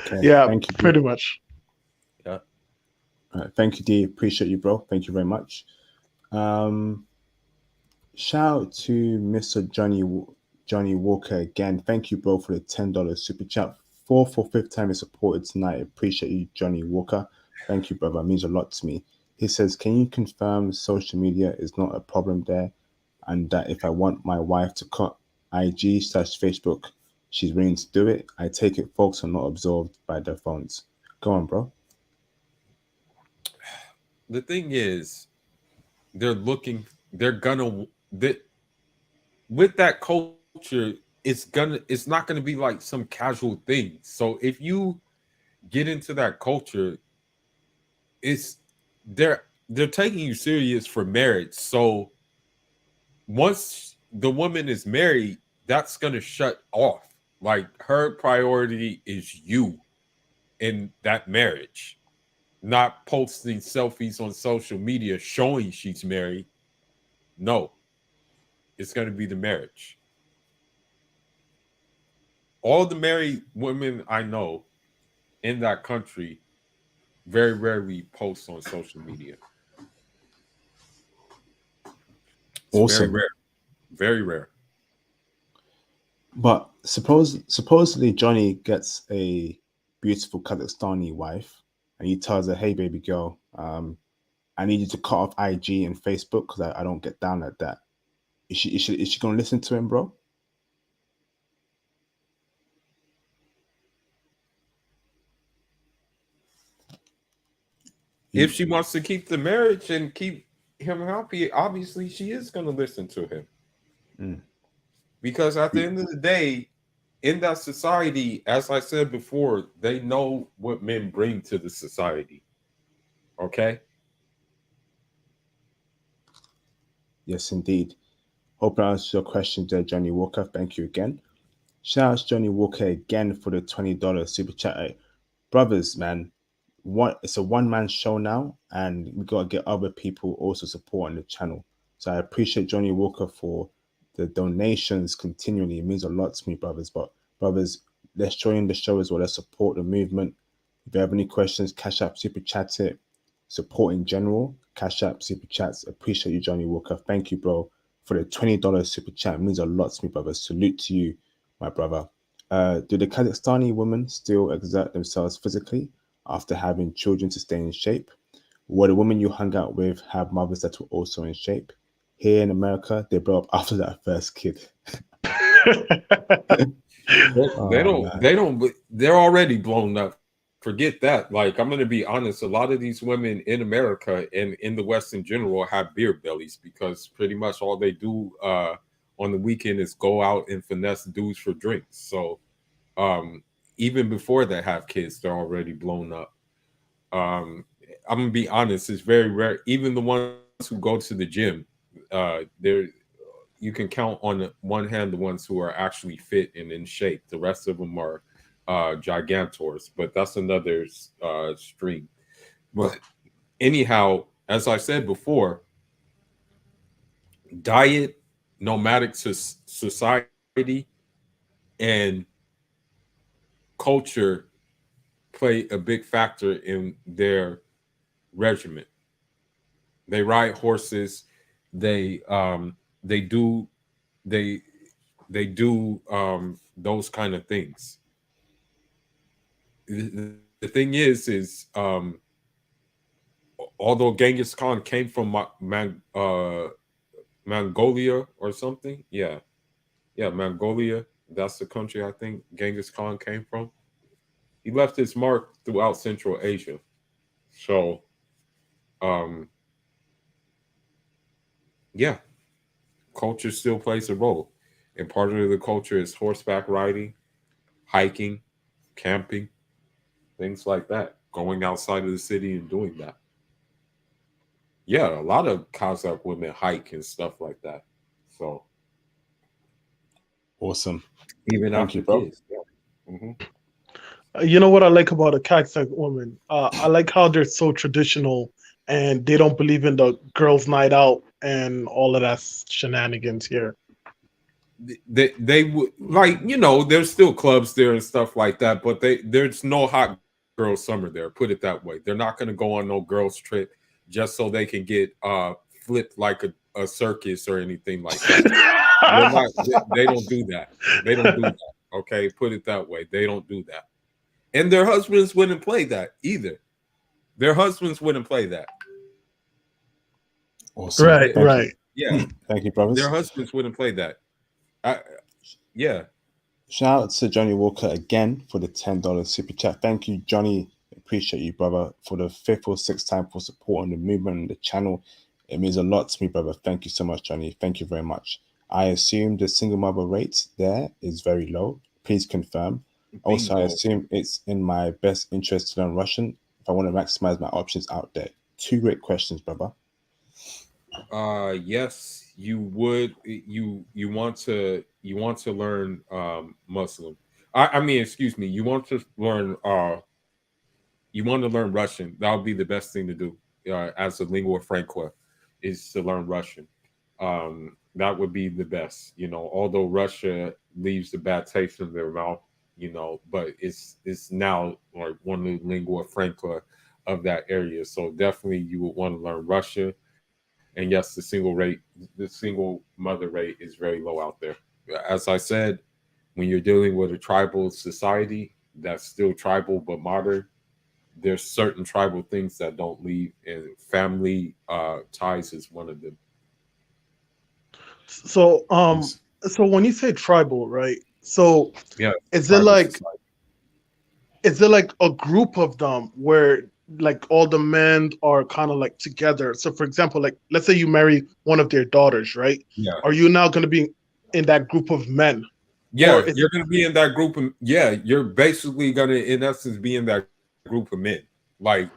[SPEAKER 1] Okay,
[SPEAKER 3] Yeah,
[SPEAKER 1] thank you, D.
[SPEAKER 3] pretty much.
[SPEAKER 2] Yeah.
[SPEAKER 1] All right, thank you, D. Appreciate you, bro. Thank you very much. Shout out to Mr. Johnny Walker again. Thank you, bro, for the $10 super chat. Fourth or fifth time you supported tonight. Appreciate you, Johnny Walker. Thank you, brother. It means a lot to me. He says, "Can you confirm social media is not a problem there, and that if I want my wife to cut IG/Facebook, she's willing to do it? I take it folks are not absorbed by their phones." Go on, bro.
[SPEAKER 2] The thing is, they're gonna that with that culture, it's not gonna be like some casual thing. So if you get into that culture, it's they're taking you serious for marriage. So once the woman is married, that's gonna shut off. Like her priority is you in that marriage, not posting selfies on social media showing she's married. No, it's gonna be the marriage. All the married women I know in that country very rarely post on social media. It's very
[SPEAKER 1] Awesome.
[SPEAKER 2] rare. Very rare.
[SPEAKER 1] But supposedly Johnny gets a beautiful Kazakhstani wife, and he tells her, "Hey, baby girl, I need you to cut off IG and Facebook because I don't get down like that." Is she gonna listen to him, bro?
[SPEAKER 2] If she wants to keep the marriage and keep him happy, obviously she is going to listen to him.
[SPEAKER 1] Mm.
[SPEAKER 2] Because at the end of the day, in that society, as I said before, they know what men bring to the society. Okay?
[SPEAKER 1] Yes, indeed. Hope I answered your question there, Johnny Walker. Thank you again. Shout out to Johnny Walker again for the $20 super chat. Brothers, man, it's a one-man show now, and we gotta get other people also supporting the channel. So I appreciate Johnny Walker for the donations continually. It means a lot to me, brothers. But brothers, let's join the show as well. Let's support the movement. If you have any questions, Cash App, Super Chat it. Support in general, Cash App, Super Chats. Appreciate you, Johnny Walker. Thank you, bro, for the $20 super chat. It means a lot to me, brother. Salute to you, my brother. Do the Kazakhstani women still exert themselves physically after having children to stay in shape? Will the women you hung out with have mothers that were also in shape? Here in America, they blow up after that first kid.
[SPEAKER 2] They
[SPEAKER 1] Oh,
[SPEAKER 2] don't,
[SPEAKER 1] man.
[SPEAKER 2] they don't, they're already blown up. Forget that. Like, I'm going to be honest, a lot of these women in America and in the West in general have beer bellies because pretty much all they do on the weekend is go out and finesse dudes for drinks. So even before they have kids, they're already blown up. I'm going to be honest, it's very rare. Even the ones who go to the gym, they're you can count on one hand the ones who are actually fit and in shape. The rest of them are gigantors, but that's another stream. But anyhow, as I said before, diet, nomadic society, and culture play a big factor in their regimen. They ride horses. They they do they they do those kind of things. The thing is although Genghis Khan came from Mongolia or something, yeah, Yeah, Mongolia. That's the country I think Genghis Khan came from. He left his mark throughout Central Asia. So, um, yeah, culture still plays a role. And part of the culture is horseback riding, hiking, camping, things like that. Going outside of the city and doing that. Yeah, a lot of Kazakh women hike and stuff like that. So
[SPEAKER 1] Awesome.
[SPEAKER 2] even
[SPEAKER 1] Thank you,
[SPEAKER 2] after
[SPEAKER 1] bro.
[SPEAKER 2] kids, yeah.
[SPEAKER 3] You know what I like about a Kazakhstan woman? I like how they're so traditional and they don't believe in the girls' night out and all of that shenanigans here.
[SPEAKER 2] They would like there's still clubs there and stuff like that, but there's no hot girl summer there. Put it that way. They're not going to go on no girls trip just so they can get flipped like a circus or anything like that. They're not. They don't do that. They don't do that. Okay, put it that way. They don't do that, and their husbands wouldn't play that either. Their husbands wouldn't play that.
[SPEAKER 1] Awesome.
[SPEAKER 3] Right,
[SPEAKER 1] Thank
[SPEAKER 3] right.
[SPEAKER 1] you.
[SPEAKER 2] Yeah,
[SPEAKER 1] Thank you, brothers.
[SPEAKER 2] their husbands wouldn't play that. Yeah.
[SPEAKER 1] Shout out to Johnny Walker again for the $10 super chat. Thank you, Johnny. Appreciate you, brother, for the fifth or sixth time for supporting the movement and the channel. It means a lot to me, brother. Thank you so much, Johnny. Thank you very much. I assume the single mother rate there is very low. Please confirm. Also, I assume it's in my best interest to learn Russian if I want to maximize my options out there. Two great questions, brother.
[SPEAKER 2] Yes, you would. You want to learn Muslim. I mean, excuse me. You want to learn Russian. That would be the best thing to do as a lingua franca, is to learn Russian. That would be the best. Although Russia leaves a bad taste in their mouth, but it's now like one of the lingua franca of that area. So definitely, you would want to learn Russian. And yes, the single mother rate is very low out there. As I said, when you're dealing with a tribal society that's still tribal but modern, there's certain tribal things that don't leave, and family ties is one of them.
[SPEAKER 3] So, so when you say tribal, right? So,
[SPEAKER 2] Yeah,
[SPEAKER 3] is it
[SPEAKER 2] tribal
[SPEAKER 3] like
[SPEAKER 2] society.
[SPEAKER 3] a group of them where like all the men are kind of like together? So, for example, like let's say you marry one of their daughters, right?
[SPEAKER 2] Yeah,
[SPEAKER 3] Are you now going to be in that group of men, or
[SPEAKER 2] yeah,
[SPEAKER 3] is
[SPEAKER 2] you're going to be in that group of, yeah, you're basically going to, in essence, be in that group of men. Like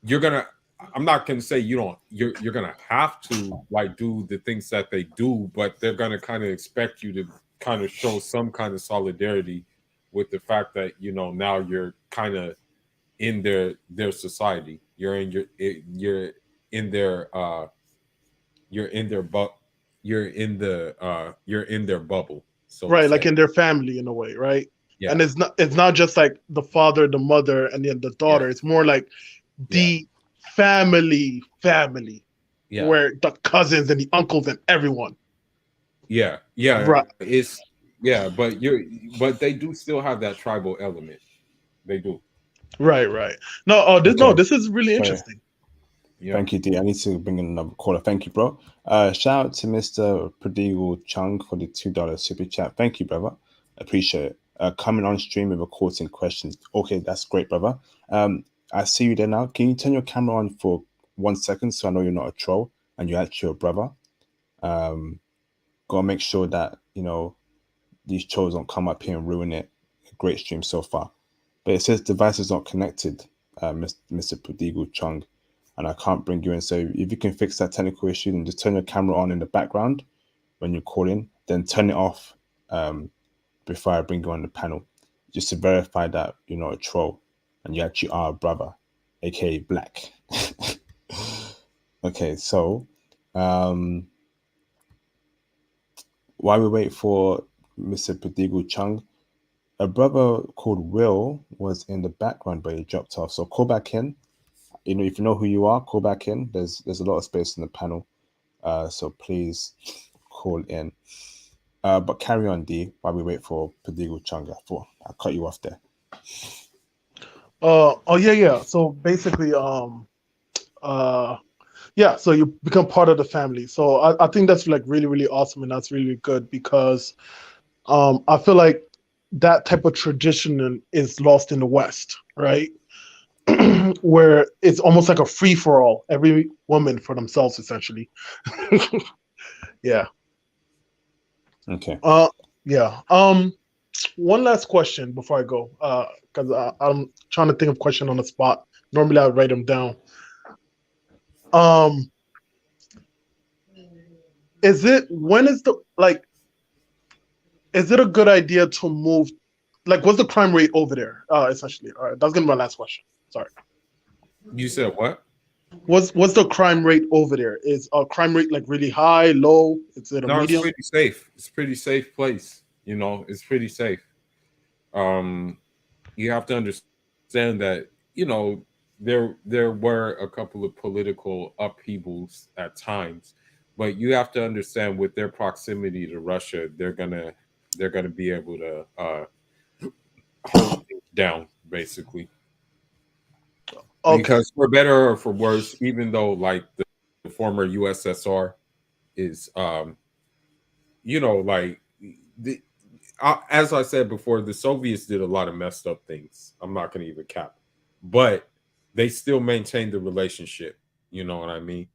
[SPEAKER 2] you're gonna, I'm not gonna say you don't, you're gonna have to like do the things that they do, but they're gonna kind of expect you to kind of show some kind of solidarity with the fact that now you're kind of in their society. You're in their you're in their but you're in their bubble, so to
[SPEAKER 3] right, like
[SPEAKER 2] say.
[SPEAKER 3] in their family in a way, right?
[SPEAKER 2] Yeah,
[SPEAKER 3] And it's not just like the father, the mother, and then the
[SPEAKER 2] yeah,
[SPEAKER 3] daughter. It's more like
[SPEAKER 2] yeah,
[SPEAKER 3] the family,
[SPEAKER 2] yeah,
[SPEAKER 3] where the cousins and the uncles and everyone.
[SPEAKER 2] yeah.
[SPEAKER 3] Right,
[SPEAKER 2] But they do still have that tribal element. They do.
[SPEAKER 3] right. No, oh,
[SPEAKER 1] Okay.
[SPEAKER 3] this is really
[SPEAKER 1] Sorry.
[SPEAKER 3] interesting.
[SPEAKER 2] Yeah.
[SPEAKER 1] Thank you, D. I need to bring in another caller. Thank you, bro. Shout out to Mr. Prodigal Chung for the $2 super chat. Thank you, brother. Appreciate it. Coming on stream with recording questions. Okay, that's great, brother. I see you there now. Can you turn your camera on for 1 second so I know you're not a troll and you're actually a brother? Gotta make sure that these trolls don't come up here and ruin it. A great stream so far. But it says devices not connected, Mr. Prodigal Chung, and I can't bring you in. So if you can fix that technical issue, then just turn your camera on in the background when you're calling, then turn it off before I bring you on the panel, just to verify that you're not a troll and you actually are a brother, aka Black. Okay, so while we wait for Mr. Prodigal Chung, a brother called Will was in the background, but he dropped off. So call back in. If you know who you are, call back in. There's a lot of space in the panel, so please call in. But carry on, D, while we wait for Prodigal Chung. I'll cut you off there.
[SPEAKER 3] Oh yeah. So basically, uh, Yeah, so you become part of the family. So I think that's like really, really awesome, and that's really good because I feel like that type of tradition is lost in the West, right? Where it's almost like a free for all, every woman for themselves, essentially. Yeah.
[SPEAKER 1] Okay.
[SPEAKER 3] Yeah. One last question before I go, because I'm trying to think of question on the spot. Normally, I write them down. Um, is it when is the like? Is it a good idea to move? Like, what's the crime rate over there? Essentially, all right. That's gonna be my last question. Sorry.
[SPEAKER 2] You said what?
[SPEAKER 3] What's the crime rate over there? Is crime rate like really high, low? Is it a
[SPEAKER 2] No, it's
[SPEAKER 3] medium?
[SPEAKER 2] pretty safe. It's a pretty safe place. You know, it's pretty safe. Um, you have to understand that, you know, there were a couple of political upheavals at times, but you have to understand with their proximity to Russia, they're gonna be able to hold things down basically.
[SPEAKER 3] Okay.
[SPEAKER 2] Because for better or for worse, even though like the former USSR is you know, like the as I said before, the Soviets did a lot of messed up things. I'm not going to even cap, but they still maintained the relationship. You know what I mean?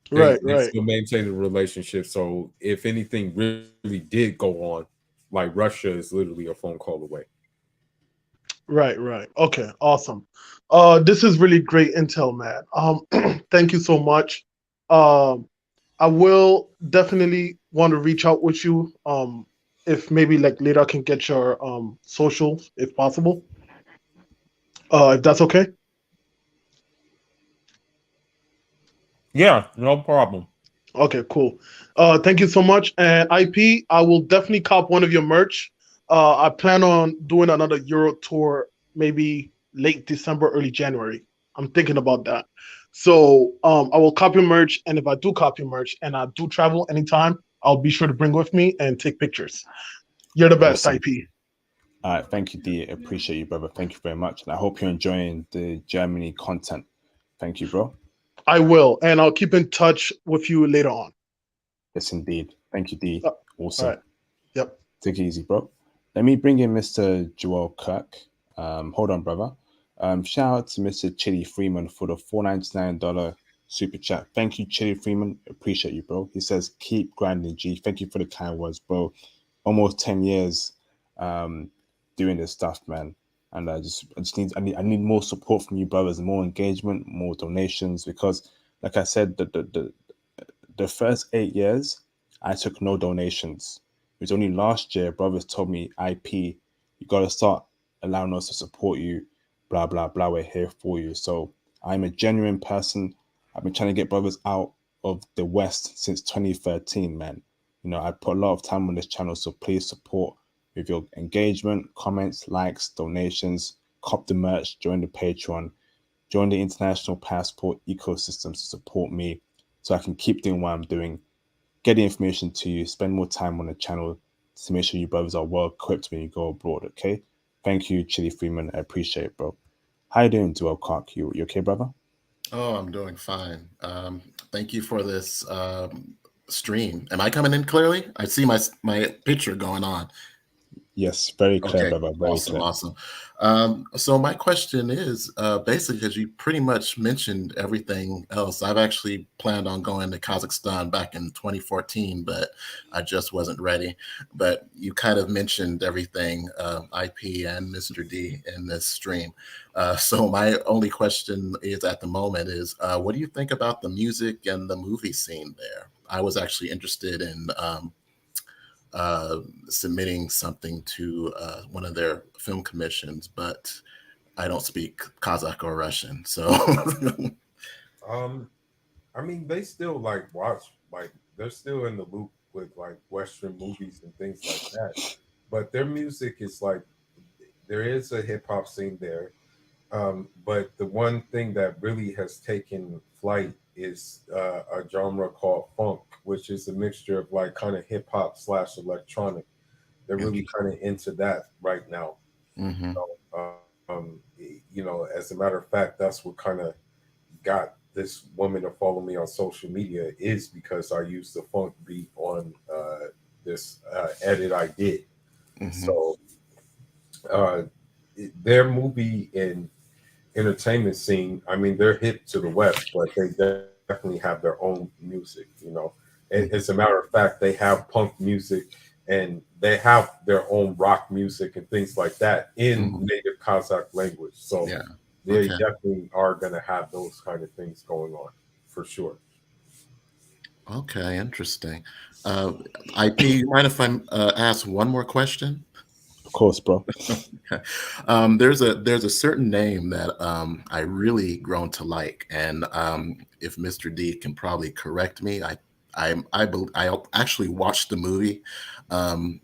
[SPEAKER 2] They
[SPEAKER 3] Right.
[SPEAKER 2] they
[SPEAKER 3] Right.
[SPEAKER 2] still maintain the relationship. So if anything really did go on, like Russia is literally a phone call away.
[SPEAKER 3] Right. Right. Okay. Awesome. This is really great intel, man. Thank you so much. Um, I will definitely want to reach out with you. If maybe like later I can get your socials if possible. If that's okay.
[SPEAKER 2] Yeah, no problem.
[SPEAKER 3] Okay, cool. Thank you so much. And IP, I will definitely cop one of your merch. I plan on doing another Euro tour maybe late December, early January. I'm thinking about that. So I will copy merch, and if I do copy merch and I do travel anytime, I'll be sure to bring with me and take pictures. You're the best,
[SPEAKER 1] Awesome.
[SPEAKER 3] IP.
[SPEAKER 1] All right. Thank you, D. Appreciate you, brother. Thank you very much. And I hope you're enjoying the Germany content. Thank you, bro.
[SPEAKER 3] I will, and I'll keep in touch with you later on.
[SPEAKER 1] Yes, indeed. Thank you, D.
[SPEAKER 3] Uh, all
[SPEAKER 1] Awesome.
[SPEAKER 3] right. Yep.
[SPEAKER 1] Take it easy, bro. Let me bring in Mr. Joel Kirk. Hold on, brother. Shout out to Mr. Chili Freeman for the $4.99 super chat. Thank you, Chili Freeman. Appreciate you, bro. He says, keep grinding, G. Thank you for the kind words, bro. Almost 10 years um, doing this stuff, man. And I need more support from you, brothers, more engagement, more donations, because, like I said, the first 8 years, I took no donations. It was only last year, brothers told me, IP, you got to start allowing us to support you, blah, blah, blah. We're here for you. So I'm a genuine person. I've been trying to get brothers out of the West since 2013, man. You know, I put a lot of time on this channel, so please support with your engagement, comments, likes, donations, cop the merch, join the Patreon, join the international passport ecosystem to support me so I can keep doing what I'm doing, get the information to you, spend more time on the channel to make sure you brothers are well equipped when you go abroad, okay? Thank you, Chili Freeman. I appreciate it, bro. How you doing, Duel Clark? You okay, brother?
[SPEAKER 4] Oh, I'm doing fine. Thank you for this stream. Am I coming in clearly? I see my picture going on.
[SPEAKER 1] Yes, very clear,
[SPEAKER 4] Okay,
[SPEAKER 1] brother. Very
[SPEAKER 4] awesome,
[SPEAKER 1] clear.
[SPEAKER 4] awesome. So my question is basically because you pretty much mentioned everything else. I've actually planned on going to Kazakhstan back in 2014, but I just wasn't ready. But you kind of mentioned everything, IP and Mr. D in this stream. So my only question is at the moment is, what do you think about the music and the movie scene there? I was actually interested in submitting something to one of their film commissions, but I don't speak Kazakh or Russian. So,
[SPEAKER 2] Um, I mean, they still like watch, like they're still in the loop with like Western movies and things like that. But their music is like there is a hip hop scene there. But the one thing that really has taken flight is a genre called funk, which is a mixture of like kind of hip hop slash electronic. They're really kind of into that right now.
[SPEAKER 4] mm-hmm.
[SPEAKER 2] You know, as a matter of fact, that's what kind of got this woman to follow me on social media is because I used the funk beat on this edit I did. So their movie and entertainment scene, I mean, they're hip to the West, but they definitely have their own music, you know. And as a matter of fact, they have punk music and they have their own rock music and things like that in native Kazakh language. So they definitely are going to have those kind of things going on for sure.
[SPEAKER 4] Okay, interesting. IP, you mind if I ask one more question?
[SPEAKER 1] Of course, bro.
[SPEAKER 4] There's a certain name that I really grown to like, and if Mr. D can probably correct me, I actually watched the movie on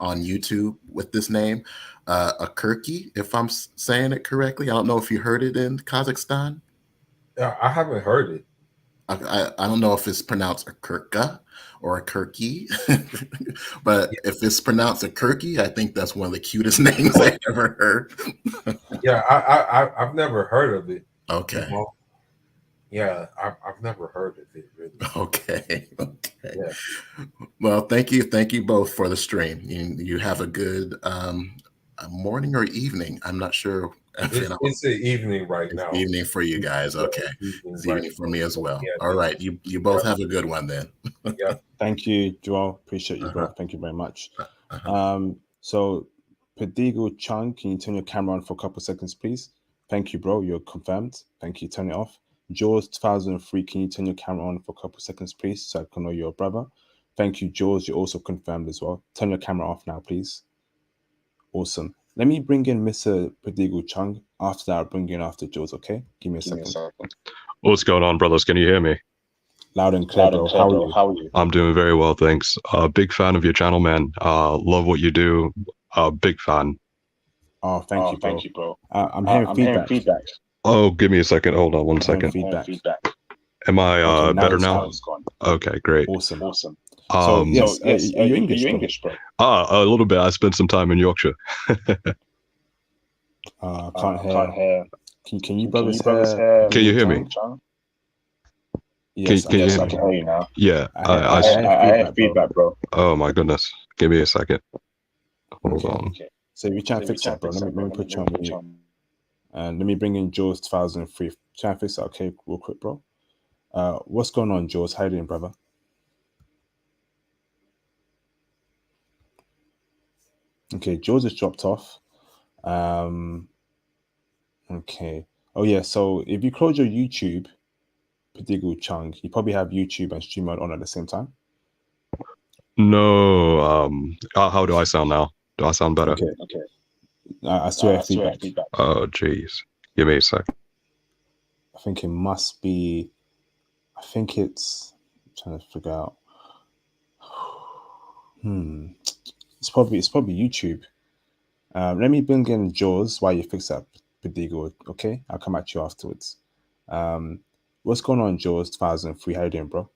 [SPEAKER 4] YouTube with this name, a Kirky, if I'm saying it correctly. I don't know if you heard it in Kazakhstan.
[SPEAKER 2] I haven't heard it.
[SPEAKER 4] I don't know if it's pronounced a Kirka or a Kirky, but if it's pronounced a Kirky, I think that's one of the cutest names I ever heard.
[SPEAKER 2] Yeah, I've never heard of it.
[SPEAKER 4] Okay.
[SPEAKER 2] You know? Yeah, I've never heard of it really.
[SPEAKER 4] Okay.
[SPEAKER 2] Yeah.
[SPEAKER 4] Well, thank you both for the stream. You have a good morning or evening. I'm not sure.
[SPEAKER 2] It's the evening right now.
[SPEAKER 4] Evening for you guys. Okay. It's evening for me as well.
[SPEAKER 2] Yeah,
[SPEAKER 4] all right. You both have a good one then.
[SPEAKER 2] Yeah.
[SPEAKER 1] Thank you, Joel. Appreciate you, bro. Thank you very much. So, Pedigo Chung, can you turn your camera on for a couple seconds, please? Thank you, bro. You're confirmed. Thank you. Turn it off. Jaws 2003, can you turn your camera on for a couple seconds, please, so I can know you're a brother? Thank you, Jaws. You're also confirmed as well. Turn your camera off now, please. Awesome. Let me bring in Mr. Pedigo Chung. After that, I'll bring you in after Jaws, okay? Give me a second.
[SPEAKER 5] What's going on, brothers? Can you hear me?
[SPEAKER 1] Loud and clear, bro. How are you?
[SPEAKER 5] I'm doing very well, thanks. Big fan of your channel, man. Love what you do. Big fan.
[SPEAKER 1] Oh, thank you, bro. I'm hearing feedback.
[SPEAKER 5] Oh, give me a second. Hold on one second.
[SPEAKER 1] Feedback.
[SPEAKER 5] Am I better now? Okay, great.
[SPEAKER 1] Awesome. So, yes, are you English, bro?
[SPEAKER 5] A little bit. I spent some time in Yorkshire.
[SPEAKER 1] Can't hear. Can you brothers hear?
[SPEAKER 5] Can you hear me?
[SPEAKER 1] Yes,
[SPEAKER 5] can you hear
[SPEAKER 1] I
[SPEAKER 5] me?
[SPEAKER 1] can hear you now.
[SPEAKER 5] Yeah,
[SPEAKER 1] I hear feedback, bro.
[SPEAKER 5] Oh my goodness. Give me a second. Hold on.
[SPEAKER 1] Okay. So we try and fix that, bro. Let me put you on mute. And let me bring in Jaws 2003. Try and fix that, okay, real quick, bro. What's going on, Jaws? How you doing, brother? Okay, Jaws has dropped off. Okay. Oh yeah, so if you close your YouTube, Pedigo Chung, you probably have YouTube and stream mode on at the same time.
[SPEAKER 5] No. How do I sound now? Do I sound better?
[SPEAKER 1] Okay. I still have feedback.
[SPEAKER 5] Oh, jeez. Give me a sec.
[SPEAKER 1] I think it must be. I think it's. I'm trying to figure out. It's probably YouTube. Let me bring in Jaws while you fix that, Pedigo. Okay, I'll come at you afterwards. What's going on, Jaws 2003? How you doing, bro?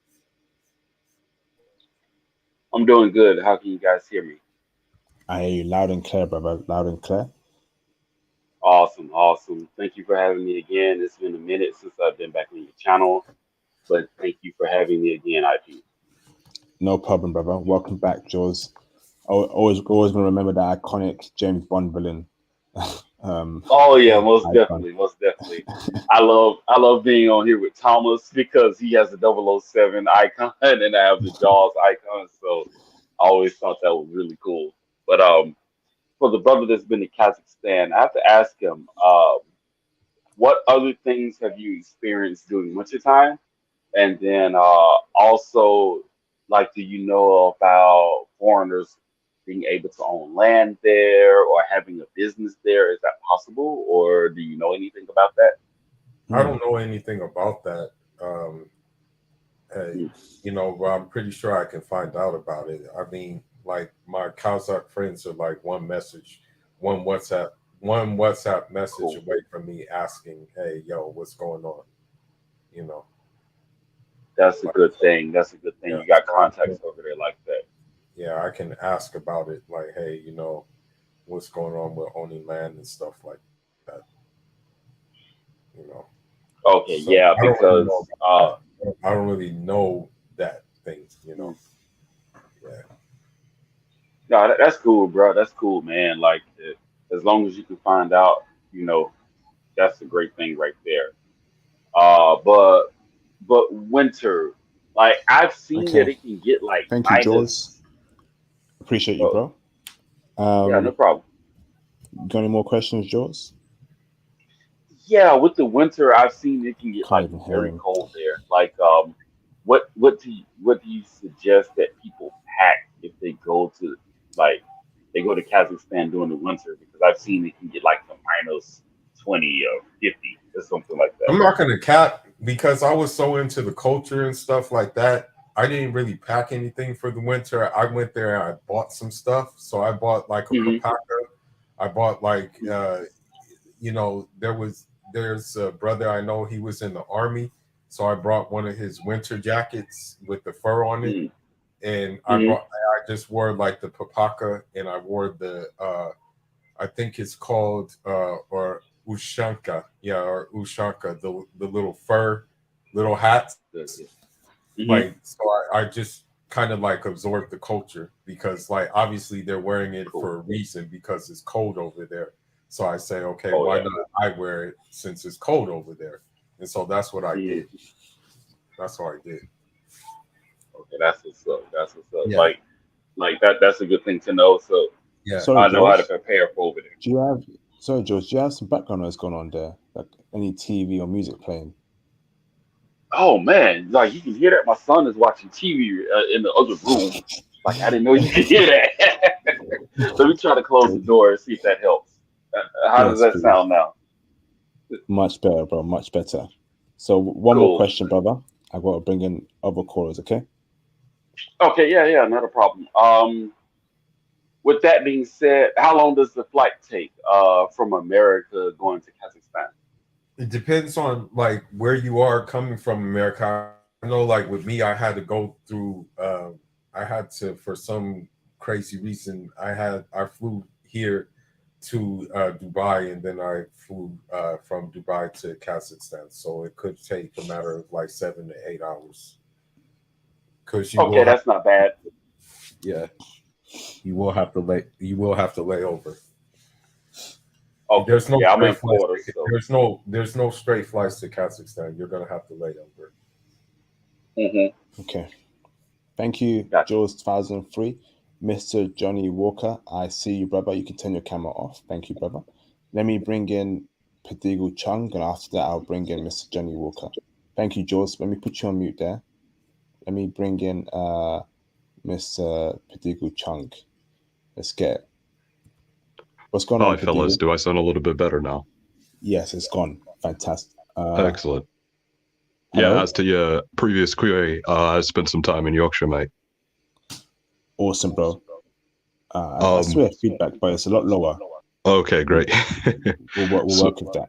[SPEAKER 6] I'm doing good. How can you guys hear me?
[SPEAKER 1] I hear you loud and clear, brother. Loud and clear.
[SPEAKER 6] Awesome. Thank you for having me again. It's been a minute since I've been back on your channel, but thank you for having me again, IP.
[SPEAKER 1] No problem, brother. Welcome back, Jaws. Always gonna remember that iconic James Bond villain.
[SPEAKER 6] Oh yeah, most definitely. I love being on here with Thomas because he has the 007 icon and I have the Jaws icon, so I always thought that was really cool. But for the brother that's been to Kazakhstan, I have to ask him, what other things have you experienced during wintertime? And then also, like, do you know about foreigners being able to own land there or having a business there? Is that possible, or do you know anything about that?
[SPEAKER 2] I don't know anything about that. You know, but I'm pretty sure I can find out about it. I mean, like my Kazakh friends are like one WhatsApp message away from me asking, "Hey, yo, what's going on?" You know.
[SPEAKER 6] That's a good thing. Yeah, you got contacts over there like that.
[SPEAKER 2] Yeah, I can ask about it. Like, hey, you know, what's going on with owning land and stuff like that. You know.
[SPEAKER 6] Okay,
[SPEAKER 2] So
[SPEAKER 6] yeah,
[SPEAKER 2] I don't really
[SPEAKER 6] because
[SPEAKER 2] know about that. I don't really know that thing, you know. Yeah.
[SPEAKER 6] no, that's cool, bro. That's cool, man. Like, as long as you can find out, you know, that's a great thing right there. But winter, like I've seen that
[SPEAKER 1] Okay.
[SPEAKER 6] it can get like
[SPEAKER 1] Thank you,
[SPEAKER 6] minus.
[SPEAKER 1] Jaws. Appreciate you,
[SPEAKER 6] Oh,
[SPEAKER 1] bro.
[SPEAKER 6] yeah, no problem.
[SPEAKER 1] Got any more questions, Jaws?
[SPEAKER 6] Yeah, with the winter, I've seen it can get
[SPEAKER 1] Can't
[SPEAKER 6] like
[SPEAKER 1] even hear
[SPEAKER 6] very
[SPEAKER 1] him.
[SPEAKER 6] cold there. Like, what do you suggest that people pack if they go to like they go to Kazakhstan during the winter? Because I've seen it can get like to minus 20 or 50 or something like that.
[SPEAKER 2] I'm not gonna cap because I was so into the culture and stuff like that. I didn't really pack anything for the winter. I went there and I bought some stuff. So I bought like a
[SPEAKER 6] Hmm.
[SPEAKER 2] papaka. I bought like you know, there's a brother I know, he was in the army. So I brought one of his winter jackets with the fur on it.
[SPEAKER 6] Hmm.
[SPEAKER 2] And
[SPEAKER 6] Hmm.
[SPEAKER 2] I just wore like the papaka and I wore the I think it's called or ushanka, yeah, or ushanka, the little fur, little hats.
[SPEAKER 6] Hmm.
[SPEAKER 2] Like, so I just kind of like absorbed the culture because, like, obviously they're wearing it
[SPEAKER 6] Cool.
[SPEAKER 2] for a reason because it's cold over there. So I say, okay,
[SPEAKER 6] Oh
[SPEAKER 2] why
[SPEAKER 6] yeah.
[SPEAKER 2] not I wear it since it's cold over there? And so that's what I
[SPEAKER 6] Mhm.
[SPEAKER 2] did. That's what I did.
[SPEAKER 6] Okay, that's what's up. That's what's up.
[SPEAKER 2] Yeah,
[SPEAKER 6] Like that's a good thing to know. So
[SPEAKER 2] yeah.
[SPEAKER 1] Sorry,
[SPEAKER 6] I know how to
[SPEAKER 1] George.
[SPEAKER 6] prepare for over there.
[SPEAKER 1] Do you have Sorry, George, do you have some background noise going on there? Like any TV or music playing?
[SPEAKER 6] Oh man, like you can hear that. My son is watching TV in the other room. Like I didn't know you could hear that. Let me try to close the door and see if that helps. How does
[SPEAKER 1] Yes,
[SPEAKER 6] that
[SPEAKER 1] please.
[SPEAKER 6] sound now?
[SPEAKER 1] Much better, bro. Much better. So one more
[SPEAKER 6] Cool.
[SPEAKER 1] question, brother. I got to bring in other callers, okay?
[SPEAKER 6] Okay, yeah, not a problem. With that being said, how long does the flight take from America going to Kazakhstan?
[SPEAKER 2] It depends on like where you are coming from America. I know like with me, I had to go through I had to, for some crazy reason, I flew here to Dubai and then I flew from Dubai to Kazakhstan. So it could take a matter of like 7 to 8 hours. Because
[SPEAKER 6] Okay, that's not bad.
[SPEAKER 2] yeah, you will have to lay over.
[SPEAKER 6] Okay,
[SPEAKER 2] There's no
[SPEAKER 6] yeah, I'm in
[SPEAKER 2] straight flights.
[SPEAKER 6] Florida, so.
[SPEAKER 2] There's no straight flights to Kazakhstan. You're gonna have to lay over.
[SPEAKER 6] Hmm.
[SPEAKER 1] Okay. Thank you,
[SPEAKER 6] Gotcha.
[SPEAKER 1] Jules 2003. Mr. Johnny Walker, I see you, brother. You can turn your camera off. Thank you, brother. Let me bring in Padigu Chung, and after that, I'll bring in Mr. Johnny Walker. Thank you, Jules. Let me put you on mute there. Let me bring in Mr. Padigu Chung. Let's get it. What's going on,
[SPEAKER 5] Hi, fellas.
[SPEAKER 1] Padigu?
[SPEAKER 5] Do I sound a little bit better now?
[SPEAKER 1] Yes, it's gone. Fantastic.
[SPEAKER 5] Excellent.
[SPEAKER 1] Hello?
[SPEAKER 5] Yeah, as to your previous query, I spent some time in Yorkshire, mate.
[SPEAKER 1] Awesome, bro. I swear feedback, but it's a lot lower.
[SPEAKER 5] Okay, great.
[SPEAKER 1] We'll work with that.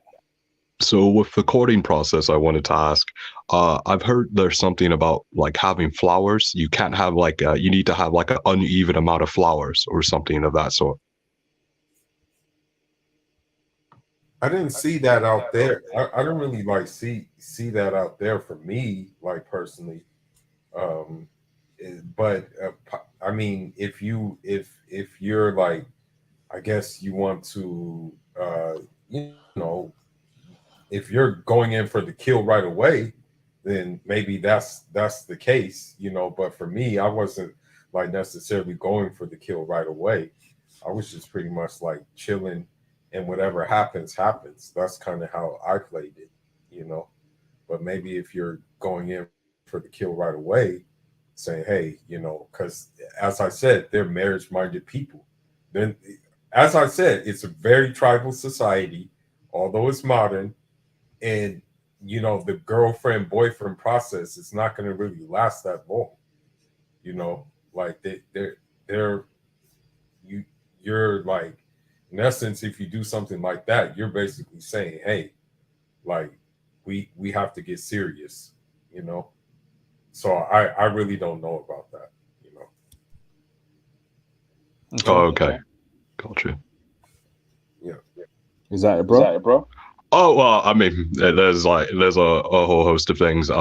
[SPEAKER 5] So with the courting process, I wanted to ask, I've heard there's something about like having flowers. You can't have like, you need to have like an uneven amount of flowers or something of that sort.
[SPEAKER 2] I didn't see that out there. I don't really like see that out there for me, like personally. But I mean, if you're like, I guess you want to, you know, if you're going in for the kill right away, then maybe that's the case, you know. But for me, I wasn't like necessarily going for the kill right away. I was just pretty much like chilling, and whatever happens, happens. That's kind of how I played it, you know. But maybe if you're going in for the kill right away, saying, hey, you know, because as I said, they're marriage-minded people. Then, as I said, it's a very tribal society, although it's modern, and you know the girlfriend boyfriend process is not going to really last that long. You know, like they're you're like, in essence, if you do something like that, you're basically saying, hey, like we have to get serious, you know. So I really don't know about that, you know.
[SPEAKER 1] Okay.
[SPEAKER 5] Oh, okay. Gotcha.
[SPEAKER 2] Yeah.
[SPEAKER 1] Is that it, bro?
[SPEAKER 5] Oh well, I mean, there's a whole host of things.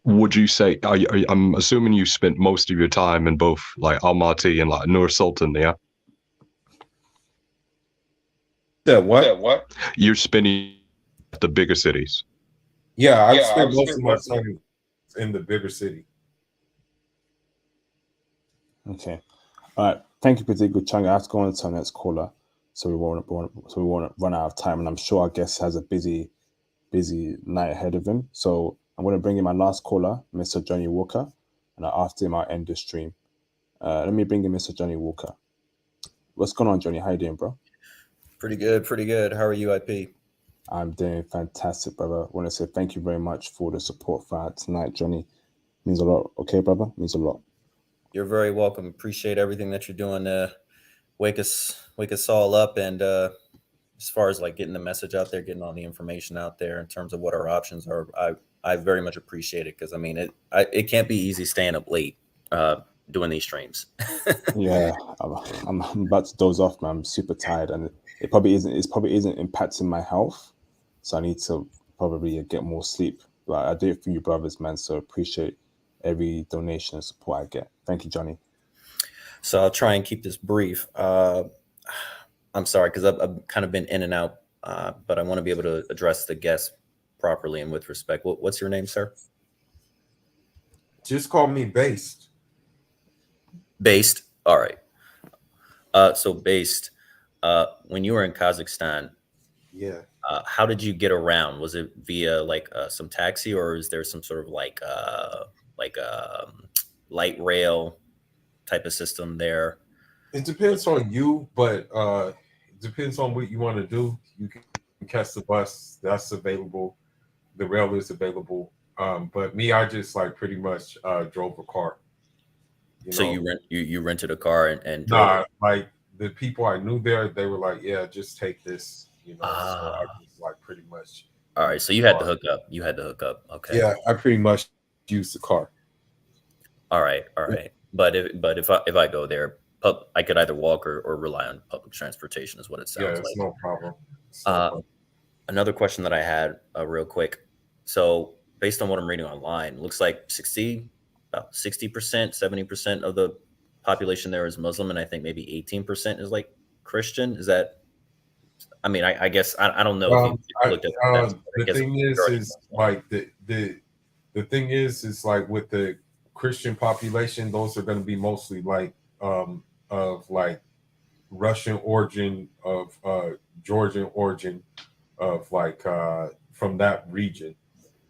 [SPEAKER 5] Would you say? I'm assuming you spent most of your time in both like Almaty and like Nur Sultan, yeah?
[SPEAKER 2] That what?
[SPEAKER 5] You're spending the bigger cities.
[SPEAKER 2] Yeah, I've spent most of my time in the bigger city.
[SPEAKER 1] Okay. All right. Thank you, Pretty Good Changa. I have to go on to our next caller, so we won't run out of time. And I'm sure our guest has a busy night ahead of him. So I'm going to bring in my last caller, Mr. Johnny Walker, and after him, I'll end the stream. Let me bring in Mr. Johnny Walker. What's going on, Johnny? How you doing, bro?
[SPEAKER 7] Pretty good. How are you, IP?
[SPEAKER 1] I'm doing fantastic, brother. I want to say thank you very much for the support for tonight, Johnny. Means a lot. Okay, brother? Means a lot.
[SPEAKER 7] You're very welcome. Appreciate everything that you're doing to wake us all up. And as far as like getting the message out there, getting all the information out there in terms of what our options are, I very much appreciate it, because I mean it can't be easy staying up late doing these streams.
[SPEAKER 1] Yeah, I'm about to doze off, man. I'm super tired, and it probably isn't impacting my health, so I need to probably get more sleep. But I do it for you, brothers, man. So appreciate every donation and support I get. Thank you, Johnny.
[SPEAKER 7] So I'll try and keep this brief. I'm sorry, because I've kind of been in and out, but I want to be able to address the guests properly and with respect. What's your name, sir?
[SPEAKER 2] Just call me Based.
[SPEAKER 7] Based. All right. So Based, when you were in Kazakhstan,
[SPEAKER 2] yeah,
[SPEAKER 7] how did you get around? Was it via like some taxi, or is there some sort of like light rail type of system there?
[SPEAKER 2] It depends on you, but it depends on what you want to do. You can catch the bus, that's available. The rail is available. But me, I just like pretty much drove a car.
[SPEAKER 7] So you rented a car and drove?
[SPEAKER 2] Like the people I knew there, they were like, yeah, just take this, So I just like pretty much.
[SPEAKER 7] All right, so you had to hook up. Okay.
[SPEAKER 2] Yeah, I pretty much used the car.
[SPEAKER 7] All right. But if I go there, I could either walk or rely on public transportation, is what it sounds like.
[SPEAKER 2] No problem.
[SPEAKER 7] Another question that I had real quick. So based on what I'm reading online, it looks like about 60%, 70% of the population there is Muslim, and I think maybe 18% is like Christian. Is that? I mean, I guess I don't know if you looked at that.
[SPEAKER 2] The thing is like the thing is like with the Christian population, those are going to be mostly like of like Russian origin, of Georgian origin, of like from that region.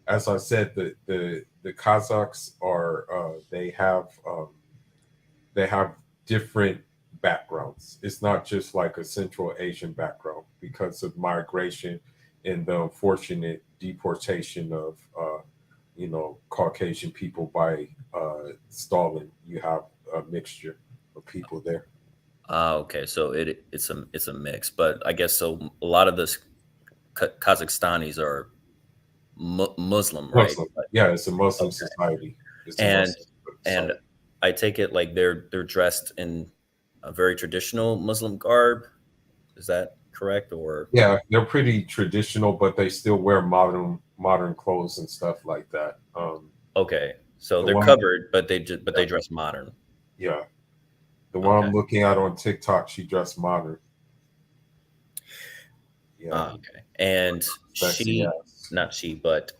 [SPEAKER 2] As I said, the Kazakhs are they have different backgrounds. It's not just like a Central Asian background because of migration and the unfortunate deportation of Caucasian people by Stalin. You have a mixture of people there.
[SPEAKER 7] Okay, so it's a mix, but I guess so. A lot of this Kazakhstanis are Muslim, right?
[SPEAKER 2] Muslim. Yeah, it's a Muslim society.
[SPEAKER 7] And I take it like they're dressed in a very traditional Muslim garb. Is that correct? Or
[SPEAKER 2] yeah, they're pretty traditional, but they still wear modern clothes and stuff like that.
[SPEAKER 7] Okay, so they're covered, but they dress modern.
[SPEAKER 2] Yeah, the one I'm looking at on TikTok, she dressed modern.
[SPEAKER 7] Yeah. Okay, and but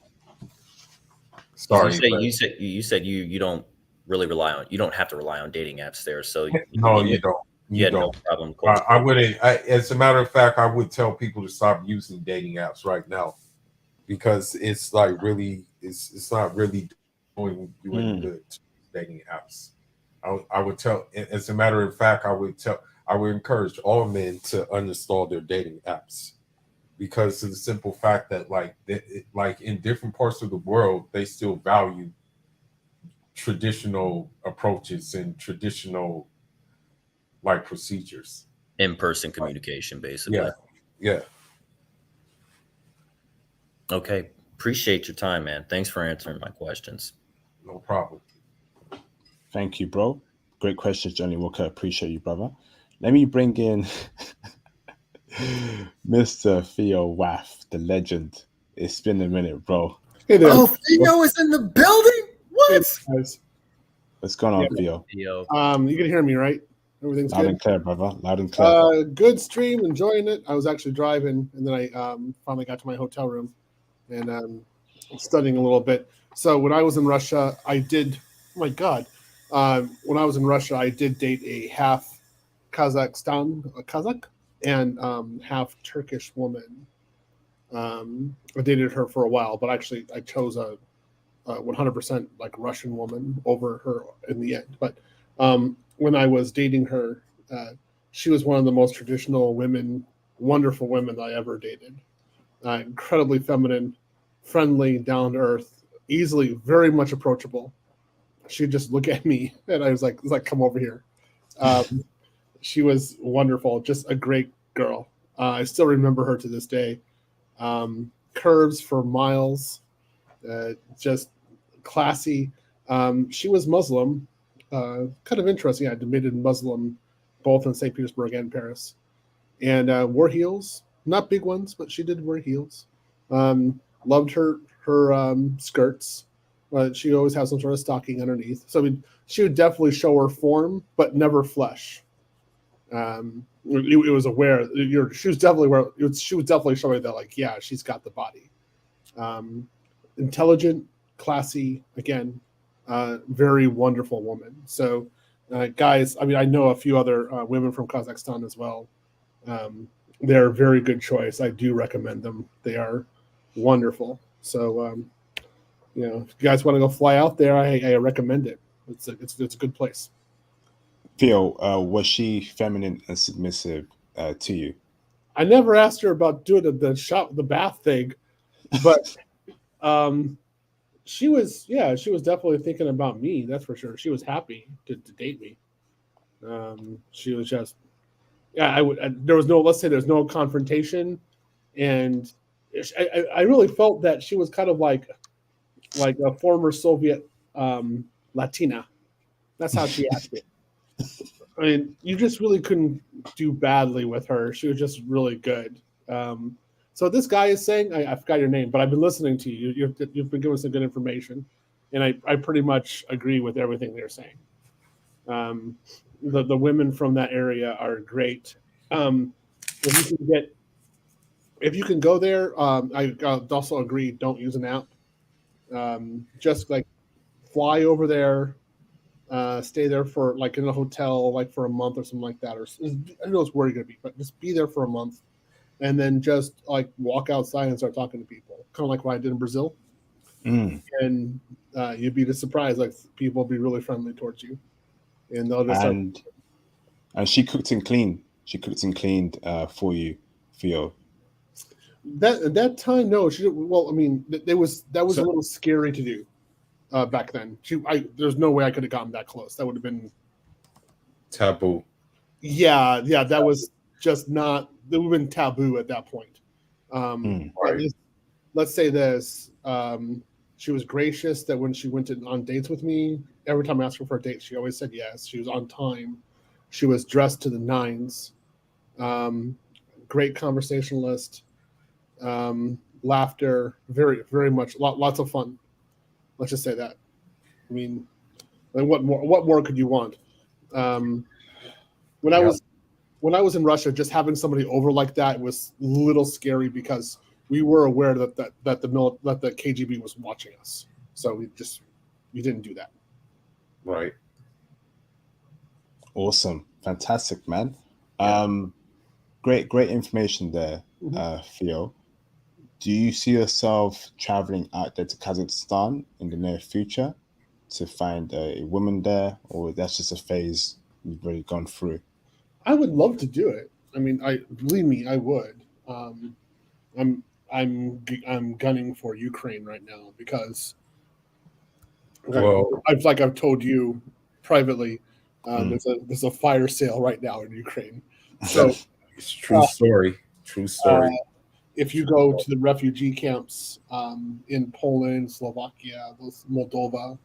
[SPEAKER 2] sorry,
[SPEAKER 7] you said you don't really you don't have to rely on dating apps there. So
[SPEAKER 2] no, you don't.
[SPEAKER 7] You had no problem.
[SPEAKER 2] I wouldn't. As a matter of fact, I would tell people to stop using dating apps right now because it's like really, it's not really doing you any good to dating apps. I would tell. As a matter of fact, I would encourage all men to uninstall their dating apps because of the simple fact that like in different parts of the world, they still value traditional approaches and traditional like procedures,
[SPEAKER 7] in-person communication, basically.
[SPEAKER 2] Yeah.
[SPEAKER 7] Okay, appreciate your time, man. Thanks for answering my questions.
[SPEAKER 2] No problem.
[SPEAKER 1] Thank you, bro. Great questions, Johnny Walker. Appreciate you, brother. Let me bring in Mr. Theo Waff, the legend. It's been a minute, bro.
[SPEAKER 8] Hey there.
[SPEAKER 7] Oh, Theo is in the building. What?
[SPEAKER 8] Hey, guys.
[SPEAKER 1] What's going on, Theo?
[SPEAKER 7] Theo.
[SPEAKER 8] You can hear me, right? Everything's
[SPEAKER 1] Loud
[SPEAKER 8] good.
[SPEAKER 1] and clear, brother. Loud and clear.
[SPEAKER 8] Good stream, enjoying it. I was actually driving, and then I finally got to my hotel room and studying a little bit. So when I was in Russia, I did. Oh my God! When I was in Russia, I did date a half Kazakh and half Turkish woman. I dated her for a while, but actually I chose a 100% like Russian woman over her in the end. But when I was dating her, she was one of the most traditional women, wonderful women that I ever dated. Incredibly feminine, friendly, down to earth, easily, very much approachable. She'd just look at me and I was like, come over here. She was wonderful, just a great girl. I still remember her to this day. Curves for miles, just classy. She was Muslim, kind of interesting. I debated Muslim both in St. Petersburg and Paris, and wore heels, not big ones, but she did wear heels. Loved her skirts. She always has some sort of stocking underneath. So I mean, she would definitely show her form, but never flesh. It was aware. She was definitely showing that, like, yeah, she's got the body. Intelligent, classy, again, very wonderful woman. So, guys, I mean, I know a few other women from Kazakhstan as well. They're a very good choice. I do recommend them. They are wonderful. So, if you guys want to go fly out there, I recommend it. It's a good place.
[SPEAKER 1] Theo, was she feminine and submissive to you?
[SPEAKER 8] I never asked her about doing the bath thing, but she was definitely thinking about me. That's for sure. She was happy to date me. She was just, there's no confrontation, and I really felt that she was kind of like a former Soviet Latina. That's how she acted. I mean, you just really couldn't do badly with her. She was just really good. So this guy is saying, I forgot your name, but I've been listening to you. You've been giving some good information, and I pretty much agree with everything they're saying. The women from that area are great. If you can go there, I also agree. Don't use an app. Just like fly over there. Stay there for like in a hotel, like for a month or something like that, or I don't know where you're gonna be, but just be there for a month, and then just like walk outside and start talking to people, kind of like what I did in Brazil. And you'd be surprised, like people will be really friendly towards you, and they'll just
[SPEAKER 1] and she cooked and cleaned. She cooked and cleaned for you, Theo.
[SPEAKER 8] That time, no, she didn't. Well, I mean, that was a little scary to do. Back then, there's no way I could have gotten that close. That would have been
[SPEAKER 2] taboo.
[SPEAKER 8] Yeah, that was just not. It would have been taboo at that point.
[SPEAKER 2] Right.
[SPEAKER 8] Let's say this: she was gracious. That when she went on dates with me, every time I asked her for a date, she always said yes. She was on time. She was dressed to the nines. Great conversationalist. Laughter. Very, very much. Lots of fun. Let's just say that. I mean, what more could you want? When I was in Russia, just having somebody over like that was a little scary because we were aware that the KGB was watching us, so we didn't do that.
[SPEAKER 2] Right.
[SPEAKER 1] Awesome, fantastic, man. Great information there, Theo. Do you see yourself traveling out there to Kazakhstan in the near future to find a woman there, or that's just a phase you've already gone through?
[SPEAKER 8] I would love to do it. I mean, believe me, I would. I'm gunning for Ukraine right now because, I've told you privately, there's a fire sale right now in Ukraine. So
[SPEAKER 2] it's true story. True story.
[SPEAKER 8] If you go to the refugee camps in Poland, Slovakia, Moldova,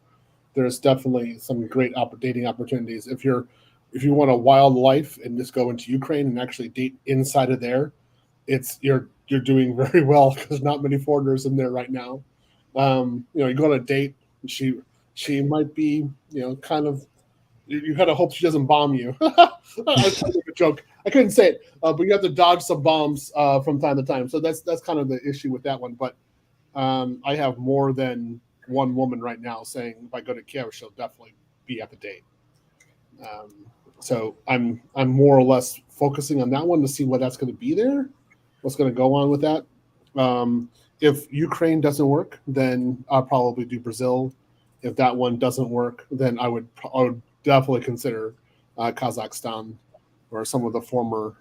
[SPEAKER 8] there's definitely some great dating opportunities. If you want a wild life and just go into Ukraine and actually date inside of there, you're doing very well because not many foreigners in there right now. You go on a date, and she might be, kind of. You kind of hope she doesn't bomb you. I was trying to make a joke. I couldn't say it, but you have to dodge some bombs from time to time. So that's kind of the issue with that one. But I have more than one woman right now saying if I go to Kiev, she'll definitely be at the date. So I'm more or less focusing on that one to see what that's going to be there, what's going to go on with that. If Ukraine doesn't work, then I'll probably do Brazil. If that one doesn't work, then I would definitely consider Kazakhstan or some of the former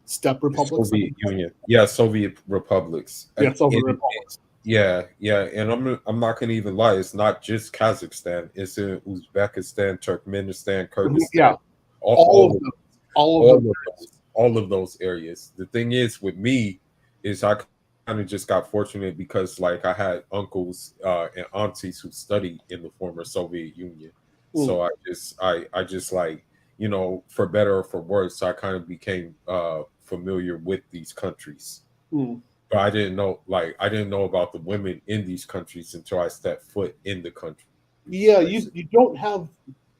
[SPEAKER 8] steppe republics.
[SPEAKER 2] Soviet Union, Soviet republics.
[SPEAKER 8] Soviet republics.
[SPEAKER 2] Yeah, and I'm not gonna even lie. It's not just Kazakhstan. It's in Uzbekistan, Turkmenistan, Kyrgyzstan.
[SPEAKER 8] Yeah, all
[SPEAKER 2] of those areas. The thing is with me is I kind of just got fortunate because like I had uncles and aunties who studied in the former Soviet Union. So I just like, for better or for worse, I kind of became familiar with these countries. But I didn't know about the women in these countries until I stepped foot in the country.
[SPEAKER 8] Yeah, you don't have,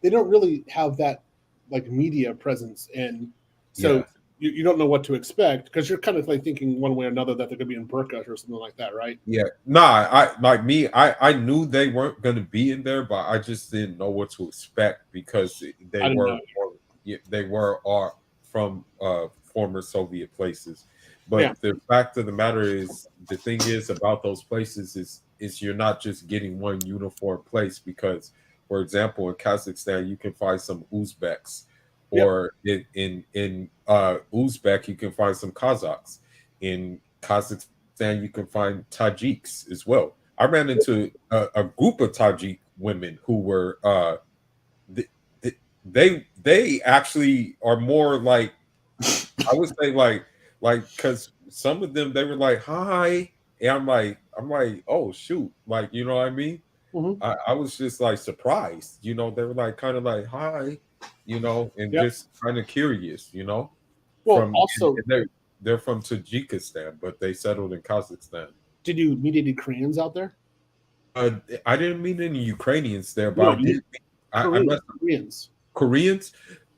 [SPEAKER 8] they don't really have that like media presence, and so you don't know what to expect because you're kind of like thinking one way or another that they're going to be in burqa or something like that, right?
[SPEAKER 2] Yeah, I knew they weren't going to be in there, but I just didn't know what to expect because they were from former Soviet places. But the fact of the matter is, the thing is about those places is you're not just getting one uniform place because, for example, in Kazakhstan you can find some Uzbeks, or in Uzbek you can find some Kazakhs. In Kazakhstan you can find Tajiks as well. I ran into a group of Tajik women who were they actually are more like, I would say like because some of them they were like hi, and I'm like oh shoot, like you know what I mean. I was just like surprised, they were like kind of like hi, and just kind of curious, Well,
[SPEAKER 8] also
[SPEAKER 2] they're from Tajikistan, but they settled in Kazakhstan.
[SPEAKER 8] Did you meet any Koreans out there?
[SPEAKER 2] I didn't meet any Ukrainians there, but I met
[SPEAKER 8] Koreans.
[SPEAKER 2] Koreans.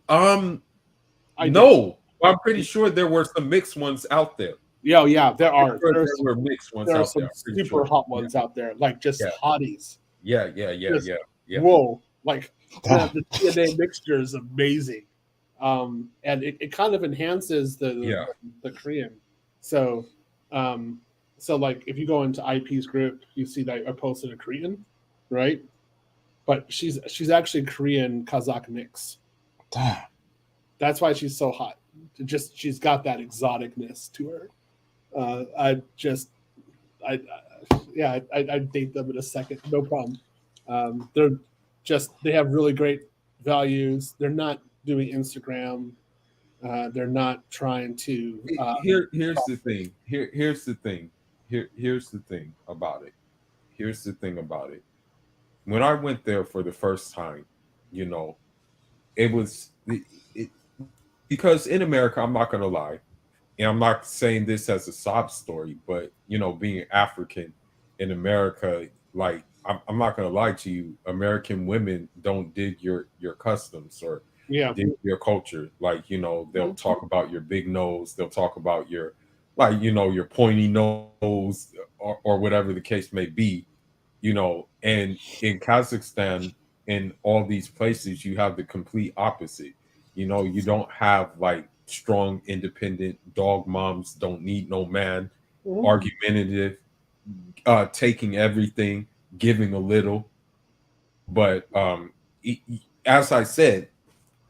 [SPEAKER 2] No, I'm pretty sure there were some mixed ones out there.
[SPEAKER 8] Yeah, there are.
[SPEAKER 2] There were mixed ones out there.
[SPEAKER 8] There are some super hot ones out there, like just hotties.
[SPEAKER 2] Yeah.
[SPEAKER 8] Whoa, like the DNA mixture is amazing, and it kind of enhances the Korean. So, like if you go into IP's group, you see that I posted a Korean, right? But she's actually Korean Kazakh mix.
[SPEAKER 1] Damn.
[SPEAKER 8] That's why she's so hot. She's got that exoticness to her. I'd date them in a second, no problem. They have really great values. They're not doing Instagram. They're not trying to.
[SPEAKER 2] Here's the thing. Here's the thing about it. When I went there for the first time, it was because in America, I'm not gonna lie, and I'm not saying this as a sob story, but being African in America, like I'm not gonna lie to you, American women don't dig your customs or dig your culture. Like they'll talk about your big nose, they'll talk about your your pointy nose or whatever the case may be, and in Kazakhstan, in all these places, you have the complete opposite. You don't have like strong, independent dog moms, don't need no man, argumentative, taking everything, giving a little. But as I said,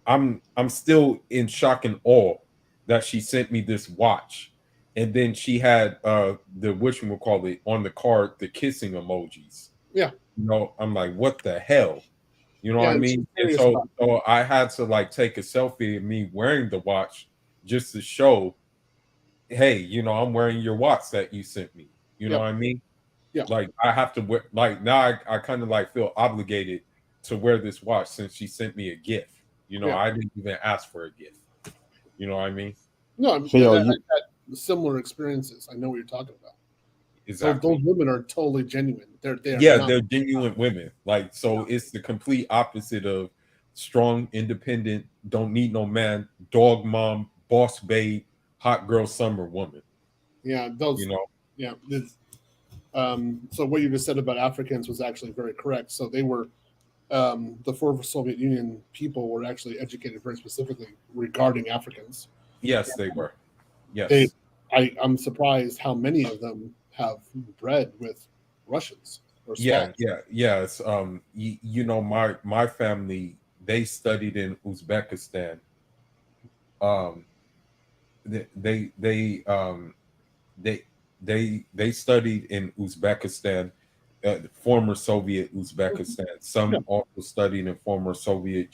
[SPEAKER 2] I'm still in shock and awe that she sent me this watch, and then she had the whatchamacallit on the card, the kissing emojis.
[SPEAKER 8] Yeah.
[SPEAKER 2] I'm like, what the hell? You know what I mean? And so I had to like take a selfie of me wearing the watch just to show, hey, I'm wearing your watch that you sent me. You know what I mean?
[SPEAKER 8] Yeah.
[SPEAKER 2] Like I have to wear, like now I kind of like feel obligated to wear this watch since she sent me a gift. I didn't even ask for a gift. You know what I mean?
[SPEAKER 8] No, similar experiences. I know what you're talking about.
[SPEAKER 2] Exactly.
[SPEAKER 8] Those women are totally genuine. They're
[SPEAKER 2] genuine women. Like, so it's the complete opposite of strong, independent, don't need no man, dog mom, boss babe, hot girl summer woman.
[SPEAKER 8] Yeah, those.
[SPEAKER 2] You know.
[SPEAKER 8] Yeah. So what you just said about Africans was actually very correct. So they were, the former Soviet Union people were actually educated very specifically regarding Africans.
[SPEAKER 2] Yes, they were. Yes.
[SPEAKER 8] I'm surprised how many of them have bred with Russians. Or
[SPEAKER 2] Yes. You know, my family, they studied in Uzbekistan. They studied in Uzbekistan, former Soviet Uzbekistan. Some also studied in former Soviet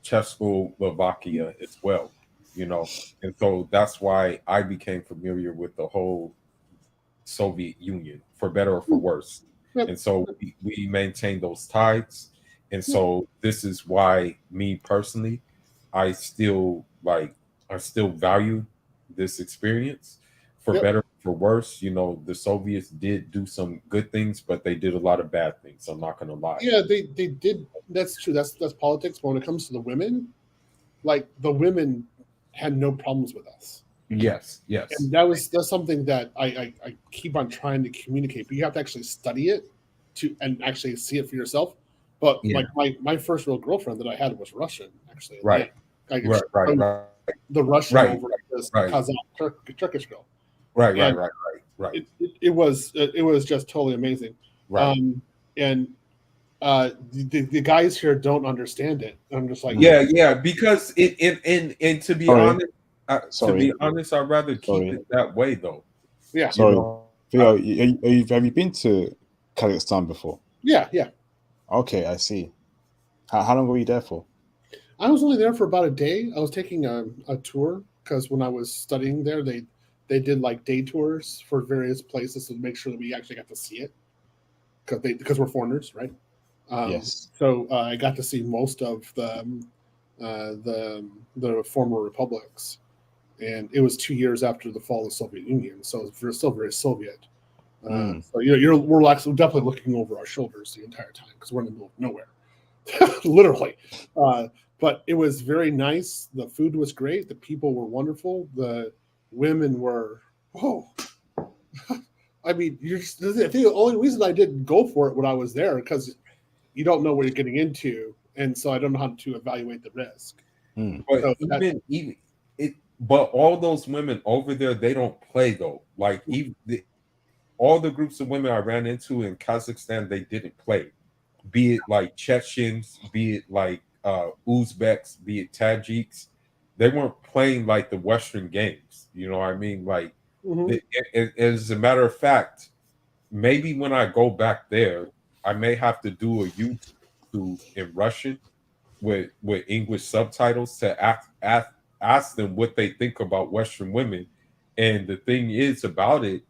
[SPEAKER 2] Czechoslovakia as well. You know, and so that's why I became familiar with the whole Soviet Union, for better or for worse. And so we maintain those ties. And so this is why, me personally, I still value this experience, for better or for worse. You know, the Soviets did do some good things, but they did a lot of bad things. I'm not going to lie.
[SPEAKER 8] Yeah, they did. That's true. That's politics. But when it comes to the women, like, the women had no problems with us.
[SPEAKER 2] Yes.
[SPEAKER 8] And that's something that I keep on trying to communicate, but you have to actually study it and actually see it for yourself. But like my first real girlfriend that I had was Russian, actually.
[SPEAKER 2] Right.
[SPEAKER 8] The Russian over this Kazakh Turkish girl.
[SPEAKER 2] Right.
[SPEAKER 8] It was just totally amazing.
[SPEAKER 2] Right.
[SPEAKER 8] And the guys here don't understand it. I'm just like,
[SPEAKER 2] because and to be honest. To be honest, I'd rather keep it that way, though.
[SPEAKER 8] Yeah.
[SPEAKER 1] Sorry, Theo, have you been to Kazakhstan before?
[SPEAKER 8] Yeah.
[SPEAKER 1] Okay, I see. How long were you there for?
[SPEAKER 8] I was only there for about a day. I was taking a tour because when I was studying there, they did like day tours for various places to make sure that we actually got to see it because we're foreigners, right?
[SPEAKER 1] Yes.
[SPEAKER 8] So I got to see most of the former republics. And it was 2 years after the fall of the Soviet Union, so it's still very Soviet. So we're definitely looking over our shoulders the entire time because we're in the middle of nowhere, literally. But it was very nice. The food was great. The people were wonderful. The women were I mean, I think the only reason I didn't go for it when I was there because you don't know what you're getting into, and so I don't know how to evaluate the risk.
[SPEAKER 2] But but all those women over there, they don't play though. Like all the groups of women I ran into in Kazakhstan, they didn't play. Be it like Chechens, be it like Uzbeks, be it Tajiks, they weren't playing like the Western games. You know what I mean? Like, as a matter of fact, maybe when I go back there, I may have to do a YouTube in Russian with English subtitles to ask them what they think about Western women. And the thing is about it,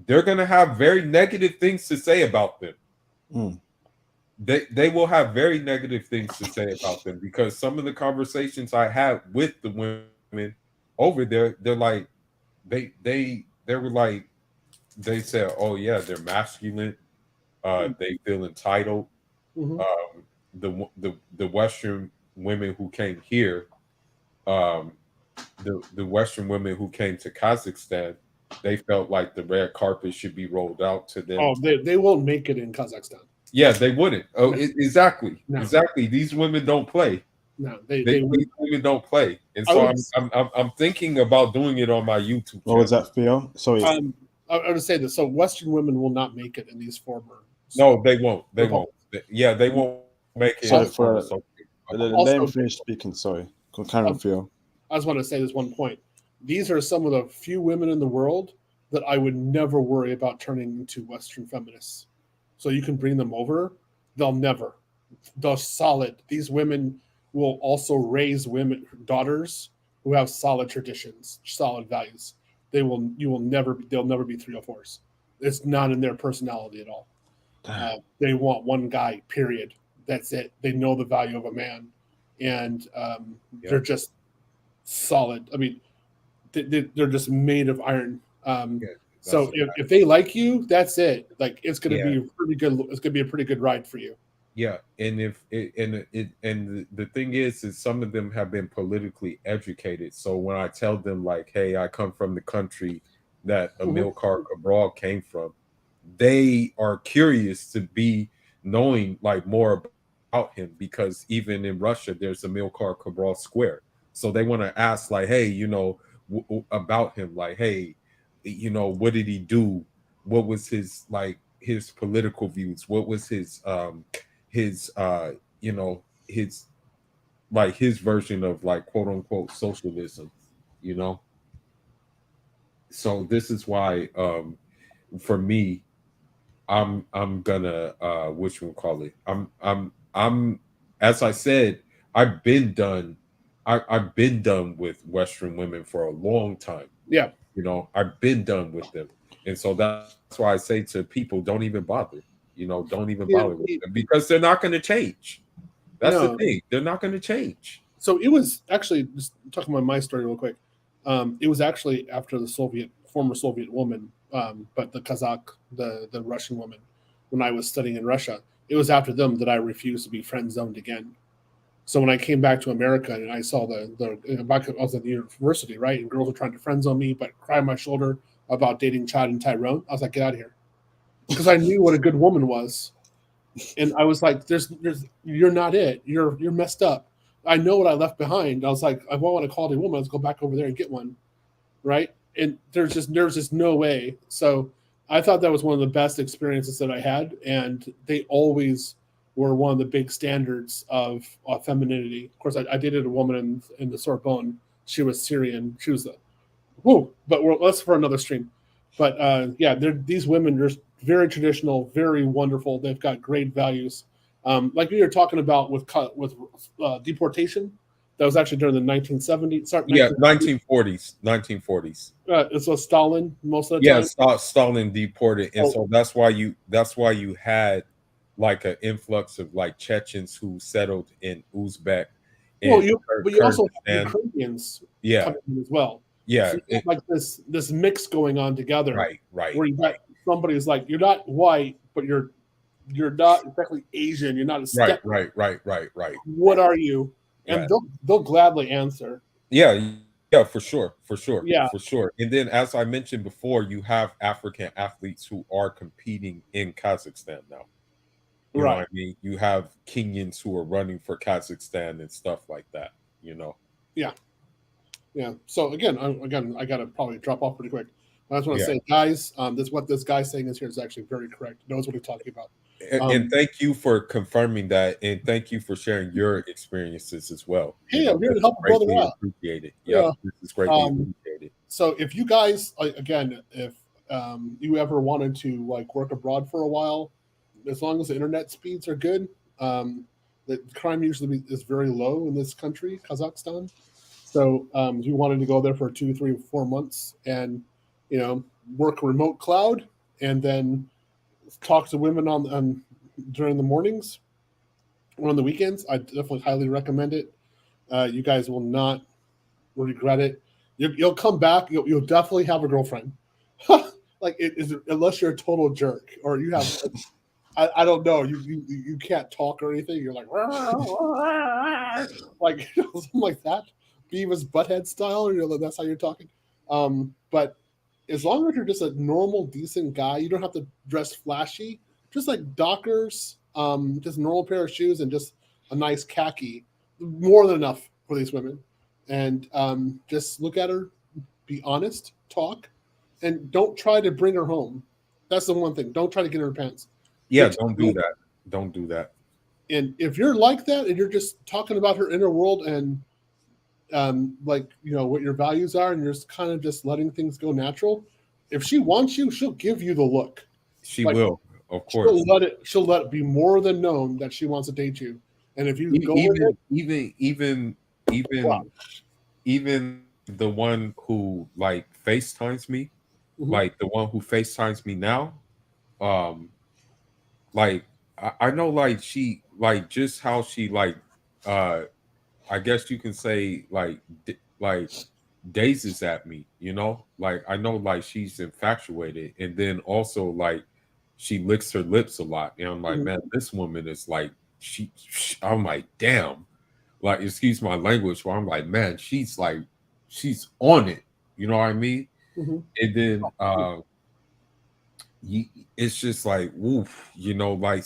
[SPEAKER 2] they're going to have very negative things to say about them. They will have very negative things to say about them because some of the conversations I had with the women over there, they're like, they were like, they said, oh yeah, they're masculine, they feel entitled. The Western women who came here, the Western women who came to Kazakhstan, they felt like the red carpet should be rolled out to them.
[SPEAKER 8] Oh, they won't make it in Kazakhstan.
[SPEAKER 2] Yeah, they wouldn't. Oh, exactly. Exactly. These women don't play.
[SPEAKER 8] No,
[SPEAKER 2] these women don't play. And so I'm thinking about doing it on my YouTube channel.
[SPEAKER 1] What was that, Theo? Sorry.
[SPEAKER 8] I would say this. So Western women will not make it in these former.
[SPEAKER 2] No, they won't. They won't. Yeah, they won't make it.
[SPEAKER 1] Let me finish speaking. Sorry. Carry on, Theo.
[SPEAKER 8] I just want to say this one point. These are some of the few women in the world that I would never worry about turning into Western feminists. So you can bring them over. They're solid. These women will also raise daughters who have solid traditions, solid values. They'll never be 304s. It's not in their personality at all. They want one guy, period. That's it. They know the value of a man. And they're just solid. I mean, they're just made of iron.
[SPEAKER 2] Yeah,
[SPEAKER 8] So if they like you, that's it. Like it's gonna
[SPEAKER 2] Yeah.
[SPEAKER 8] be pretty good. It's gonna be a pretty good ride for you.
[SPEAKER 2] Yeah, and the thing is some of them have been politically educated. So when I tell them like, hey, I come from the country that Amilcar Cabral came from, they are curious to be knowing like more about him, because even in Russia there's Amilcar Cabral Square. So they want to ask like, hey, you know, about him, like, hey, you know, what did he do? What was his like his political views? What was his you know, his like his version of like quote unquote socialism, you know? So this is why for me, I'm gonna what you call it, I'm as I said, I've been done with Western women for a long time.
[SPEAKER 8] Yeah,
[SPEAKER 2] You know, I've been done with them. And so that's why I say to people, don't even bother. You know, don't even bother with them, because they're not going to change. That's the thing. They're not going to change.
[SPEAKER 8] So it was actually, just talking about my story real quick. It was actually after the former Soviet woman, but the Kazakh, the Russian woman, when I was studying in Russia, it was after them that I refused to be friend zoned again. So when I came back to America and I saw I was at the university, right, and girls were trying to friend zone me, but cry on my shoulder about dating Chad and Tyrone, I was like, get out of here, because I knew what a good woman was, and I was like, you're not it. You're messed up. I know what I left behind. I was like, I want a quality woman. Let's go back over there and get one, right? And there's just no way. So I thought that was one of the best experiences that I had, and they always were one of the big standards of femininity. Of course, I dated a woman in the Sorbonne. She was Syrian. She was that's for another stream. But yeah, these women are very traditional, very wonderful. They've got great values. Like we were talking about with deportation, that was actually during the 1970s. Sorry,
[SPEAKER 2] Yeah, 1940s.
[SPEAKER 8] It was Stalin most of the time.
[SPEAKER 2] Yeah, Stalin deported, and so that's why you had like an influx of like Chechens who settled in Uzbek.
[SPEAKER 8] Well, but you also have Ukrainians coming in as well.
[SPEAKER 2] Yeah,
[SPEAKER 8] so like this mix going on together,
[SPEAKER 2] right.
[SPEAKER 8] Where you got somebody who's like, you're not white, but you're not exactly Asian. You're not a step.
[SPEAKER 2] Right.
[SPEAKER 8] What are you? And they'll gladly answer.
[SPEAKER 2] Yeah, for sure.
[SPEAKER 8] Yeah,
[SPEAKER 2] for sure. And then, as I mentioned before, you have African athletes who are competing in Kazakhstan now. You know what I mean? You have Kenyans who are running for Kazakhstan and stuff like that. You know.
[SPEAKER 8] Yeah. So again, I gotta probably drop off pretty quick. I just want to say, guys, what this guy's saying is actually very correct. Knows what he's talking about.
[SPEAKER 2] And thank you for confirming that, and thank you for sharing your experiences as well.
[SPEAKER 8] Hey, I'm here to help a brother out.
[SPEAKER 2] Appreciate it. Yeah, this is greatly appreciated.
[SPEAKER 8] So if you guys, again, if you ever wanted to like work abroad for a while, as long as the internet speeds are good, the crime usually is very low in this country, Kazakhstan. So if you wanted to go there for 2, 3, 4 months and work remote cloud and then talk to women on during the mornings or on the weekends, I definitely highly recommend it. You guys will not regret it. You'll come back. You'll definitely have a girlfriend. Like unless you're a total jerk or you have, I don't know. You can't talk or anything. You're like like something like that, Beavis Butthead style. That's how you're talking. But as long as you're just a normal, decent guy, you don't have to dress flashy. Just like Dockers, just a normal pair of shoes and just a nice khaki, more than enough for these women. And just look at her, be honest, talk, and don't try to bring her home. That's the one thing. Don't try to get in her pants.
[SPEAKER 2] Yeah, don't do that. Don't do that.
[SPEAKER 8] And if you're like that and you're just talking about her inner world and what your values are, and you're just kind of just letting things go natural, if she wants you, she'll give you the look.
[SPEAKER 2] She will, of course.
[SPEAKER 8] She'll let it be more than known that she wants to date you. And if you go
[SPEAKER 2] even the one who like FaceTimes me, like the one who FaceTimes me now, like I know like she like just how she like I guess you can say like gazes at me, you know, like I know like she's infatuated, and then also like she licks her lips a lot, and I'm like, man, this woman is like I'm like, damn, like excuse my language, but I'm like, man, she's on it, you know what I mean? And then it's just like, woof, you know, like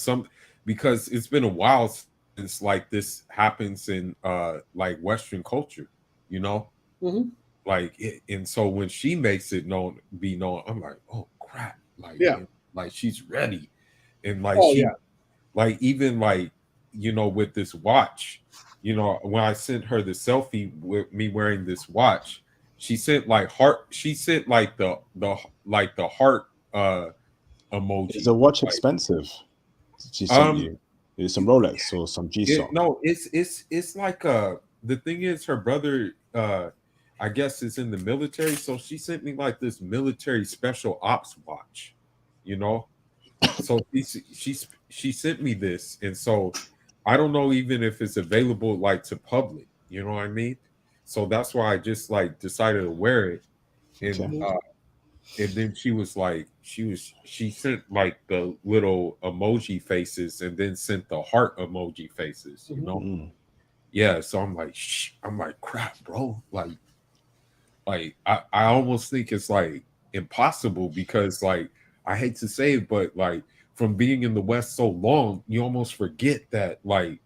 [SPEAKER 2] because it's been a while since like this happens in like Western culture, you know. Like and so when she makes it be known, I'm like, oh crap, like like she's ready, and like like even like, you know, with this watch, you know, when I sent her the selfie with me wearing this watch, she sent like the heart emoji.
[SPEAKER 1] Is the watch
[SPEAKER 2] like,
[SPEAKER 1] expensive? Did she send you? Is it some Rolex or some G-Shock?
[SPEAKER 2] No, it's like the thing is her brother I guess is in the military, so she sent me like this military special ops watch, you know. So she sent me this, and so I don't know even if it's available like to public, you know what I mean? So that's why I just like decided to wear it, and then she sent like the little emoji faces, and then sent the heart emoji faces, you know. Yeah, so I'm like crap, bro, like I almost think it's like impossible, because like I hate to say it, but like from being in the West so long, you almost forget that like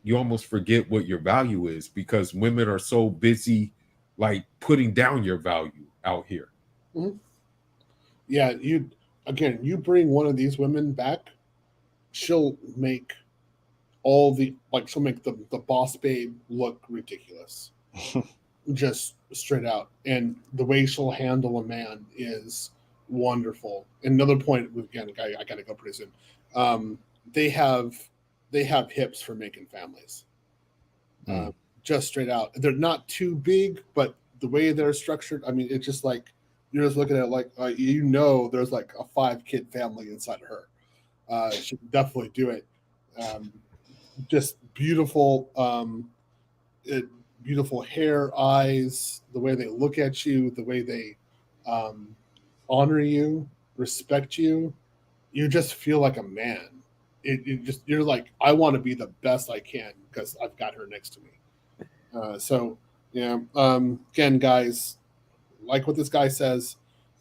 [SPEAKER 2] you almost forget what your value is, because women are so busy like putting down your value out here.
[SPEAKER 8] Yeah, you bring one of these women back, she'll make she'll make the boss babe look ridiculous. Just straight out. And the way she'll handle a man is wonderful. Another point, again, I gotta go pretty soon. They have hips for making families. Just straight out. They're not too big, but the way they're structured, I mean, it's just like you're just looking at it like you know there's like a 5-kid family inside of her. She can definitely do it. Just beautiful beautiful hair, eyes, the way they look at you, the way they honor you, respect you. You just feel like a man. You're like, I want to be the best I can because I've got her next to me. So yeah, again, guys, like what this guy says,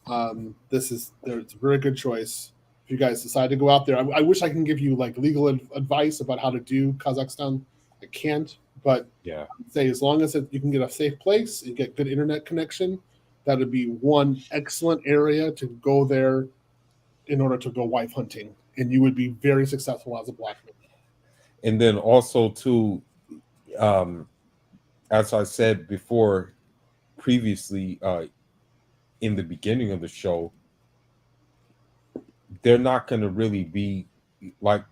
[SPEAKER 8] it's a very good choice. If you guys decide to go out there, I wish I can give you like legal advice about how to do Kazakhstan. I can't, but
[SPEAKER 2] yeah,
[SPEAKER 8] I'd say as long as you can get a safe place and get good internet connection, that would be one excellent area to go there in order to go wife hunting, and you would be very successful as a black man.
[SPEAKER 2] And then also too, as I said before, previously, in the beginning of the show, they're not going to really be like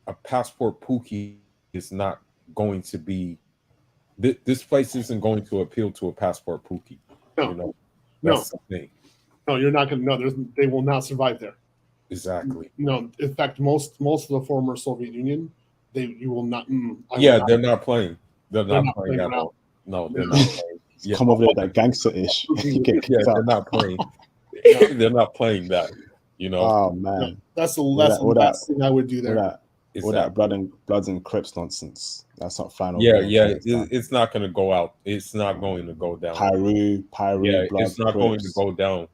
[SPEAKER 2] a passport Pookie is not going to be. This place isn't going to appeal to a passport Pookie.
[SPEAKER 8] No,
[SPEAKER 2] you know, that's the thing.
[SPEAKER 8] No, you're not going to. No, they will not survive there.
[SPEAKER 2] Exactly.
[SPEAKER 8] No, in fact, most of the former Soviet Union, you will not.
[SPEAKER 2] They're not playing. They're not playing at all. No, they're not playing.
[SPEAKER 1] Yeah. Come over there, that gangster-ish.
[SPEAKER 2] They're not playing. They're not playing that. You know.
[SPEAKER 1] Oh man,
[SPEAKER 8] no, that's the last thing I would do there.
[SPEAKER 1] All that Bloods and Crips nonsense. That's not final.
[SPEAKER 2] It's not going to go out. It's not going to go down.
[SPEAKER 1] Pyru.
[SPEAKER 2] Yeah,
[SPEAKER 1] Blood,
[SPEAKER 2] it's not
[SPEAKER 1] Crips.
[SPEAKER 2] going to go down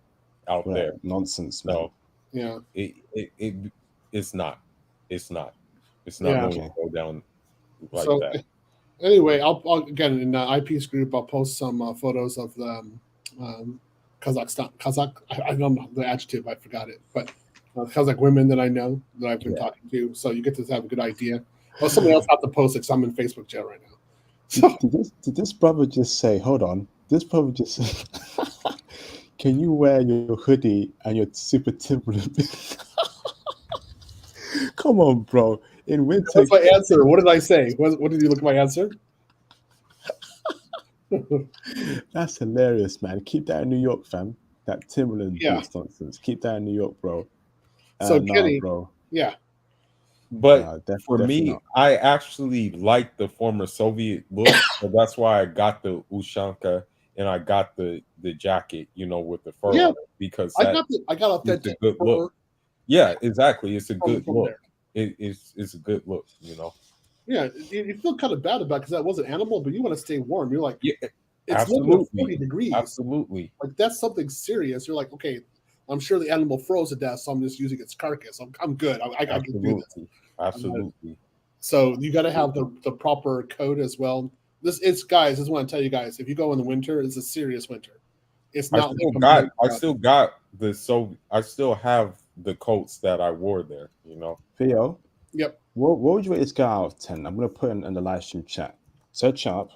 [SPEAKER 2] out there.
[SPEAKER 1] Nonsense, man.
[SPEAKER 2] No.
[SPEAKER 8] Yeah.
[SPEAKER 2] It's not. It's not going to go down like that.
[SPEAKER 8] Anyway, I'll again in the IP's group, I'll post some photos of the Kazakh. I don't know the adjective. I forgot it, but Kazakh women that I know that I've been talking to. So you get to have a good idea. Well, somebody else have to post it because I'm in Facebook jail right now. So
[SPEAKER 1] did this brother just say? Hold on. This brother just. Can you wear your hoodie and your super Timberland? Come on, bro. In winter.
[SPEAKER 8] What's my answer? What did I say? What did you look at my answer?
[SPEAKER 1] That's hilarious, man. Keep that in New York, fam. That Timberland nonsense. Keep that in New York, bro.
[SPEAKER 8] So Kenny,
[SPEAKER 1] bro.
[SPEAKER 8] Yeah.
[SPEAKER 2] But for me, I actually like the former Soviet look, so that's why I got the Ushanka and I got the jacket, you know, with the fur
[SPEAKER 8] Yeah.
[SPEAKER 2] on it, because
[SPEAKER 8] I
[SPEAKER 2] that
[SPEAKER 8] got
[SPEAKER 2] it's a
[SPEAKER 8] authentic
[SPEAKER 2] good
[SPEAKER 8] fur
[SPEAKER 2] look. Yeah, exactly. It's a good
[SPEAKER 8] from
[SPEAKER 2] look.
[SPEAKER 8] there.
[SPEAKER 2] It's a good look, you know.
[SPEAKER 8] Yeah, you feel kind of bad about it because that was an animal, but you want to stay warm. You're like,
[SPEAKER 2] Yeah,
[SPEAKER 8] it's literally 40
[SPEAKER 2] absolutely,
[SPEAKER 8] degrees.
[SPEAKER 2] absolutely.
[SPEAKER 8] Like that's something serious. You're like, okay, I'm sure the animal froze to death, so I'm just using its carcass. I'm good. I can do this.
[SPEAKER 2] Absolutely.
[SPEAKER 8] So you got to have the proper code as well. This guys. I just want to tell you guys, if you go in the winter, it's a serious winter. It's not.
[SPEAKER 2] I still have the coats that I wore there, you know.
[SPEAKER 1] Theo.
[SPEAKER 8] Yep.
[SPEAKER 1] What would you rate this guy out of 10? I'm gonna put in the live stream chat. Search up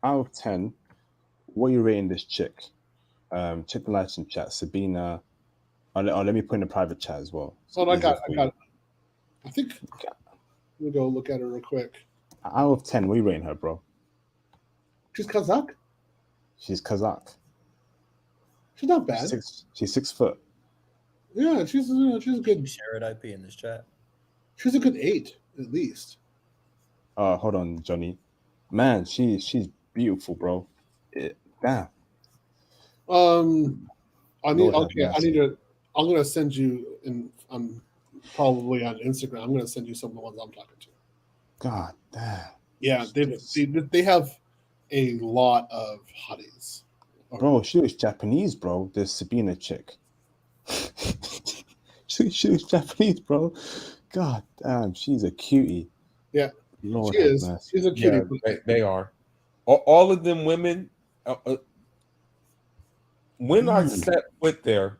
[SPEAKER 1] out of 10. What are you rating this chick? Check the live stream chat. Sabina. Let me put in the private chat as well.
[SPEAKER 8] So I got it. I think. Okay. Let me go look at her real quick.
[SPEAKER 1] Out of 10, what are you rating her, bro?
[SPEAKER 8] She's Kazakh.
[SPEAKER 1] She's Kazakh.
[SPEAKER 8] She's not bad.
[SPEAKER 1] She's 6 foot.
[SPEAKER 8] Yeah, she's a good.
[SPEAKER 7] Share it IP in this chat.
[SPEAKER 8] She's a good 8 at least.
[SPEAKER 1] Hold on, Johnny. Man, she's beautiful, bro. Damn. I'm gonna send you probably on Instagram. I'm gonna send you some of the ones I'm talking to. God damn. Yeah, they have a lot of hotties. Bro, she was Japanese, bro. This Sabina chick. she was Japanese, bro. God damn, she's a cutie. Yeah, Lord
[SPEAKER 8] she is.
[SPEAKER 1] Mercy.
[SPEAKER 8] She's a cutie.
[SPEAKER 2] Yeah, they are. All of them women. When I set foot there,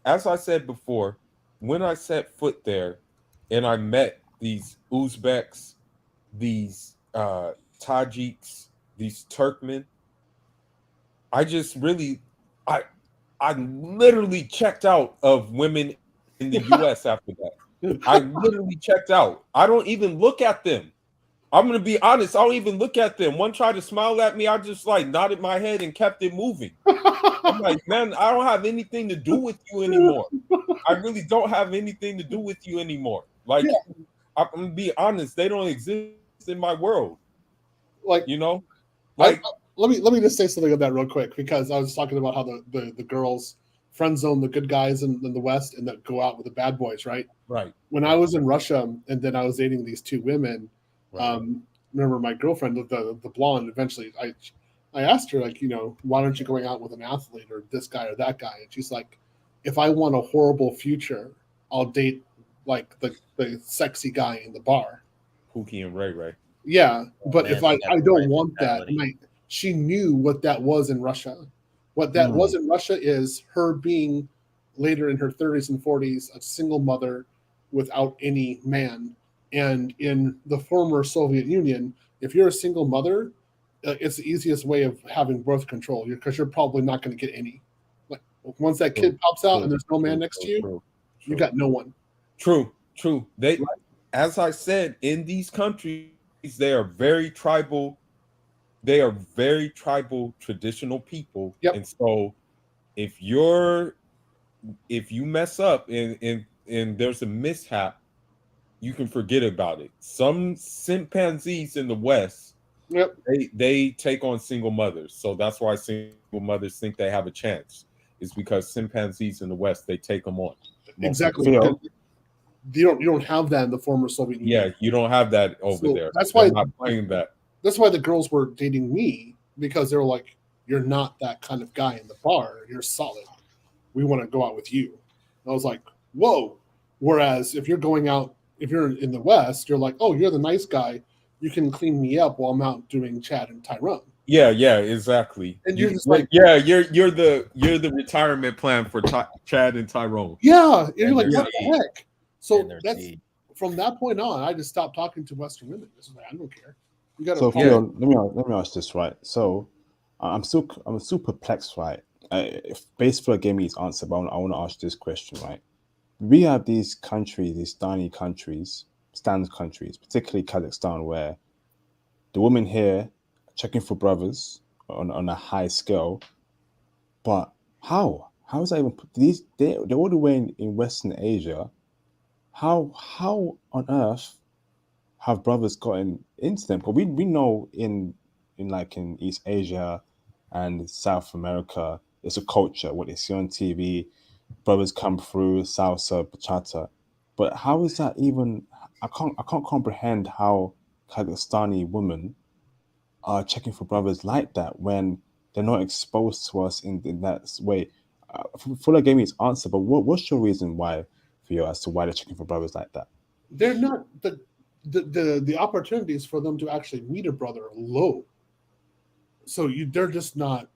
[SPEAKER 2] as I said before, when I set foot there, and I met these Uzbeks, these Tajiks, these Turkmen, I just really, I literally checked out of women in the U.S. after that. I literally checked out. I don't even look at them. I'm gonna be honest. I don't even look at them. One tried to smile at me. I just like nodded my head and kept it moving. I'm like, man, I don't have anything to do with you anymore. I really don't have anything to do with you anymore. Like, I'm gonna be honest. They don't exist in my world.
[SPEAKER 8] Like,
[SPEAKER 2] you know, like.
[SPEAKER 8] Let me just say something on that real quick, because I was talking about how the girls friend zone the good guys in the West and that go out with the bad boys, right?
[SPEAKER 2] Right.
[SPEAKER 8] When I was in Russia and then I was dating these 2 women, remember my girlfriend, the blonde, eventually I asked her, like, you know, why aren't you going out with an athlete or this guy or that guy? And she's like, if I want a horrible future, I'll date like the sexy guy in the bar.
[SPEAKER 2] Pookie and Ray Ray.
[SPEAKER 8] Yeah, but if I don't want that, she knew what that was in Russia. What that was in Russia is her being later in her 30s and 40s, a single mother without any man. And in the former Soviet Union, if you're a single mother, it's the easiest way of having birth control, because you're probably not going to get any. Like, once that kid pops out and there's no man next to you, you got no one.
[SPEAKER 2] True. They, as I said, in these countries, they are very tribal. They are very tribal, traditional people. Yep. And so if you mess up and there's a mishap, you can forget about it. Some chimpanzees in the West, they take on single mothers. So that's why single mothers think they have a chance. It's because chimpanzees in the West, they take them on.
[SPEAKER 8] Exactly. You don't have that in the former Soviet Union.
[SPEAKER 2] Yeah, you don't have that over there.
[SPEAKER 8] That's why
[SPEAKER 2] they're not playing that.
[SPEAKER 8] That's why the girls were dating me, because they were like, you're not that kind of guy in the bar. You're solid. We want to go out with you. And I was like, whoa. Whereas if you're going out, if you're in the West, you're like, oh, you're the nice guy. You can clean me up while I'm out doing Chad and Tyrone.
[SPEAKER 2] Yeah, exactly.
[SPEAKER 8] And you're just like,
[SPEAKER 2] you're the retirement plan for Chad and Tyrone.
[SPEAKER 8] Yeah, and you're like, what the heck? So that's from that point on, I just stopped talking to Western women. Like, I don't care.
[SPEAKER 1] So Phil, let me ask this, right? So I'm still perplexed, right? If Baseball gave me his answer, but I want to ask this question, right? We have these countries, these tiny countries, standard countries, particularly Kazakhstan, where the women here are checking for brothers on a high scale. But how is that even? They're all the way in Western Asia. How on earth have brothers gotten into them? Because we know in East Asia and South America, it's a culture. What they see on TV, brothers come through, salsa, bachata. But how is that even? I can't comprehend how Kazakhstani women are checking for brothers like that when they're not exposed to us in that way. Fuller gave me his answer, but what's your reason why, for you, as to why they're checking for brothers like that?
[SPEAKER 8] They're not the opportunities for them to actually meet a brother are low. So they're just not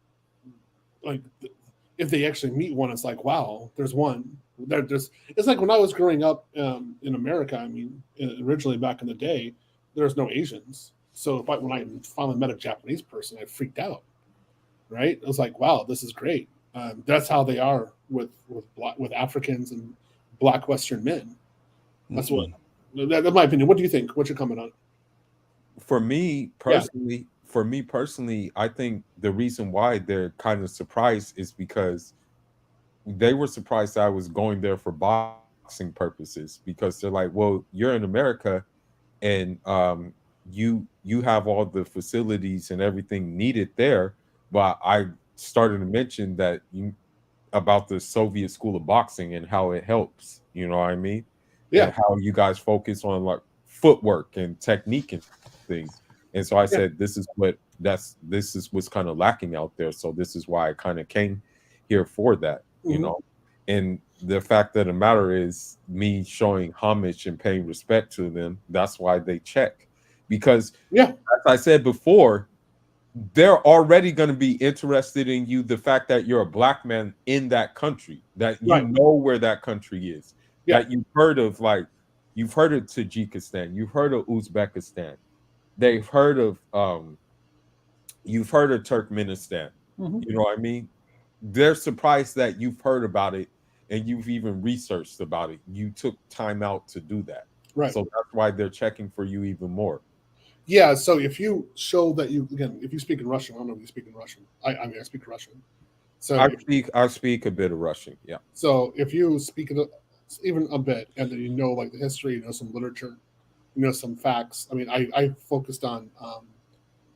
[SPEAKER 8] like, if they actually meet one, it's like, wow, there's one. It's like when I was growing up in America. I mean, originally back in the day, there's no Asians. So when I finally met a Japanese person, I freaked out. Right? It was like, wow, this is great. That's how they are with Africans and Black Western men. That's what. That's my opinion. What do you think? What's your comment on it?
[SPEAKER 2] For me personally, I think the reason why they're kind of surprised is because they were surprised I was going there for boxing purposes, because they're like, well, you're in America and you have all the facilities and everything needed there. But I started to mention that about the Soviet School of Boxing and how it helps, you know what I mean?
[SPEAKER 8] Yeah.
[SPEAKER 2] And how you guys focus on like footwork and technique and things. And so I said, this is what's kind of lacking out there. So this is why I kind of came here for that, you know. And the fact of the matter is, me showing homage and paying respect to them, that's why they check. Because as I said before, they're already going to be interested in you, the fact that you're a Black man in that country, that you know where that country is, that you've heard of Tajikistan, you've heard of Uzbekistan, they've heard of you've heard of Turkmenistan. You know what I mean? They're surprised that you've heard about it and you've even researched about it. You took time out to do that.
[SPEAKER 8] Right.
[SPEAKER 2] So that's why they're checking for you even more.
[SPEAKER 8] Yeah, so if you show that if you speak in Russian, I don't know if you speak in Russian. I mean, I speak Russian. So
[SPEAKER 2] I speak a bit of Russian, yeah.
[SPEAKER 8] So if you speak even a bit, and then you know like the history, you know some literature, you know some facts. I mean, I focused on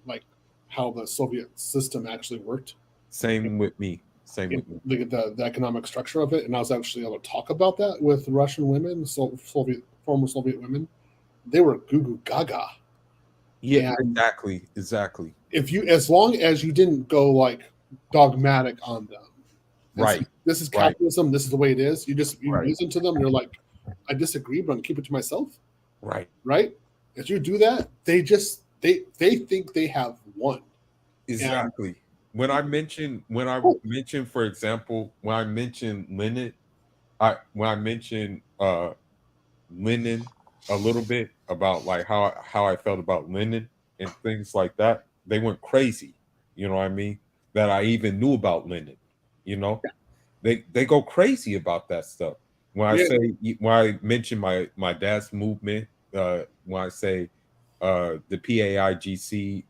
[SPEAKER 8] like how the Soviet system actually worked.
[SPEAKER 2] Same with me.
[SPEAKER 8] The economic structure of it, and I was actually able to talk about that with Russian women, former Soviet women. They were goo goo gaga.
[SPEAKER 2] Yeah, exactly.
[SPEAKER 8] As long as you didn't go like dogmatic on them,
[SPEAKER 2] right?
[SPEAKER 8] Like, this is capitalism. This is the way it is. You listen to them. You're like, I disagree, but I'm gonna keep it to myself.
[SPEAKER 2] Right.
[SPEAKER 8] As you do that, they think they have won.
[SPEAKER 2] Exactly. And when I mention, for example, when I mention Lenin, Lenin a little bit about like how I felt about Lenin and things like that, they went crazy. You know what I mean? That I even knew about Lenin. You know, they go crazy about that stuff. When I mention my dad's movement, when I say the PAIGC,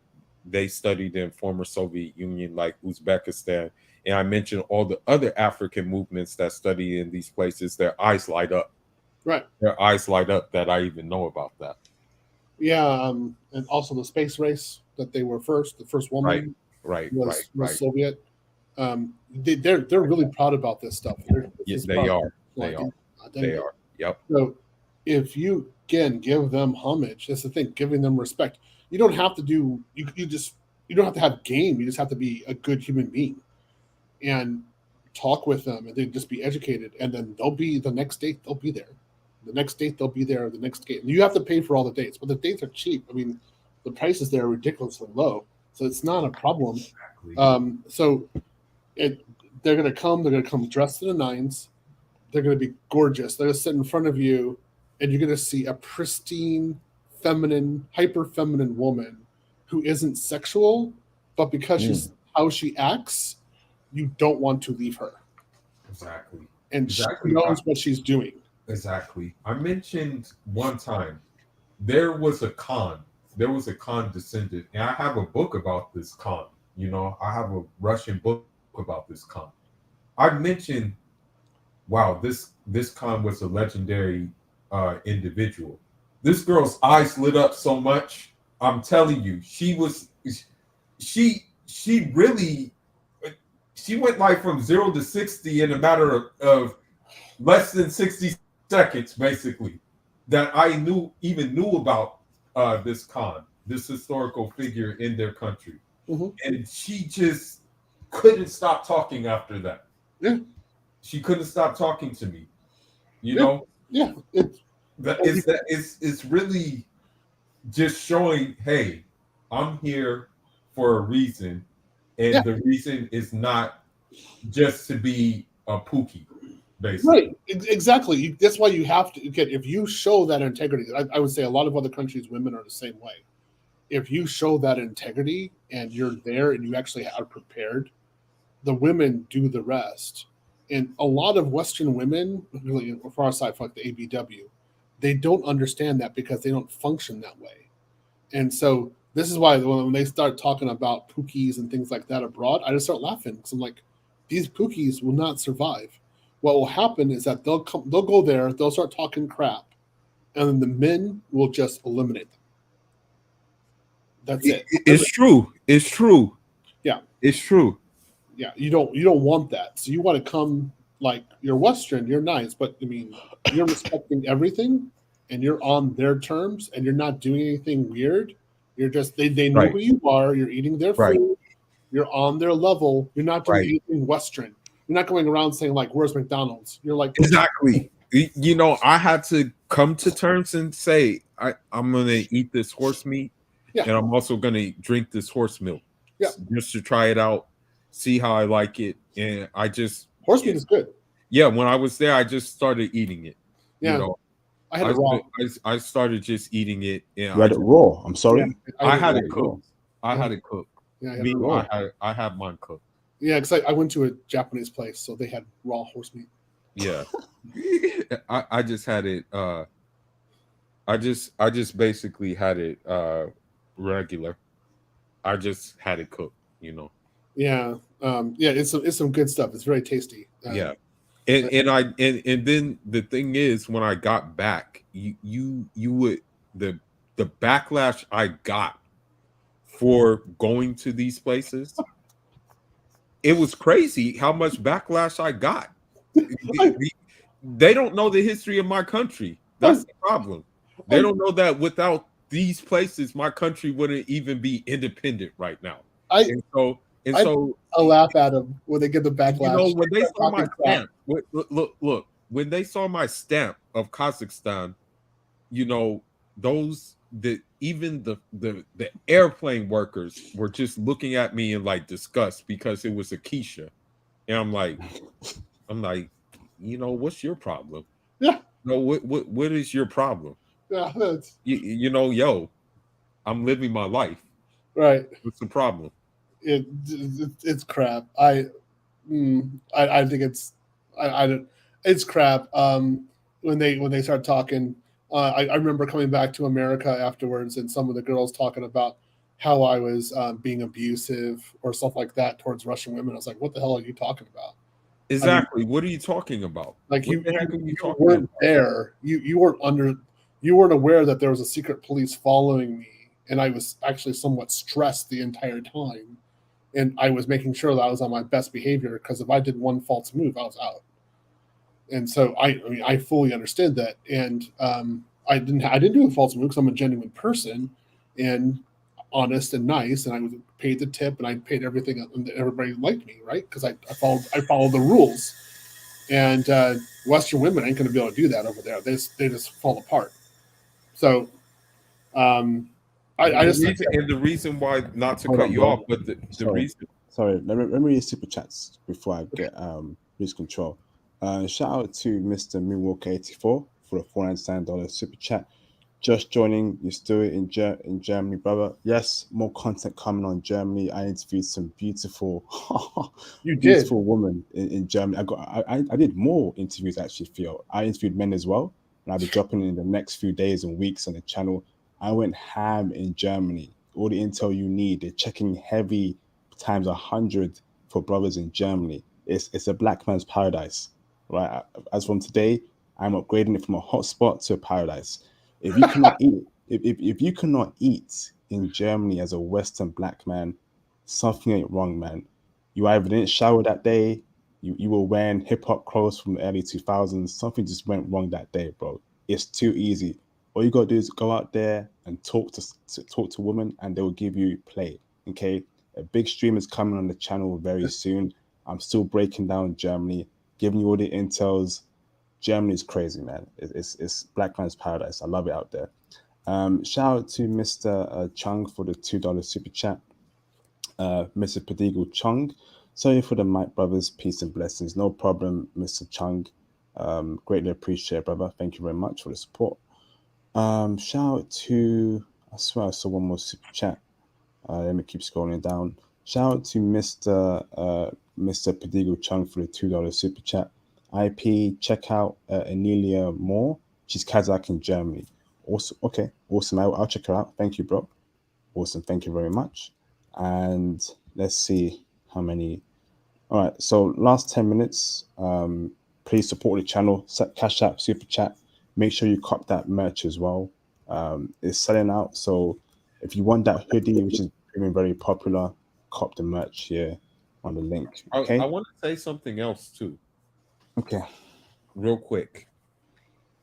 [SPEAKER 2] they studied in former Soviet Union like Uzbekistan, and I mentioned all the other African movements that study in these places, their eyes light up.
[SPEAKER 8] Right.
[SPEAKER 2] Their eyes light up that I even know about that.
[SPEAKER 8] Yeah, and also the space race, that they were the first woman was Soviet. They're really proud about this stuff.
[SPEAKER 2] They are. Yep.
[SPEAKER 8] So if you give them homage, that's the thing, giving them respect. You don't have to do you don't have to have game. You just have to be a good human being and talk with them, and then just be educated, and then they'll be the next date they'll be there. The next date they'll be there. The next date you have to pay for all the dates, but the dates are cheap. I mean, the prices there are ridiculously low, so it's not a problem. So they're gonna come. They're gonna come dressed to the nines. They're gonna be gorgeous. They're gonna sit in front of you, and you're gonna see a pristine, feminine, hyper feminine woman who isn't sexual, but because she's how she acts, you don't want to leave her.
[SPEAKER 2] Exactly.
[SPEAKER 8] And she knows what she's doing.
[SPEAKER 2] Exactly. I mentioned one time there was a Khan descendant, and I have a book about this Khan. You know, I have a Russian book about this Khan. I mentioned, wow, this Khan was a legendary individual. This girl's eyes lit up so much. I'm telling you, she really she went like from 0 to 60 in a matter of less than 60 seconds, basically, that I knew about this Khan, this historical figure in their country. And she just couldn't stop talking after that.
[SPEAKER 8] Yeah.
[SPEAKER 2] She couldn't stop talking to me. You know?
[SPEAKER 8] Yeah.
[SPEAKER 2] It's really just showing, hey, I'm here for a reason. And the reason is not just to be a pookie, basically.
[SPEAKER 8] Right, exactly. That's why you have to get, if you show that integrity, I would say a lot of other countries, women are the same way. If you show that integrity and you're there and you actually are prepared, the women do the rest. And a lot of Western women, really far aside from like the ABW, they don't understand that because they don't function that way. And so this is why when they start talking about pookies and things like that abroad, I just start laughing because I'm like, these pookies will not survive. What will happen is that they'll go there, they'll start talking crap, and then the men will just eliminate them. That's it.
[SPEAKER 2] It's true. It's true.
[SPEAKER 8] Yeah.
[SPEAKER 2] It's true.
[SPEAKER 8] Yeah. You don't want that. So you want to come like you're Western, you're nice, but I mean, you're respecting everything and you're on their terms and you're not doing anything weird. You're just they know who you are, you're eating their food, you're on their level, you're not doing anything Western. You're not going around saying like, "Where's McDonald's?" You're like,
[SPEAKER 2] exactly. You know, I had to come to terms and say, I'm going to eat this horse meat, and I'm also going to drink this horse milk, just to try it out, see how I like it. And I just
[SPEAKER 8] horse meat is good.
[SPEAKER 2] Yeah, when I was there, I just started eating it.
[SPEAKER 8] Yeah,
[SPEAKER 2] you know,
[SPEAKER 8] I had it raw.
[SPEAKER 2] I started just eating it. And
[SPEAKER 1] you had it raw. I'm sorry.
[SPEAKER 8] Yeah,
[SPEAKER 2] I had it cooked. I had it cooked.
[SPEAKER 8] Yeah,
[SPEAKER 2] I had mine cooked.
[SPEAKER 8] Yeah, because I went to a Japanese place, so they had raw horse meat.
[SPEAKER 2] Yeah, I just had it. I just basically had it regular. I just had it cooked, you know.
[SPEAKER 8] Yeah, it's some good stuff. It's very tasty.
[SPEAKER 2] And then the thing is, when I got back, you would the backlash I got for going to these places. It was crazy how much backlash I got. They don't know the history of my country. That's the problem. They don't know that without these places, my country wouldn't even be independent right now. So
[SPEAKER 8] I laugh at them when they get the backlash.
[SPEAKER 2] You know, when they saw my stamp, look, when they saw my stamp of Kazakhstan, you know, even the airplane workers were just looking at me in like disgust because it was a Keisha. And I'm like, you know, what's your problem?
[SPEAKER 8] Yeah.
[SPEAKER 2] No, what is your problem?
[SPEAKER 8] Yeah,
[SPEAKER 2] you know, yo, I'm living my life.
[SPEAKER 8] Right.
[SPEAKER 2] What's the problem?
[SPEAKER 8] It's crap. I think it's crap. When they start talking, I remember coming back to America afterwards, and some of the girls talking about how I was being abusive or stuff like that towards Russian women. I was like, "What the hell are you talking about?"
[SPEAKER 2] Exactly. I mean, what are you talking about?
[SPEAKER 8] Like you weren't there. You weren't aware that there was a secret police following me, and I was actually somewhat stressed the entire time. And I was making sure that I was on my best behavior, because if I did one false move, I was out. And so I fully understood that. And I didn't do a false move because I'm a genuine person and honest and nice. And I was paid the tip and I paid everything, and everybody liked me, right? Because I followed the rules. And Western women ain't going to be able to do that over there. They just fall apart. So
[SPEAKER 2] the reason why, not to cut you off, but the reason.
[SPEAKER 1] Sorry, let me read super chats before I get lose control. Shout out to Mr. Moonwalker84 for a $499 super chat. Just joining, you're still in Germany, brother. Yes, more content coming on Germany. I interviewed some beautiful women in Germany. I did more interviews actually. I interviewed men as well, and I'll be dropping in the next few days and weeks on the channel. I went ham in Germany. All the intel you need. They're checking heavy times 100 for brothers in Germany. It's a black man's paradise, right? As from today, I'm upgrading it from a hotspot to a paradise. If you cannot eat, if you cannot eat in Germany as a Western black man, something ain't wrong, man. You either didn't shower that day, you were wearing hip hop clothes from the early 2000s. Something just went wrong that day, bro. It's too easy. All you gotta do is go out there and talk to women, and they will give you play. Okay, a big stream is coming on the channel very soon. I'm still breaking down Germany, giving you all the intels. Germany is crazy, man. It's Black Man's paradise. I love it out there. Shout out to Mr. Chung for the $2 super chat. Mr. Padigal Chung, sorry for the mic, brothers. Peace and blessings. No problem, Mr. Chung. Greatly appreciate, brother. Thank you very much for the support. Shout out to, I swear I saw one more super chat. Let me keep scrolling down. Shout out to Mr. Padigal Chung for the $2 super chat. IP, check out Anelia Moore. She's Kazakh in Germany. Awesome. Okay, awesome. I'll check her out. Thank you, bro. Awesome. Thank you very much. And let's see how many. All right. So last 10 minutes. Please support the channel. Cash App, super chat. Make sure you cop that merch as well. It's selling out. So if you want that hoodie, which is becoming very popular, cop the merch here on the link. Okay.
[SPEAKER 2] I want to say something else too.
[SPEAKER 1] Okay.
[SPEAKER 2] Real quick.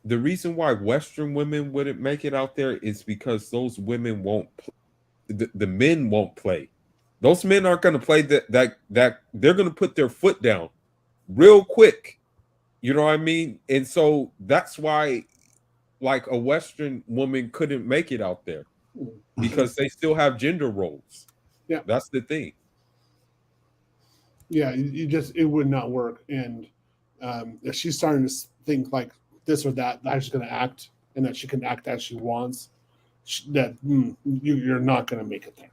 [SPEAKER 2] The reason why Western women wouldn't make it out there is because those women won't. The men won't play. Those men aren't going to play that. They're going to put their foot down real quick. You know what I mean? And so that's why, like, a Western woman couldn't make it out there because they still have gender roles.
[SPEAKER 8] Yeah,
[SPEAKER 2] that's the thing.
[SPEAKER 8] Yeah, it would not work. And if she's starting to think like this or that she's going to act, and that she can act as she wants, you're not going to make it there.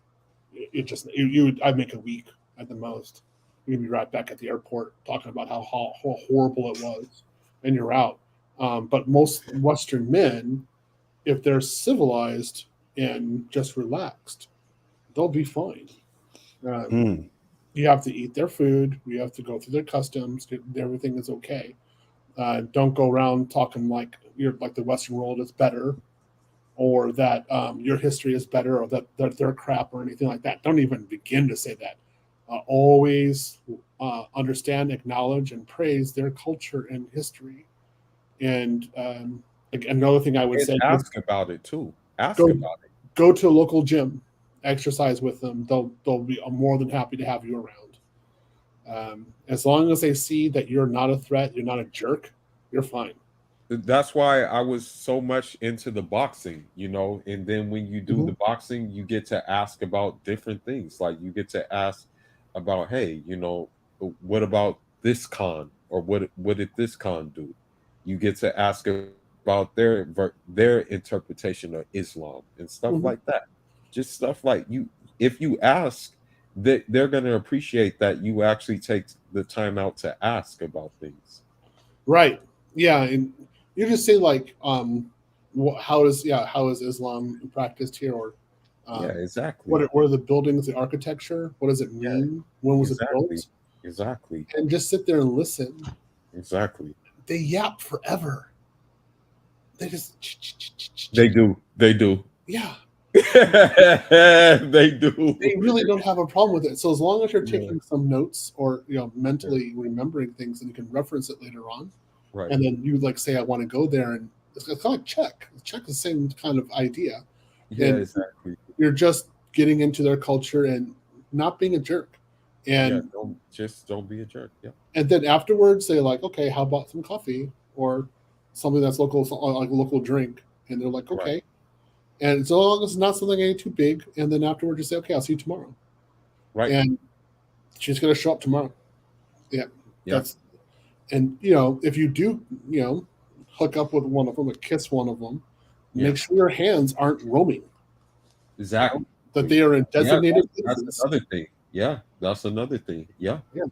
[SPEAKER 8] I'd make a week at the most. You'd be right back at the airport talking about how horrible it was, and you're out. But most Western men, if they're civilized and just relaxed, they'll be fine. You have to eat their food. You have to go through their customs. Everything is okay. Don't go around talking like the Western world is better, or that your history is better, or that they're crap, or anything like that. Don't even begin to say that. Always understand, acknowledge, and praise their culture and history. And another thing I would say,
[SPEAKER 2] ask about it too. Ask about it.
[SPEAKER 8] Go to a local gym, exercise with them. They'll be more than happy to have you around. As long as they see that you're not a threat, you're not a jerk, you're fine.
[SPEAKER 2] That's why I was so much into the boxing, and then when you do the boxing, you get to ask about different things. Like you get to ask about, hey, what about this con, or what did this con do? You get to ask about their interpretation of Islam and stuff like that. Just stuff like if you ask, they're going to appreciate that you actually take the time out to ask about things.
[SPEAKER 8] Right. Yeah. And you just say like, how is Islam practiced here? Or
[SPEAKER 2] exactly.
[SPEAKER 8] What are the buildings, the architecture? What does it mean?
[SPEAKER 2] Yeah,
[SPEAKER 8] when was it built?
[SPEAKER 2] Exactly.
[SPEAKER 8] And just sit there and listen.
[SPEAKER 2] Exactly.
[SPEAKER 8] They yap forever. They just.
[SPEAKER 2] They do.
[SPEAKER 8] Yeah.
[SPEAKER 2] They do.
[SPEAKER 8] They really don't have a problem with it. So as long as you're taking some notes, or mentally remembering things, and you can reference it later on.
[SPEAKER 2] Right.
[SPEAKER 8] And then you say, I want to go there, and it's kind of like Czech. Czech is the same kind of idea.
[SPEAKER 2] Yeah,
[SPEAKER 8] and
[SPEAKER 2] exactly.
[SPEAKER 8] You're just getting into their culture and not being a jerk. And
[SPEAKER 2] don't be a jerk. Yeah.
[SPEAKER 8] And then afterwards, they're like, okay, how about some coffee or something that's local, like a local drink? And they're like, okay. Right. And so long as it's not something any too big, and then afterwards you say, okay, I'll see you tomorrow.
[SPEAKER 2] Right.
[SPEAKER 8] And she's going to show up tomorrow. Yeah. And if you do, hook up with one of them, or kiss one of them, make sure your hands aren't roaming.
[SPEAKER 2] Exactly.
[SPEAKER 8] That they are in designated places.
[SPEAKER 2] That's another thing. Yeah, that's another thing. Yeah.
[SPEAKER 8] Yeah.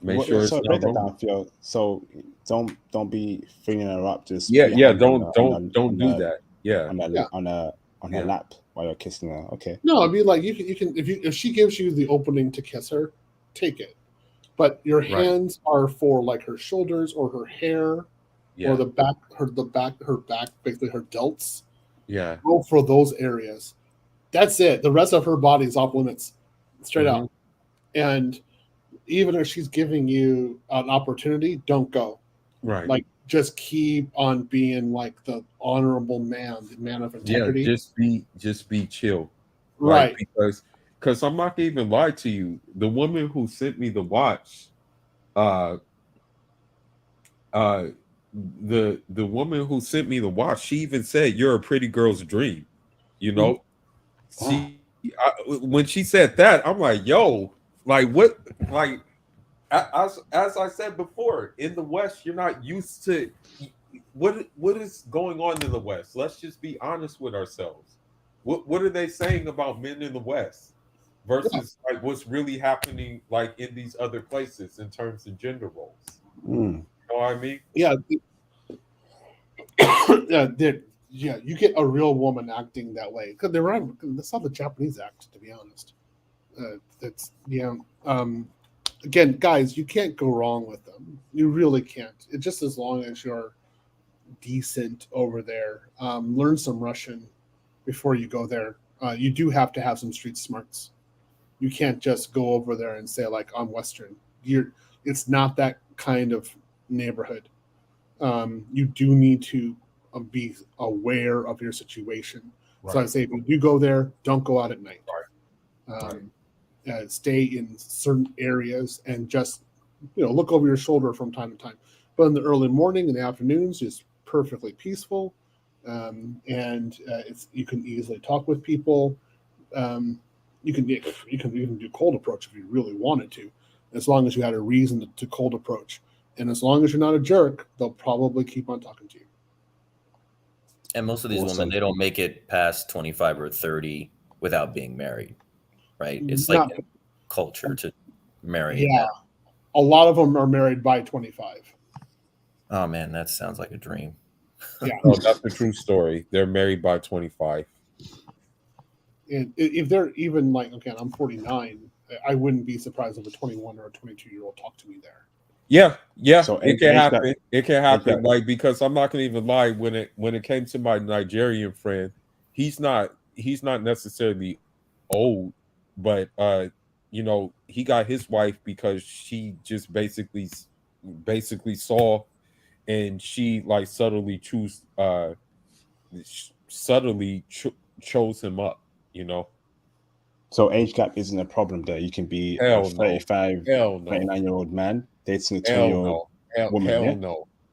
[SPEAKER 2] Make sure it's
[SPEAKER 1] break that down, Phil. So don't be freeing her up. Just
[SPEAKER 2] don't do that. Yeah.
[SPEAKER 1] On her lap while you're kissing her. Okay.
[SPEAKER 8] No, I'd be like, you can if she gives you the opening to kiss her, take it. But your hands are for like her shoulders or her hair, or the back, her back, basically her delts.
[SPEAKER 2] Yeah.
[SPEAKER 8] Go for those areas. That's it. The rest of her body is off limits, straight out. And even if she's giving you an opportunity, don't go.
[SPEAKER 2] Right.
[SPEAKER 8] Like, just keep on being like the honorable man, the man of integrity.
[SPEAKER 2] Just be chill.
[SPEAKER 8] Right.
[SPEAKER 2] Like, because I'm not gonna even lie to you. The woman who sent me the watch, the woman who sent me the watch, she even said, "You're a pretty girl's dream." You know, when she said that, I'm like, "Yo, like what?" Like, as I said before, in the West, you're not used to what is going on in the West. Let's just be honest with ourselves. What are they saying about men in the West versus like what's really happening like in these other places in terms of gender roles? You know what I mean?
[SPEAKER 8] Yeah. Yeah, you get a real woman acting that way because that's how the Japanese act, to be honest. Again, guys, you can't go wrong with them. You really can't. It's just as long as you're decent over there. Learn some Russian before you go there. You do have to have some street smarts. You can't just go over there and say like, I'm Western. It's not that kind of neighborhood. You do need to be aware of your situation. Right. So I say, if you do go there, don't go out at night. Right. Stay in certain areas and just look over your shoulder from time to time. But in the early morning and the afternoons, it's perfectly peaceful, and you can easily talk with people. You can even do cold approach if you really wanted to, as long as you had a reason to cold approach. And as long as you're not a jerk, they'll probably keep on talking to you.
[SPEAKER 7] And most of these women, they don't make it past 25 or 30 without being married, right? It's like a culture to marry.
[SPEAKER 8] Yeah. A lot of them are married by 25.
[SPEAKER 7] Oh, man, that sounds like a dream.
[SPEAKER 8] Yeah.
[SPEAKER 2] Oh, that's a true story. They're married by 25.
[SPEAKER 8] And if they're even like, okay, I'm 49, I wouldn't be surprised if a 21 or a 22-year-old talked to me there.
[SPEAKER 2] Yeah. So it can happen. It can happen. Like, because I'm not gonna even lie, when it came to my Nigerian friend, he's not necessarily old, but he got his wife because she just basically saw, and she like chose him up,
[SPEAKER 1] So age gap isn't a problem there. You can be a 35, 39-year-old man dating a 20-year-old woman.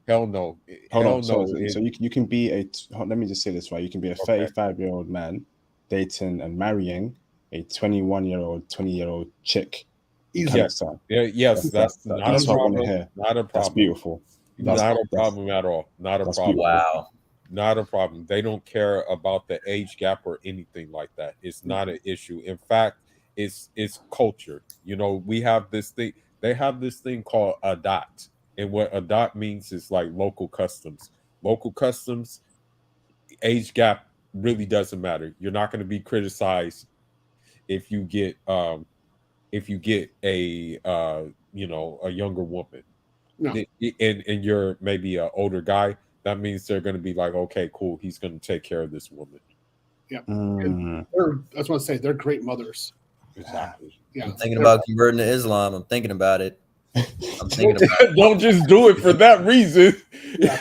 [SPEAKER 2] Hell no.
[SPEAKER 1] Hold on. So you can be let me just say this right. You can be a 35-year-old man dating and marrying a 21-year-old, 20-year-old chick.
[SPEAKER 2] Yes. Yes, that's not a problem.
[SPEAKER 1] What I want to hear.
[SPEAKER 2] Not a problem.
[SPEAKER 1] That's beautiful.
[SPEAKER 2] Not a problem at all. Not a problem.
[SPEAKER 1] Beautiful.
[SPEAKER 7] Wow.
[SPEAKER 2] Not a problem. They don't care about the age gap or anything like that. It's not an issue. In fact, it's culture. We have this thing. They have this thing called adat. And what adat means is like local customs. Local customs, age gap really doesn't matter. You're not going to be criticized if you get a younger woman.
[SPEAKER 8] No.
[SPEAKER 2] And you're maybe an older guy. That means they're going to be like, okay, cool. He's going to take care of this woman.
[SPEAKER 8] Yeah. That's what I say. They're great mothers.
[SPEAKER 2] Exactly.
[SPEAKER 8] Yeah.
[SPEAKER 7] I'm thinking about converting to Islam. I'm thinking about it.
[SPEAKER 2] Don't just do it for that reason. Yeah.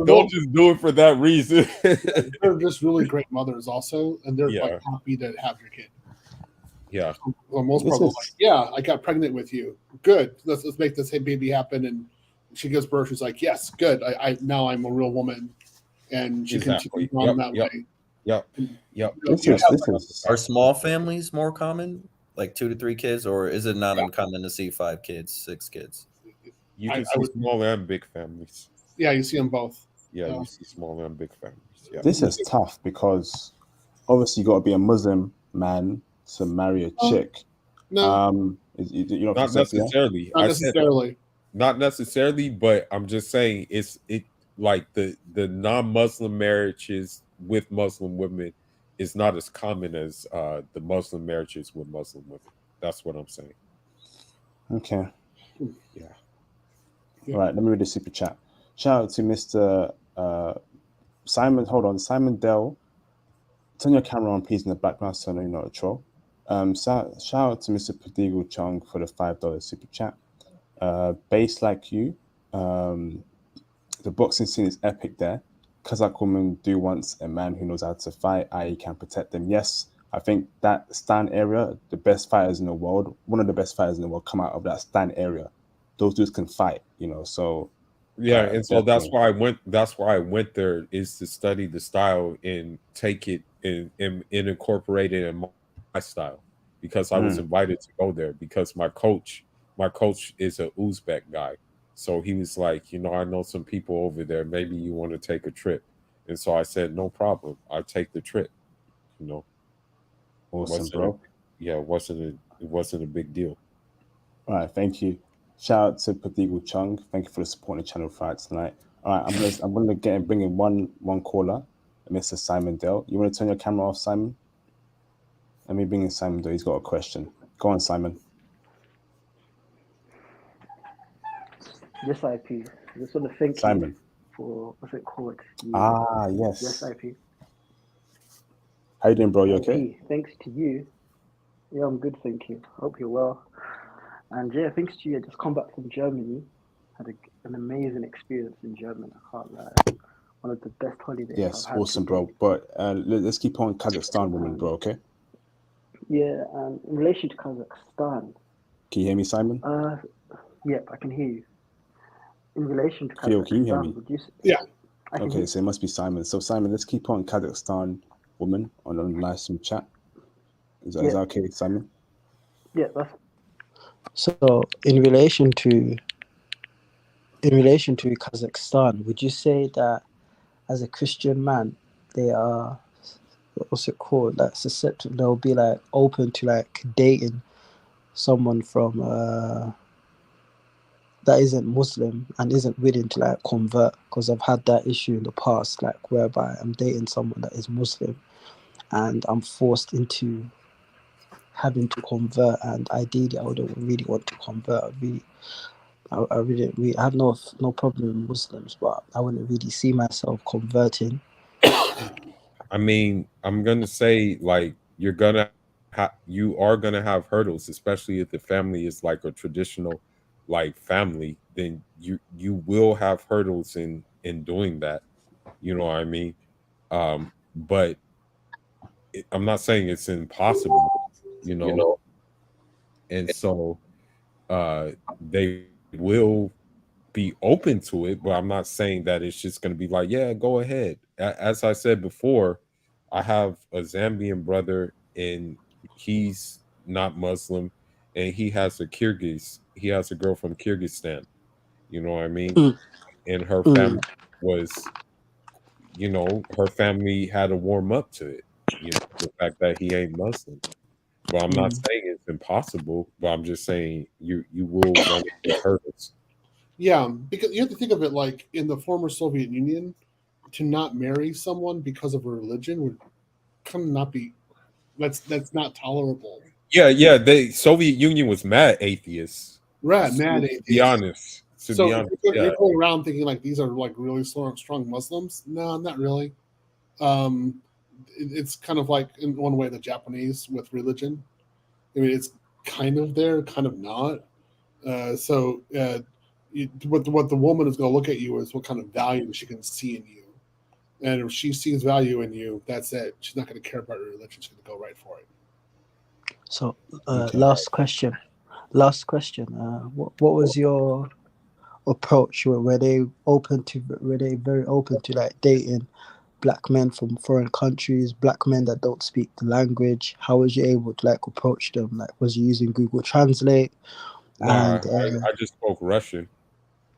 [SPEAKER 2] Don't just do it for that reason.
[SPEAKER 8] They're just really great mothers also. And they're like happy to have your kid.
[SPEAKER 2] Yeah.
[SPEAKER 8] Well, most probably like, I got pregnant with you. Good. Let's make this baby happen. And she gives birth. She's like, yes, good. I now I'm a real woman, and she continues on that way.
[SPEAKER 2] Yep.
[SPEAKER 7] Are small families more common, like 2 to 3 kids, or is it not uncommon to see 5 kids, 6 kids?
[SPEAKER 2] You can see small and big families.
[SPEAKER 8] Yeah, you see them both.
[SPEAKER 2] Yeah, you see small and big families. Yeah.
[SPEAKER 1] This is tough because obviously you got to be a Muslim man to marry a chick.
[SPEAKER 8] No,
[SPEAKER 2] not necessarily. Not necessarily, but I'm just saying it like the non-Muslim marriages with Muslim women is not as common as the Muslim marriages with Muslim women. That's what I'm saying.
[SPEAKER 1] Okay.
[SPEAKER 2] Yeah.
[SPEAKER 1] All right, let me read the super chat. Shout out to Mr. Simon. Hold on, Simon Dell. Turn your camera on, please, in the background so I know you're not a troll. Shout out to Mr. Prodigal Chung for the $5 super chat. Base like you, the boxing scene is epic there. Kazakh women do want a man who knows how to fight, i.e. can protect them. Yes, I think that Stan area, the best fighters in the world, one of the best fighters in the world come out of that Stan area. Those dudes can fight, so
[SPEAKER 2] yeah, and so that's
[SPEAKER 1] definitely.
[SPEAKER 2] why I went there, is to study the style and take it and incorporate it in my style, because I was invited to go there because my coach is a Uzbek guy. So he was like, I know some people over there, maybe you want to take a trip. And so I said, no problem, I'll take the trip.
[SPEAKER 1] Awesome, bro.
[SPEAKER 2] It wasn't a big deal.
[SPEAKER 1] All right, thank you. Shout out to Prodigal Chung. Thank you for the support on the channel Friday tonight. All right, I'm gonna bring in one caller, Mr. Simon Dell. You want to turn your camera off, Simon? Let me bring in Simon Dell. He's got a question. Go on, Simon.
[SPEAKER 9] Yes, IP. I just want to thank
[SPEAKER 1] Simon.
[SPEAKER 9] you for, what's it called?
[SPEAKER 1] Yes.
[SPEAKER 9] Yes, IP.
[SPEAKER 1] How you doing, bro? You okay?
[SPEAKER 9] Thanks to you. Yeah, I'm good, thank you. Hope you're well. And yeah, thanks to you, I just come back from Germany. Had an amazing experience in Germany. I can't lie. One of the best holidays
[SPEAKER 1] Yes,
[SPEAKER 9] I've had.
[SPEAKER 1] awesome, bro. But let's keep on Kazakhstan women, bro, okay?
[SPEAKER 9] Yeah, in relation to Kazakhstan.
[SPEAKER 1] Can you hear me, Simon?
[SPEAKER 9] Yep, I can hear you. In relation to Kazakhstan,
[SPEAKER 1] Theo, can you hear me?
[SPEAKER 8] Yeah.
[SPEAKER 1] Okay, so it must be Simon. So Simon, let's keep on Kazakhstan woman on the live stream chat. Is that okay, Simon?
[SPEAKER 9] Yeah, so in relation to Kazakhstan, would you say that as a Christian man, they are, what's it called, like susceptible, they'll be like open to like dating someone from that isn't Muslim and isn't willing to like convert? Because I've had that issue in the past, like whereby I'm dating someone that is Muslim and I'm forced into having to convert, and ideally I wouldn't really want to convert. I really have no problem with Muslims, but I wouldn't really see myself converting.
[SPEAKER 2] I mean, I'm gonna say, like, you are gonna have hurdles, especially if the family is like a traditional like family. Then you will have hurdles in doing that. You know what I mean? But I'm not saying it's impossible. And so they will be open to it, but I'm not saying that it's just going to be like, yeah, go ahead. As I said before, I have a Zambian brother and he's not Muslim, and he has a girl from Kyrgyzstan. You know what I mean? And her family was, her family had to warm up to it. The fact that he ain't Muslim. But I'm not saying it's impossible, but I'm just saying you will run into hurdles.
[SPEAKER 8] Yeah, because you have to think of it like in the former Soviet Union, to not marry someone because of a religion would kind of not be, that's not tolerable.
[SPEAKER 2] Yeah, the Soviet Union was mad atheists.
[SPEAKER 8] Right, mad atheists.
[SPEAKER 2] To be honest.
[SPEAKER 8] You're going around thinking like these are like really strong Muslims. No, not really. It's kind of like in one way the Japanese with religion. I mean, it's kind of there, kind of not. What the woman is going to look at you is what kind of value she can see in you. And if she sees value in you, that's it. She's not going to care about your religion. She's going to go right for it.
[SPEAKER 9] So, last question. What was your approach? Were they very open to like dating black men from foreign countries, black men that don't speak the language? How was you able to like approach them? Like, was you using Google Translate?
[SPEAKER 2] I just spoke Russian.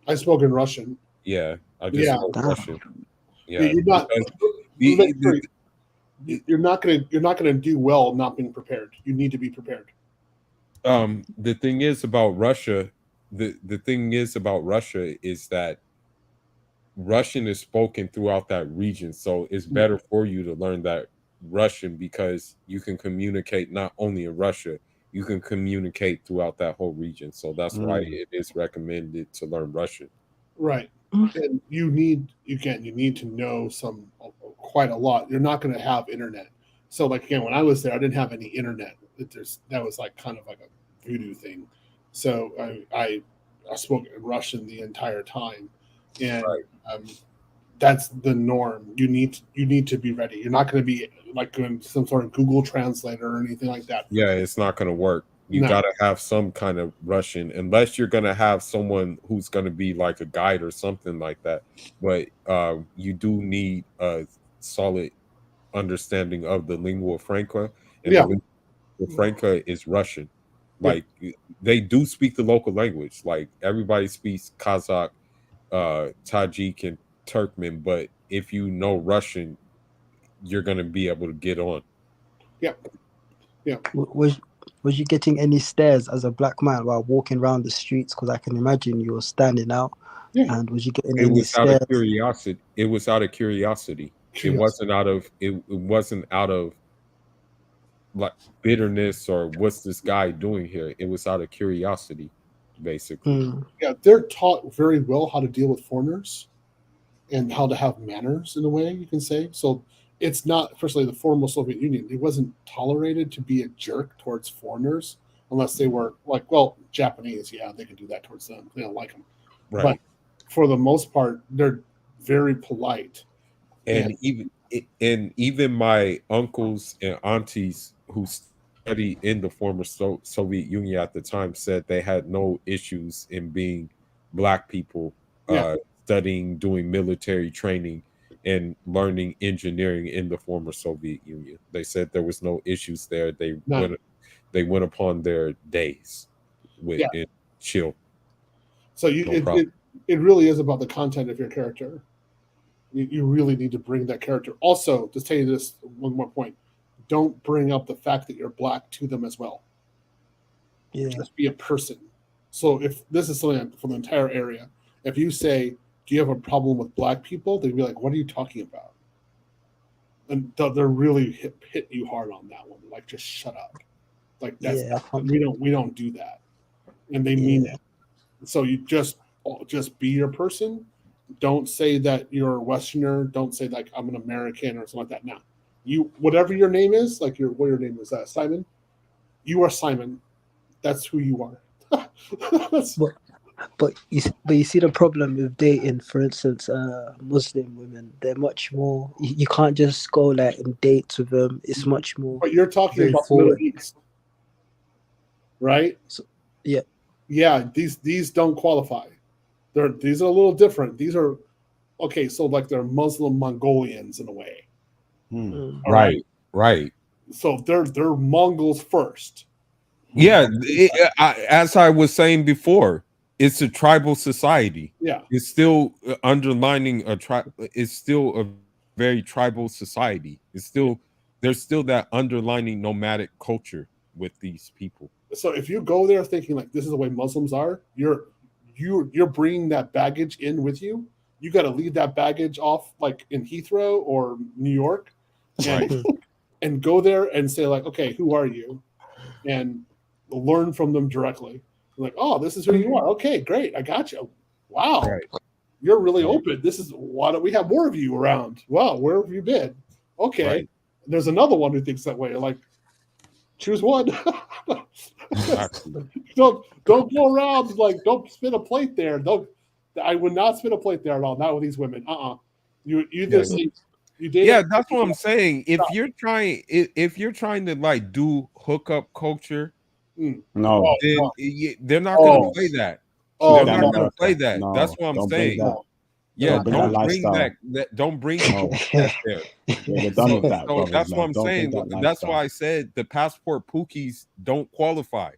[SPEAKER 8] I spoke in Russian.
[SPEAKER 2] Yeah, I just spoke Russian. Yeah,
[SPEAKER 8] you're not gonna do well not being prepared. You need to be prepared.
[SPEAKER 2] The thing is about Russia, the thing is about Russia is that Russian is spoken throughout that region, so it's better for you to learn that Russian because you can communicate not only in Russia, you can communicate throughout that whole region. So that's why it is recommended to learn Russian.
[SPEAKER 8] Right. And you need to know quite a lot. You're not going to have internet. So like again, when I was there, I didn't have any internet. That was like kind of like a voodoo thing. So I spoke Russian the entire time, and that's the norm. You need to be ready. You're not going to be like doing some sort of Google Translator or anything like that.
[SPEAKER 2] Yeah, it's not going to work. You got to have some kind of Russian, unless you're going to have someone who's going to be like a guide or something like that. But you do need a solid understanding of the lingua franca, and the lingua franca is Russian. Like they do speak the local language. Like everybody speaks Kazakh, Tajik, and Turkmen. But if you know Russian, you're going to be able to get on.
[SPEAKER 8] Yeah.
[SPEAKER 9] Was you getting any stares as a black man while walking around the streets? Because I can imagine you were standing out. And was you getting any stares?
[SPEAKER 2] Out of curiosity. It was out of curiosity. It wasn't out of it wasn't out of like bitterness or what's this guy doing here. It was out of curiosity, basically.
[SPEAKER 8] Yeah, they're taught very well how to deal with foreigners and how to have manners in a way, you can say. So it's not, firstly, the former Soviet Union. It wasn't tolerated to be a jerk towards foreigners unless they were like, well, Japanese, yeah, they can do that towards them. They don't like them. Right. But for the most part, they're very polite.
[SPEAKER 2] And even my uncles and aunties who studied in the former Soviet Union at the time said they had no issues in being black people studying, doing military training, and learning engineering in the former Soviet Union. They said there was no issues there. They went upon their days with chill.
[SPEAKER 8] So it really is about the content of your character. You really need to bring that character. Also, to tell you this one more point, don't bring up the fact that you're black to them as well.
[SPEAKER 9] Yeah.
[SPEAKER 8] Just be a person. So if this is something from the entire area, if you say, do you have a problem with black people? They'd be like, what are you talking about? And they're really hit you hard on that one. Like, just shut up. Like we don't do that. And they mean it. So you just be your person. Don't say that you're a Westerner. Don't say like I'm an American or something like that. Now, whatever your name is, like what your name is, Simon. You are Simon. That's who you are.
[SPEAKER 9] But you see the problem with dating, for instance, Muslim women. They're much more. You can't just go like and dates with them. It's much more.
[SPEAKER 8] But you're talking about the Middle East, right?
[SPEAKER 9] So, yeah.
[SPEAKER 8] Yeah. These don't qualify. These are a little different. These are okay. So like they're Muslim Mongolians in a way.
[SPEAKER 2] Right.
[SPEAKER 8] So they're Mongols first.
[SPEAKER 2] Yeah, as I was saying before, it's a tribal society.
[SPEAKER 8] Yeah,
[SPEAKER 2] it's still underlining a tribe. It's still a very tribal society. There's still that underlining nomadic culture with these people.
[SPEAKER 8] So if you go there thinking like this is the way Muslims are, you're bringing that baggage in with you. You got to leave that baggage off, like in Heathrow or New York, and go there and say like, okay, who are you, and learn from them directly. Like, oh, this is who you are. Okay, great, I got you. Wow, you're really open. This is why don't we have more of you around? Wow, where have you been? Okay, there's another one who thinks that way. Like, choose one. Don't go around like don't spin a plate there. I would not spin a plate there at all. Not with these women. You just
[SPEAKER 2] that's what I'm saying. If you're trying to like do hookup culture,
[SPEAKER 1] no,
[SPEAKER 2] then they're not going to play that. They're not going to play that. No, that's what I'm saying. Yeah, don't bring that. Don't bring that there.
[SPEAKER 1] They're done with that.
[SPEAKER 2] So that's what I'm saying. That's why I said the passport pookies don't qualify.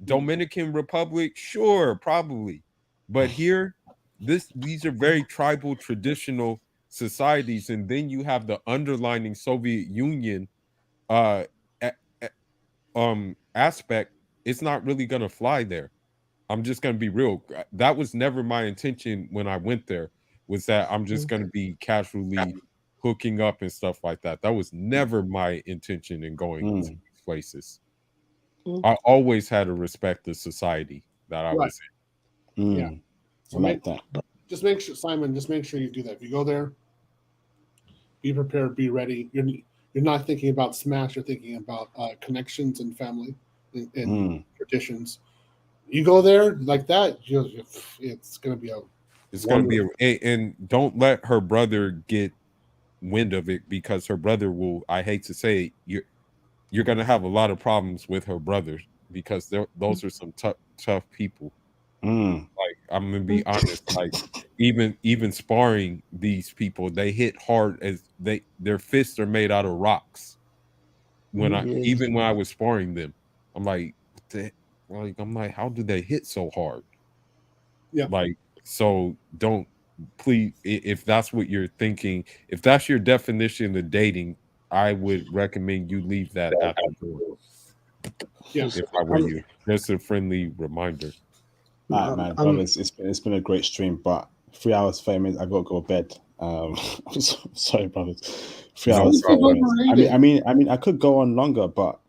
[SPEAKER 2] Dominican Republic, sure, probably, but here, these are very tribal, traditional societies, and then you have the underlining Soviet Union aspect. It's not really going to fly there. I'm just going to be real. That was never my intention when I went there, was that I'm just going to be casually hooking up and stuff like that. That was never my intention in going to these places. I always had to respect the society that I was in.
[SPEAKER 8] Yeah. So just make sure, Simon, you do that. If you go there, be prepared, be ready. You're you're not thinking about smash. You're thinking about connections and family and traditions. You go there like that, it's going to be
[SPEAKER 2] and don't let her brother get wind of it, because her brother will, I hate to say it, you're going to have a lot of problems with her brother, because those are some tough people. Like, I'm gonna be honest, like even sparring these people, they hit hard, as their fists are made out of rocks. Even when I was sparring them, I'm like, how do they hit so hard?
[SPEAKER 8] Yeah.
[SPEAKER 2] Like, so don't, please, if that's what you're thinking, if that's your definition of dating, I would recommend you leave that at the door.
[SPEAKER 8] Yeah.
[SPEAKER 2] If I were you, just a friendly reminder.
[SPEAKER 1] All right, man, brothers, it's been a great stream, but 3 hours, 30 minutes, I gotta go to bed. I'm sorry, brothers. 3 hours, 30 minutes. I mean, I could go on longer, but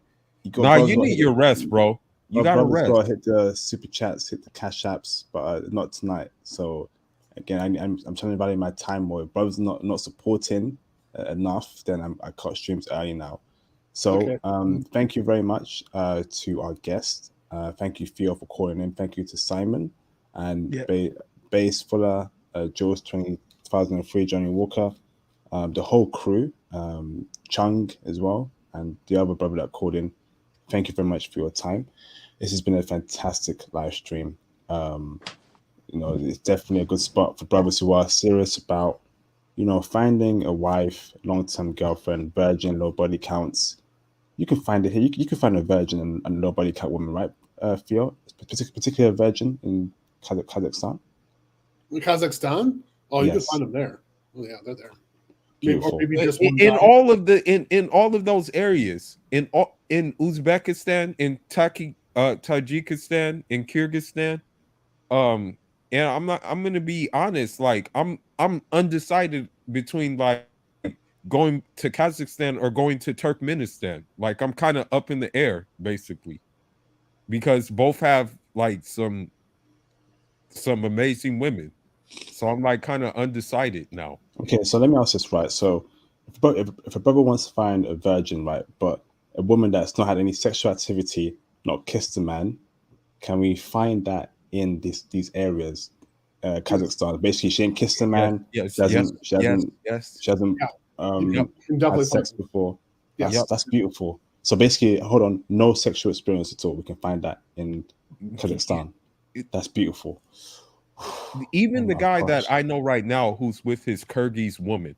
[SPEAKER 2] you need your rest, bro. You gotta rest.
[SPEAKER 1] Gotta hit the super chats, hit the cash apps, but not tonight. So again, I'm trying to value my time more. If brothers not supporting enough, then I cut streams early now. So thank you very much to our guest. Thank you, Theo, for calling in. Thank you to Simon and Base Fuller, Jules 2003, Johnny Walker, the whole crew, Chung as well, and the other brother that called in. Thank you very much for your time. This has been a fantastic live stream. It's definitely a good spot for brothers who are serious about, finding a wife, long-term girlfriend, virgin, low body counts. You can find it here. You can find a virgin and low body count woman, right, Theo? Particularly a virgin in Kazakhstan.
[SPEAKER 8] In Kazakhstan? Oh, you can find them there. Oh, yeah, they're there.
[SPEAKER 2] Maybe just in all of those areas, in Uzbekistan, in Tajikistan, in Kyrgyzstan, and I'm gonna be honest, like I'm undecided between like going to Kazakhstan or going to Turkmenistan. Like, I'm kind of up in the air, basically, because both have like some amazing women. So I'm like kind of undecided now.
[SPEAKER 1] Okay, so let me ask this, right? So if a brother wants to find a virgin, right, but a woman that's not had any sexual activity, not kissed a man, can we find that in these areas? Kazakhstan, basically, she ain't kissed a man.
[SPEAKER 2] Yes.
[SPEAKER 1] She hasn't had sex before. That's beautiful. So basically, hold on, no sexual experience at all. We can find that in Kazakhstan. That's beautiful.
[SPEAKER 2] Even the guy that I know right now who's with his Kyrgyz woman,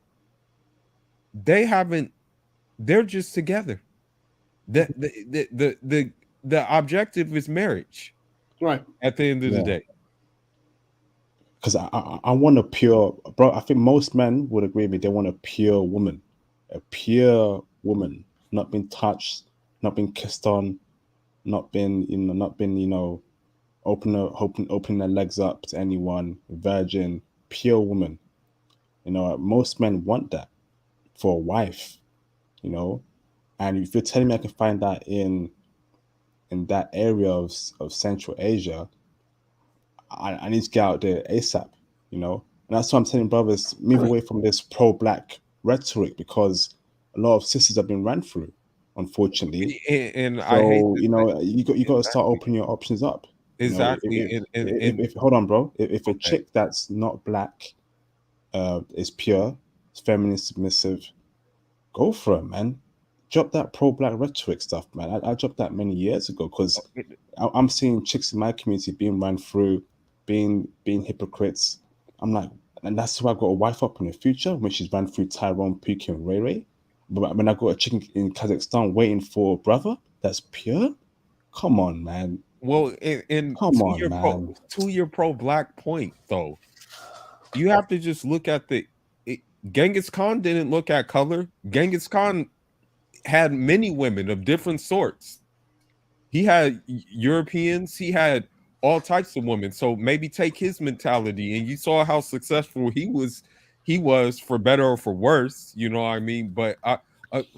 [SPEAKER 2] they're just together. The objective is marriage,
[SPEAKER 8] right?
[SPEAKER 2] At the end of the day.
[SPEAKER 1] Because I want a pure, bro. I think most men would agree with me. They want a pure woman, not been touched, not been kissed on, not been opening their legs up to anyone. Virgin, pure woman. Most men want that for a wife. And if you're telling me I can find that in that area of Central Asia, I need to get out there ASAP, and that's why I'm telling brothers, move away from this pro-black rhetoric, because a lot of sisters have been ran through, unfortunately.
[SPEAKER 2] And
[SPEAKER 1] so, I hate you got to start opening your options up.
[SPEAKER 2] Exactly.
[SPEAKER 1] If hold on, bro. If a chick that's not black, is pure, is feminine, submissive, go for it, man. Drop that pro-black rhetoric stuff, man. I dropped that many years ago, because I'm seeing chicks in my community being run through, being hypocrites. I'm like, and that's who I got a wife up in the future, when she's ran through Tyrone, Puki, and Ray Ray. But when I got a chick in Kazakhstan waiting for a brother that's pure, come on, man.
[SPEAKER 2] Well, to your pro-black point, though, you have to just look at Genghis Khan didn't look at color. Genghis Khan had many women of different sorts. He had Europeans, he had all types of women. So maybe take his mentality, and you saw how successful he was, for better or for worse, you know what I mean? But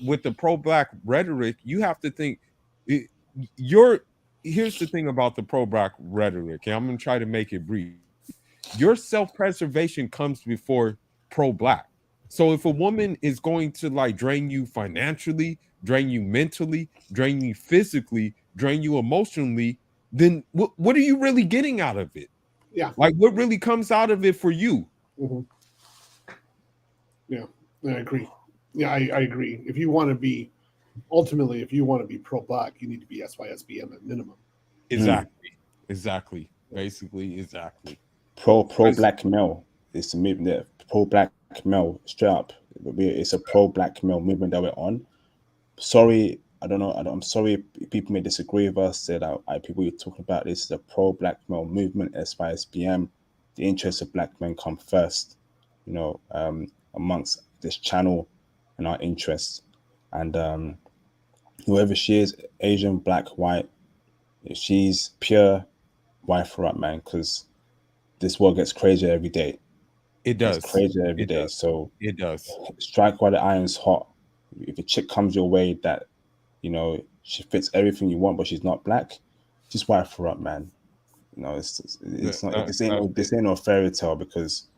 [SPEAKER 2] with the pro-black rhetoric, you have to think, here's the thing about the pro-black rhetoric, and I'm going to try to make it brief. Your self-preservation comes before pro-black. So if a woman is going to like drain you financially, drain you mentally, drain you physically, drain you emotionally, then what are you really getting out of it?
[SPEAKER 8] Yeah.
[SPEAKER 2] Like what really comes out of it for you?
[SPEAKER 8] Mm-hmm. Yeah, I agree. Yeah, I agree. If you want to be, ultimately, if you want to be pro-black, you need to be SYSBM at minimum.
[SPEAKER 2] Exactly. Basically, exactly.
[SPEAKER 1] Pro-black male. It's a movement that pro-black male, straight up. It's a pro-black male movement that we're on. Sorry, I don't know. I'm sorry people may disagree with us. Say that people you're talking about, this is a pro-black male movement, SYSBM. The interests of black men come first, you know, amongst this channel and our interests. And whoever she is, Asian, black, white, she's pure wife for up, man, because this world gets crazier every day.
[SPEAKER 2] It does.
[SPEAKER 1] It's crazier every day. So
[SPEAKER 2] it does.
[SPEAKER 1] Strike while the iron's hot. If a chick comes your way that, you know, she fits everything you want, but she's not black, just wife her up, man. You know, it's not. This ain't no fairy tale, because,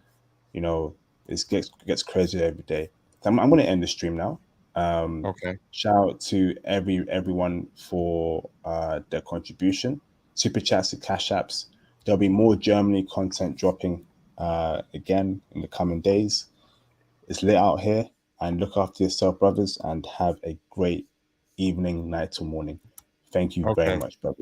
[SPEAKER 1] you know, it gets crazier every day. So I'm going to end the stream now.
[SPEAKER 2] Okay.
[SPEAKER 1] Shout out to everyone for their contribution. Super chats and cash apps. There'll be more Germany content dropping again in the coming days. It's lit out here, and look after yourself, brothers, and have a great evening, night, or morning. Thank you very much, brothers.